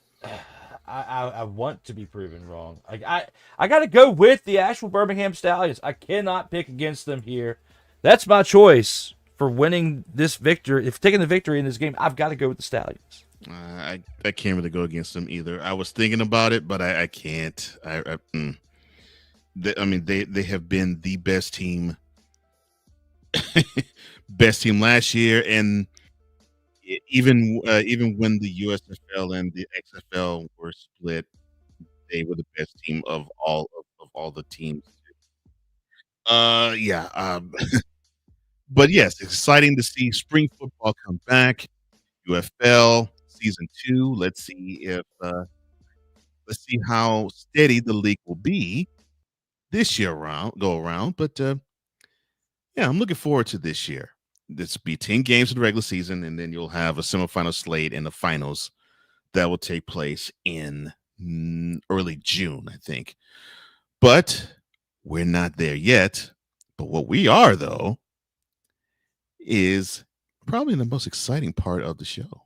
I want to be proven wrong. I got to go with the actual Birmingham Stallions. I cannot pick against them here. That's my choice for winning this victory. If taking the victory in this game, I've got to go with the Stallions. I can't really go against them either. I was thinking about it, but I can't. They have been the best team, last year, and even when the USFL and the XFL were split, they were the best team of all the teams. But yes, it's exciting to see spring football come back. UFL season 2. Let's see how steady the league will be this year go around. But I'm looking forward to this year. This will be 10 games in the regular season, and then you'll have a semifinal slate and the finals that will take place in early June, I think. But we're not there yet. But what we are, though, is probably the most exciting part of the show.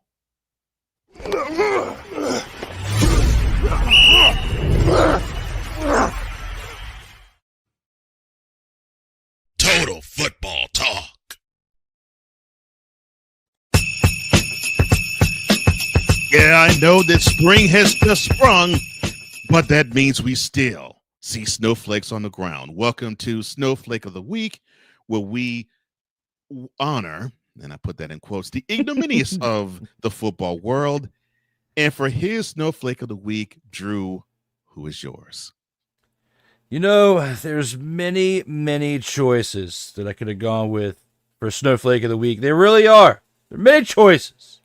Total football talk. Yeah, I know that spring has just sprung, but that means we still see snowflakes on the ground. Welcome to Snowflake of the Week, where we honor, and I put that in quotes, the ignominious of the football world. And for his Snowflake of the Week, Drew, who is yours? You know, there's many choices that I could have gone with for Snowflake of the Week. They really are. There are many choices,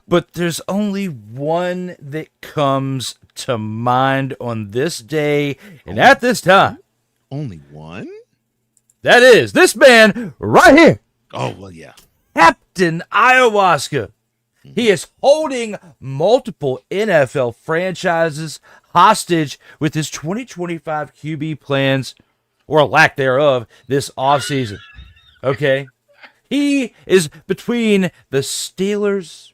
but there's only one that comes to mind on this day and at this time. Only one? That is this man right here, Oh, well, yeah. Captain Ayahuasca. He is holding multiple NFL franchises hostage with his 2025 QB plans, or lack thereof, this offseason. Okay? He is between the Steelers.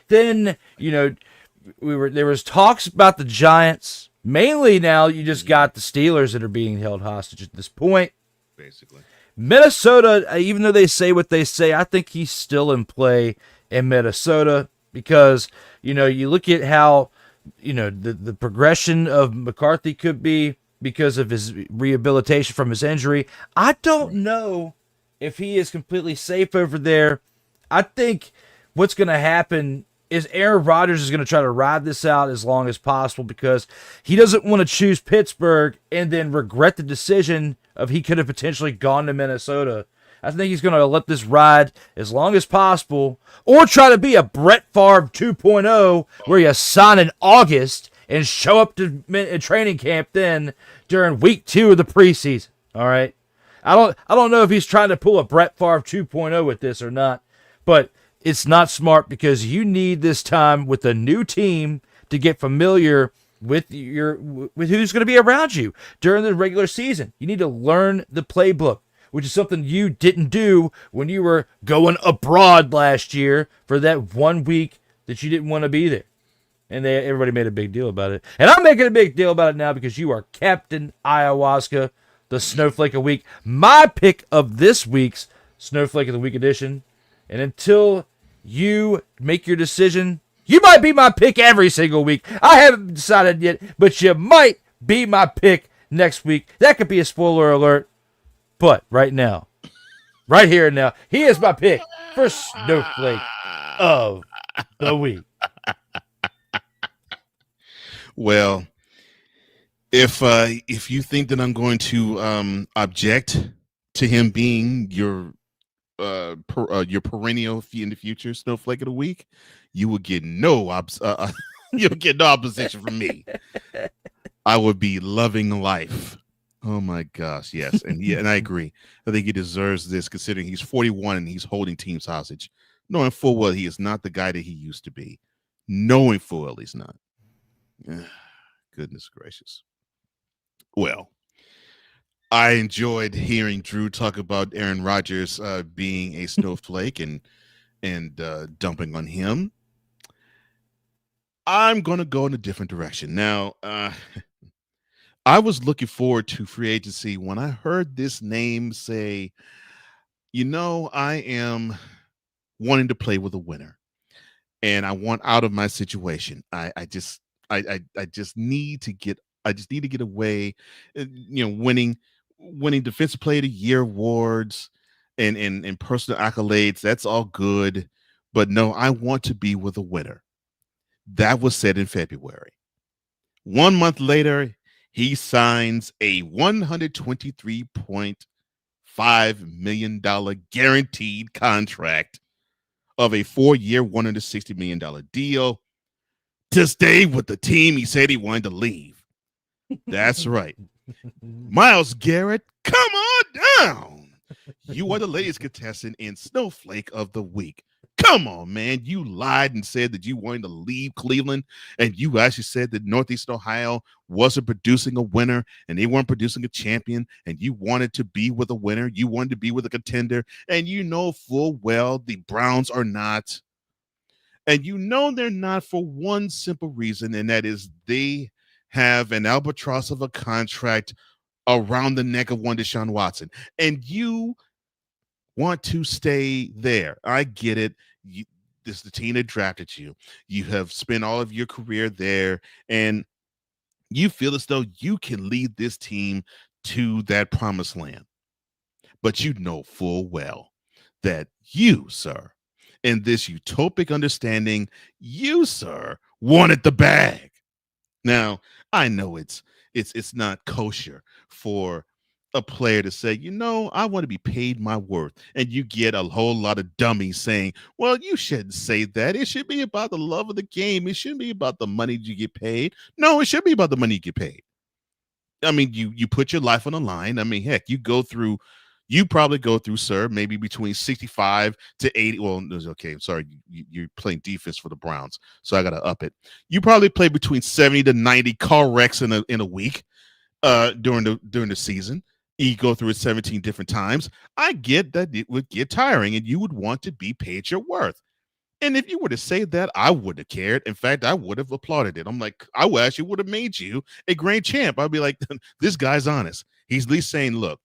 Then, there was talks about the Giants. Mainly now you just got the Steelers that are being held hostage at this point. Basically. Minnesota, even though they say what they say, I think he's still in play in Minnesota because, you look at how, the progression of McCarthy could be because of his rehabilitation from his injury. I don't know if he is completely safe over there. I think what's going to happen is Aaron Rodgers is going to try to ride this out as long as possible because he doesn't want to choose Pittsburgh and then regret the decision of he could have potentially gone to Minnesota. I think he's going to let this ride as long as possible or try to be a Brett Favre 2.0 where you sign in August and show up to training camp then during week 2 of the preseason. All right. I don't know if he's trying to pull a Brett Favre 2.0 with this or not, but it's not smart because you need this time with a new team to get familiar with who's going to be around you during the regular season. You need to learn the playbook, which is something you didn't do when you were going abroad last year for that 1 week that you didn't want to be there. And everybody made a big deal about it. And I'm making a big deal about it now because you are Captain Ayahuasca, the Snowflake of the Week. My pick of this week's Snowflake of the Week edition. And until you make your decision, you might be my pick every single week. I haven't decided yet, but you might be my pick next week. That could be a spoiler alert. But right now, right here and now, he is my pick for Snowflake of the Week. Well, if you think that I'm going to object to him being your perennial in the future Snowflake of the Week, you will get you'll get no opposition from me. I would be loving life. Oh my gosh, yes, and I agree. I think he deserves this, considering he's 41 and he's holding teams hostage, knowing full well he is not the guy that he used to be. Knowing full well he's not. Goodness gracious. Well, I enjoyed hearing Drew talk about Aaron Rodgers being a snowflake and dumping on him. I'm going to go in a different direction. Now, I was looking forward to free agency when I heard this name say, I am wanting to play with a winner and I want out of my situation. I just need to get away, winning defensive player of the year awards and personal accolades. That's all good. But no, I want to be with a winner. That was said in February. 1 month later, he signs a $123.5 million guaranteed contract of a 4-year, $160 million deal to stay with the team he said he wanted to leave. That's right. Myles Garrett, come on down. You are the latest contestant in Snowflake of the Week. Come on, man. You lied and said that you wanted to leave Cleveland, and you actually said that Northeast Ohio wasn't producing a winner and they weren't producing a champion, and you wanted to be with a winner. You wanted to be with a contender, and you know full well the Browns are not. And you know they're not for one simple reason, and that is they have an albatross of a contract around the neck of one Deshaun Watson. And you want to stay there. I get it. This is the team that drafted you. You have spent all of your career there, and you feel as though you can lead this team to that promised land. But you know full well that you, sir, in this utopic understanding, you, sir, wanted the bag. Now, I know it's not kosher for a player to say, I want to be paid my worth. And you get a whole lot of dummies saying, well, you shouldn't say that. It should be about the love of the game. It shouldn't be about the money you get paid. No, it should be about the money you get paid. I mean, you put your life on the line. I mean, heck, you probably go through, sir, maybe between 65 to 80. Well, okay, I'm sorry. You're playing defense for the Browns, so I got to up it. You probably play between 70 to 90 car wrecks in a week during the season. You go through it 17 different times. I get that it would get tiring and you would want to be paid your worth. And if you were to say that, I would have cared. In fact, I would have applauded it. I'm like, I actually would have made you a grand champ. I'd be like, this guy's honest. He's at least saying, look,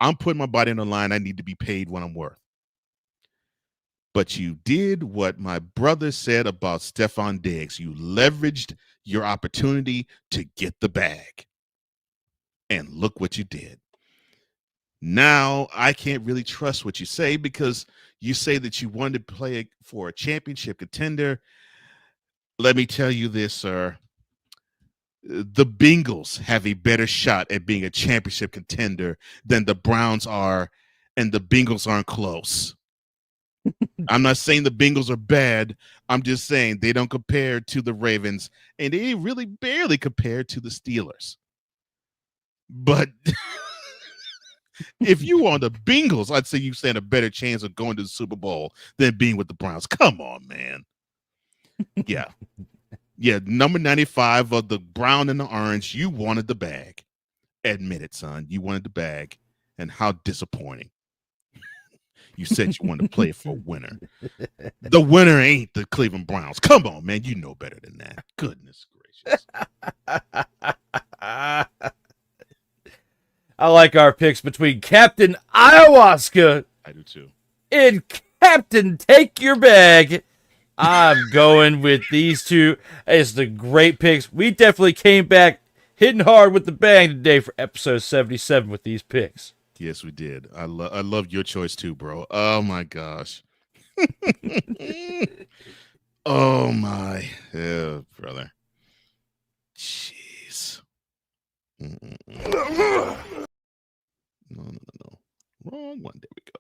I'm putting my body on the line. I need to be paid what I'm worth. But you did what my brother said about Stephon Diggs. You leveraged your opportunity to get the bag. And look what you did. Now, I can't really trust what you say because you say that you wanted to play for a championship contender. Let me tell you this, sir. The Bengals have a better shot at being a championship contender than the Browns are, and the Bengals aren't close. I'm not saying the Bengals are bad. I'm just saying they don't compare to the Ravens, and they really barely compare to the Steelers. But if you were on the Bengals, I'd say you stand a better chance of going to the Super Bowl than being with the Browns. Come on, man. Yeah. Yeah, number 95 of the brown and the orange, you wanted the bag. Admit it, son. You wanted the bag. And how disappointing. You said you wanted to play for a winner. The winner ain't the Cleveland Browns. Come on, man. You know better than that. Goodness gracious. I like our picks between Captain Ayahuasca I do too. and Captain Take Your Bag. I'm going with these two as the great picks. We definitely came back hitting hard with the bang today for episode 77 with these picks. Yes, we did. I love your choice too, bro. Oh my gosh. Oh my. Yeah, brother. Jeez. No. Wrong one. There we go.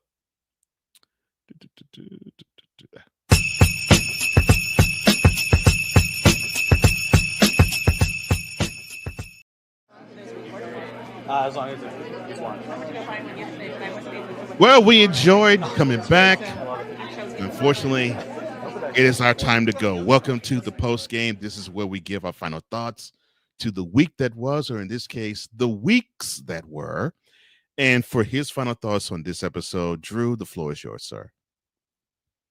As long as it's one. Well, we enjoyed coming back. Unfortunately, it is our time to go. Welcome to the post game. This is where we give our final thoughts to the week that was, or in this case, the weeks that were. And for his final thoughts on this episode, Drew, the floor is yours, sir.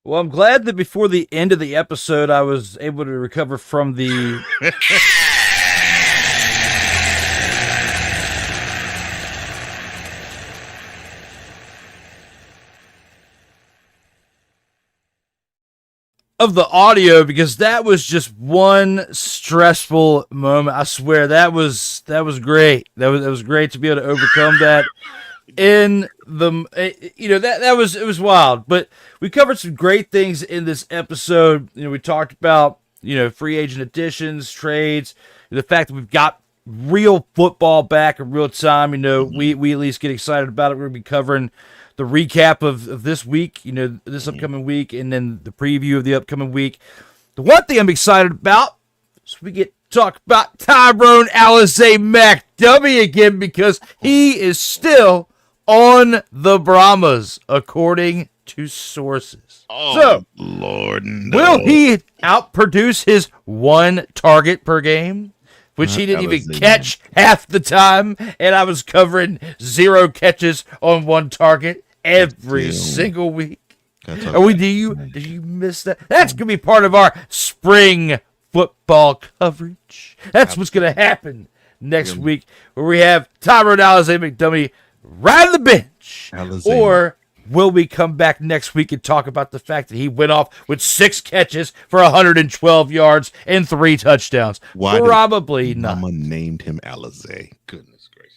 Well, I'm glad that before the end of the episode, I was able to recover from the of the audio, because that was just one stressful moment. I swear that was great. That was great to be able to overcome that. In the it was wild, but we covered some great things in this episode. We talked about free agent additions, trades, the fact that we've got real football back in real time. We at least get excited about it. We're gonna be covering the recap of this week, this upcoming week, and then the preview of the upcoming week. The one thing I'm excited about is we get to talk about Tyrone Alizé McDummy again, because he is still on the Brahmas, according to sources. Oh, so, Lord, no. Will he outproduce his 1 target per game, which he didn't even catch half the time, and I was covering 0 catches on 1 target every single week? Did you miss that? That's going to be part of our spring football coverage. That's what's going to happen next week, where we have Tyrone Alizé McDummy right on the bench. Or will we come back next week and talk about the fact that he went off with 6 catches for 112 yards and 3 touchdowns? Probably not. Mama named him Alizé. Goodness gracious.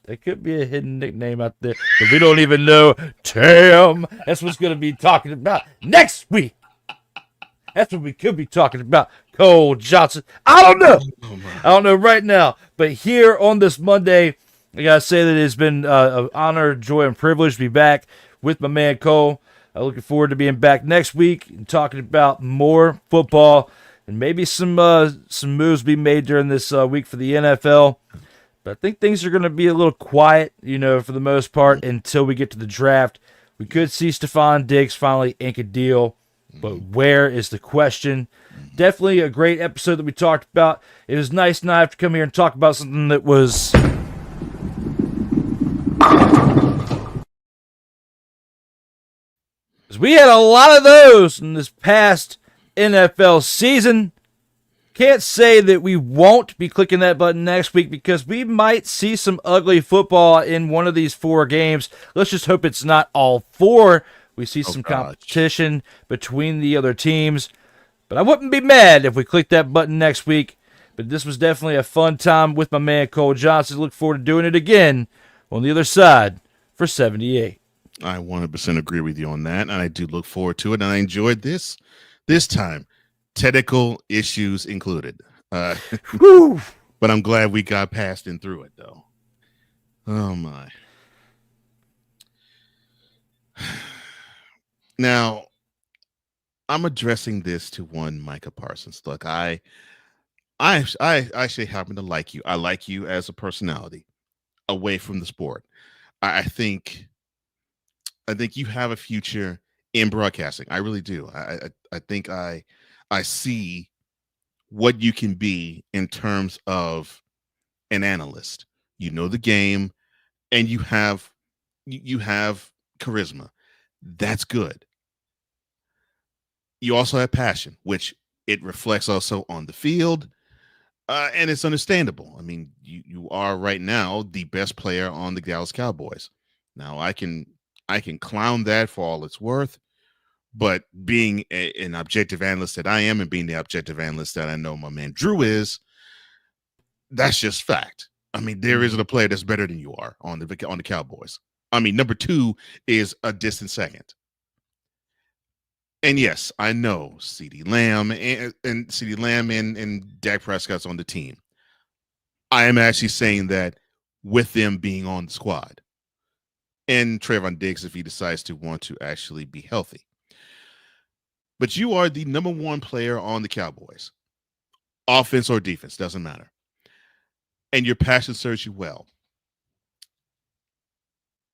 There could be a hidden nickname out there that we don't even know. Damn. That's what's going to be talking about next week. That's what we could be talking about. Cole Johnson. I don't know. I don't know right now. But here on this Monday, I gotta say that it's been an honor, joy, and privilege to be back with my man Cole. Looking forward to being back next week and talking about more football and maybe some moves be made during this week for the NFL. But I think things are going to be a little quiet, for the most part until we get to the draft. We could see Stephon Diggs finally ink a deal, but where is the question? Definitely a great episode that we talked about. It was nice not have to come here and talk about something that was... We had a lot of those in this past NFL season. Can't say that we won't be clicking that button next week because we might see some ugly football in one of these 4 games. Let's just hope it's not all 4. We see some competition between the other teams. But I wouldn't be mad if we clicked that button next week. But this was definitely a fun time with my man Cole Johnson. Look forward to doing it again on the other side for 78. I 100% agree with you on that, and I do look forward to it, and I enjoyed this time. Technical issues included. But I'm glad we got past and through it, though. Oh, my. Now, I'm addressing this to one Micah Parsons. Look, I actually happen to like you. I like you as a personality away from the sport. I think you have a future in broadcasting. I really do. I think I see what you can be in terms of an analyst. You know the game, and you have charisma. That's good. You also have passion, which it reflects also on the field, and it's understandable. I mean, you are right now the best player on the Dallas Cowboys. Now, I can clown that for all it's worth, but being an objective analyst that I am and being the objective analyst that I know my man Drew is, that's just fact. I mean, there isn't a player that's better than you are on the Cowboys. I mean, number 2 is a distant second. And yes, I know CeeDee Lamb and Dak Prescott's on the team. I am actually saying that with them being on the squad. And Trayvon Diggs, if he decides to want to actually be healthy. But you are the number 1 player on the Cowboys. Offense or defense, doesn't matter. And your passion serves you well.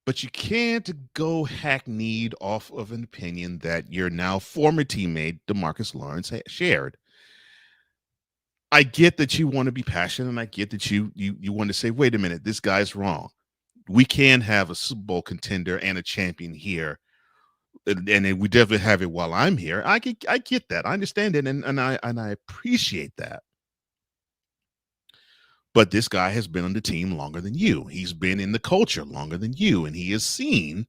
But you can't go hackneyed off of an opinion that your now former teammate, DeMarcus Lawrence, shared. I get that you want to be passionate, and I get that you want to say, wait a minute, this guy's wrong. We can have a Super Bowl contender and a champion here, and we definitely have it while I'm here. I get that. I understand it, and I appreciate that. But this guy has been on the team longer than you. He's been in the culture longer than you, and he has seen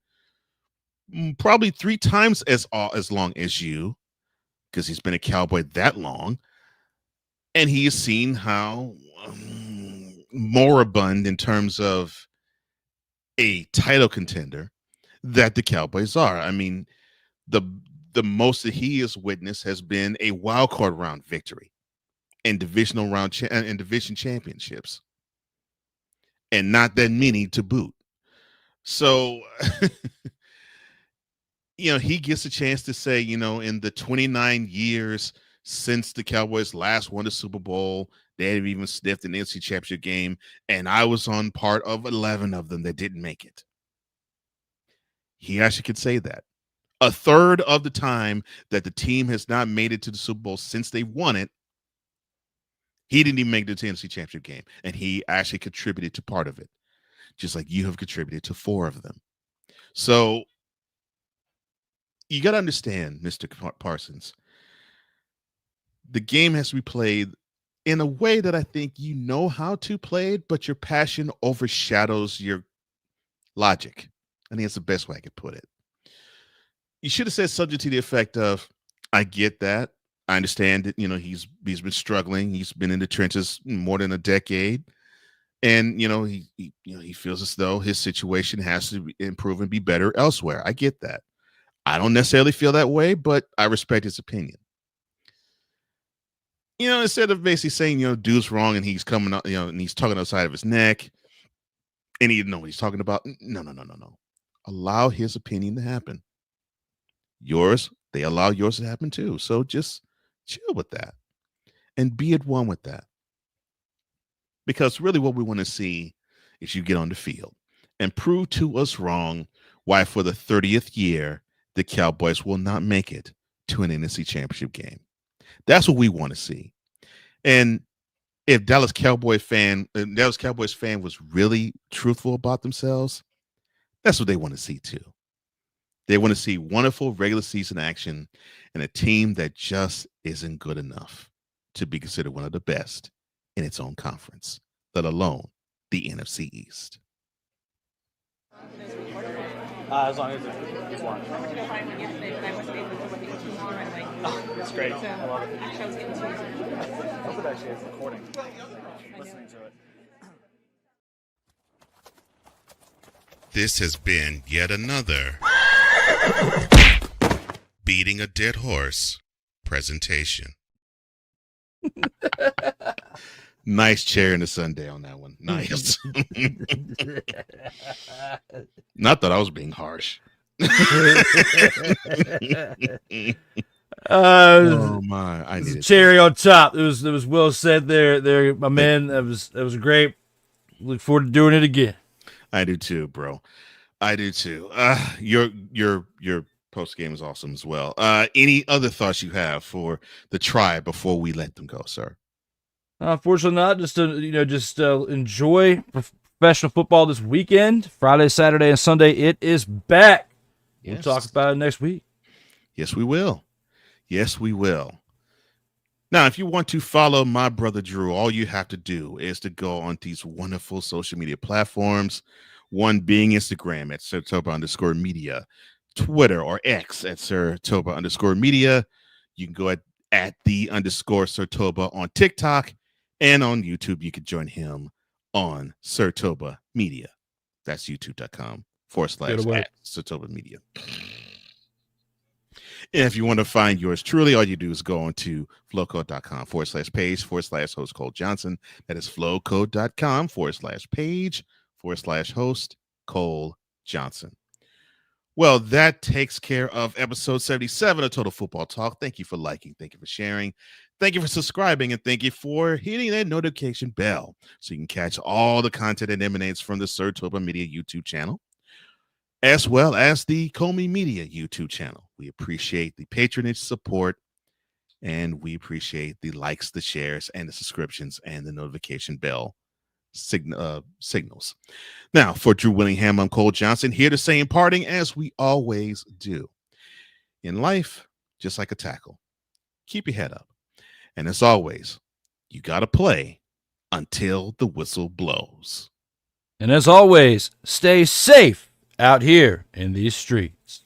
probably 3 times as long as you, because he's been a Cowboy that long, and he has seen how moribund in terms of a title contender that the Cowboys are. I mean, the most that he has witnessed has been a wild card round victory and divisional round and division championships, and not that many to boot. So, he gets a chance to say, in the 29 years since the Cowboys last won the Super Bowl, they haven't even sniffed an NFC Championship game, and I was on part of 11 of them that didn't make it. He actually could say that. A third of the time that the team has not made it to the Super Bowl since they won it, he didn't even make the NFC Championship game, and he actually contributed to part of it, just like you have contributed to 4 of them. So you got to understand, Mr. Parsons, the game has to be played in a way that I think you know how to play it, but your passion overshadows your logic. I think that's the best way I could put it. You should have said something to the effect of, I get that. I understand that, he's been struggling. He's been in the trenches more than a decade. And, he feels as though his situation has to improve and be better elsewhere. I get that. I don't necessarily feel that way, but I respect his opinion. Instead of basically saying, dude's wrong and he's coming up, and he's talking outside of his neck, And he know what he's talking about. No, no, no, no, no. Allow his opinion to happen. Yours, they allow yours to happen too. So just chill with that and be at one with that. Because really what we want to see is you get on the field and prove to us wrong why for the 30th year the Cowboys will not make it to an NFC championship game. That's what we want to see. And if Dallas Cowboys fan was really truthful about themselves, that's what they want to see too. They want to see wonderful regular season action and a team that just isn't good enough to be considered one of the best in its own conference, let alone the NFC East. As long as it's one. Oh, it's great. I love it. I hope it actually is recording. Listening to it. This has been yet another Beating a Dead Horse presentation. Nice chair in the Sunday on that one. Nice. Not that I was being harsh. Oh my! I need cherry on top. It was well said there, my man. That was great. Look forward to doing it again. I do too, bro. I do too. Your post game is awesome as well. Any other thoughts you have for the Tribe before we let them go, sir? Unfortunately, not. Just enjoy professional football this weekend. Friday, Saturday, and Sunday. It is back. Yes. We'll talk about it next week. Yes, we will. Yes, we will. Now, if you want to follow my brother Drew, all you have to do is to go on these wonderful social media platforms. One being Instagram at SIRTOBA_media, Twitter or X at SIRTOBA_media. You can go at _SIRTOBA on TikTok, and on YouTube, you can join him on SIRTOBA Media. That's youtube.com/@SIRTOBA Media. And if you want to find yours truly, all you do is go on to flowcode.com/page/host Cole Johnson. That is flowcode.com/page/host Cole Johnson. Well, that takes care of episode 77 of Total Football Talk. Thank you for liking. Thank you for sharing. Thank you for subscribing. And thank you for hitting that notification bell so you can catch all the content that emanates from the SIRTOBA Media YouTube channel, as well as the COMI Media YouTube channel. We appreciate the patronage, support, and we appreciate the likes, the shares, and the subscriptions, and the notification bell signals. Now, for Drew Willingham, I'm Cole Johnson, here to say in parting, as we always do. In life, just like a tackle, keep your head up. And as always, you got to play until the whistle blows. And as always, stay safe out here in these streets.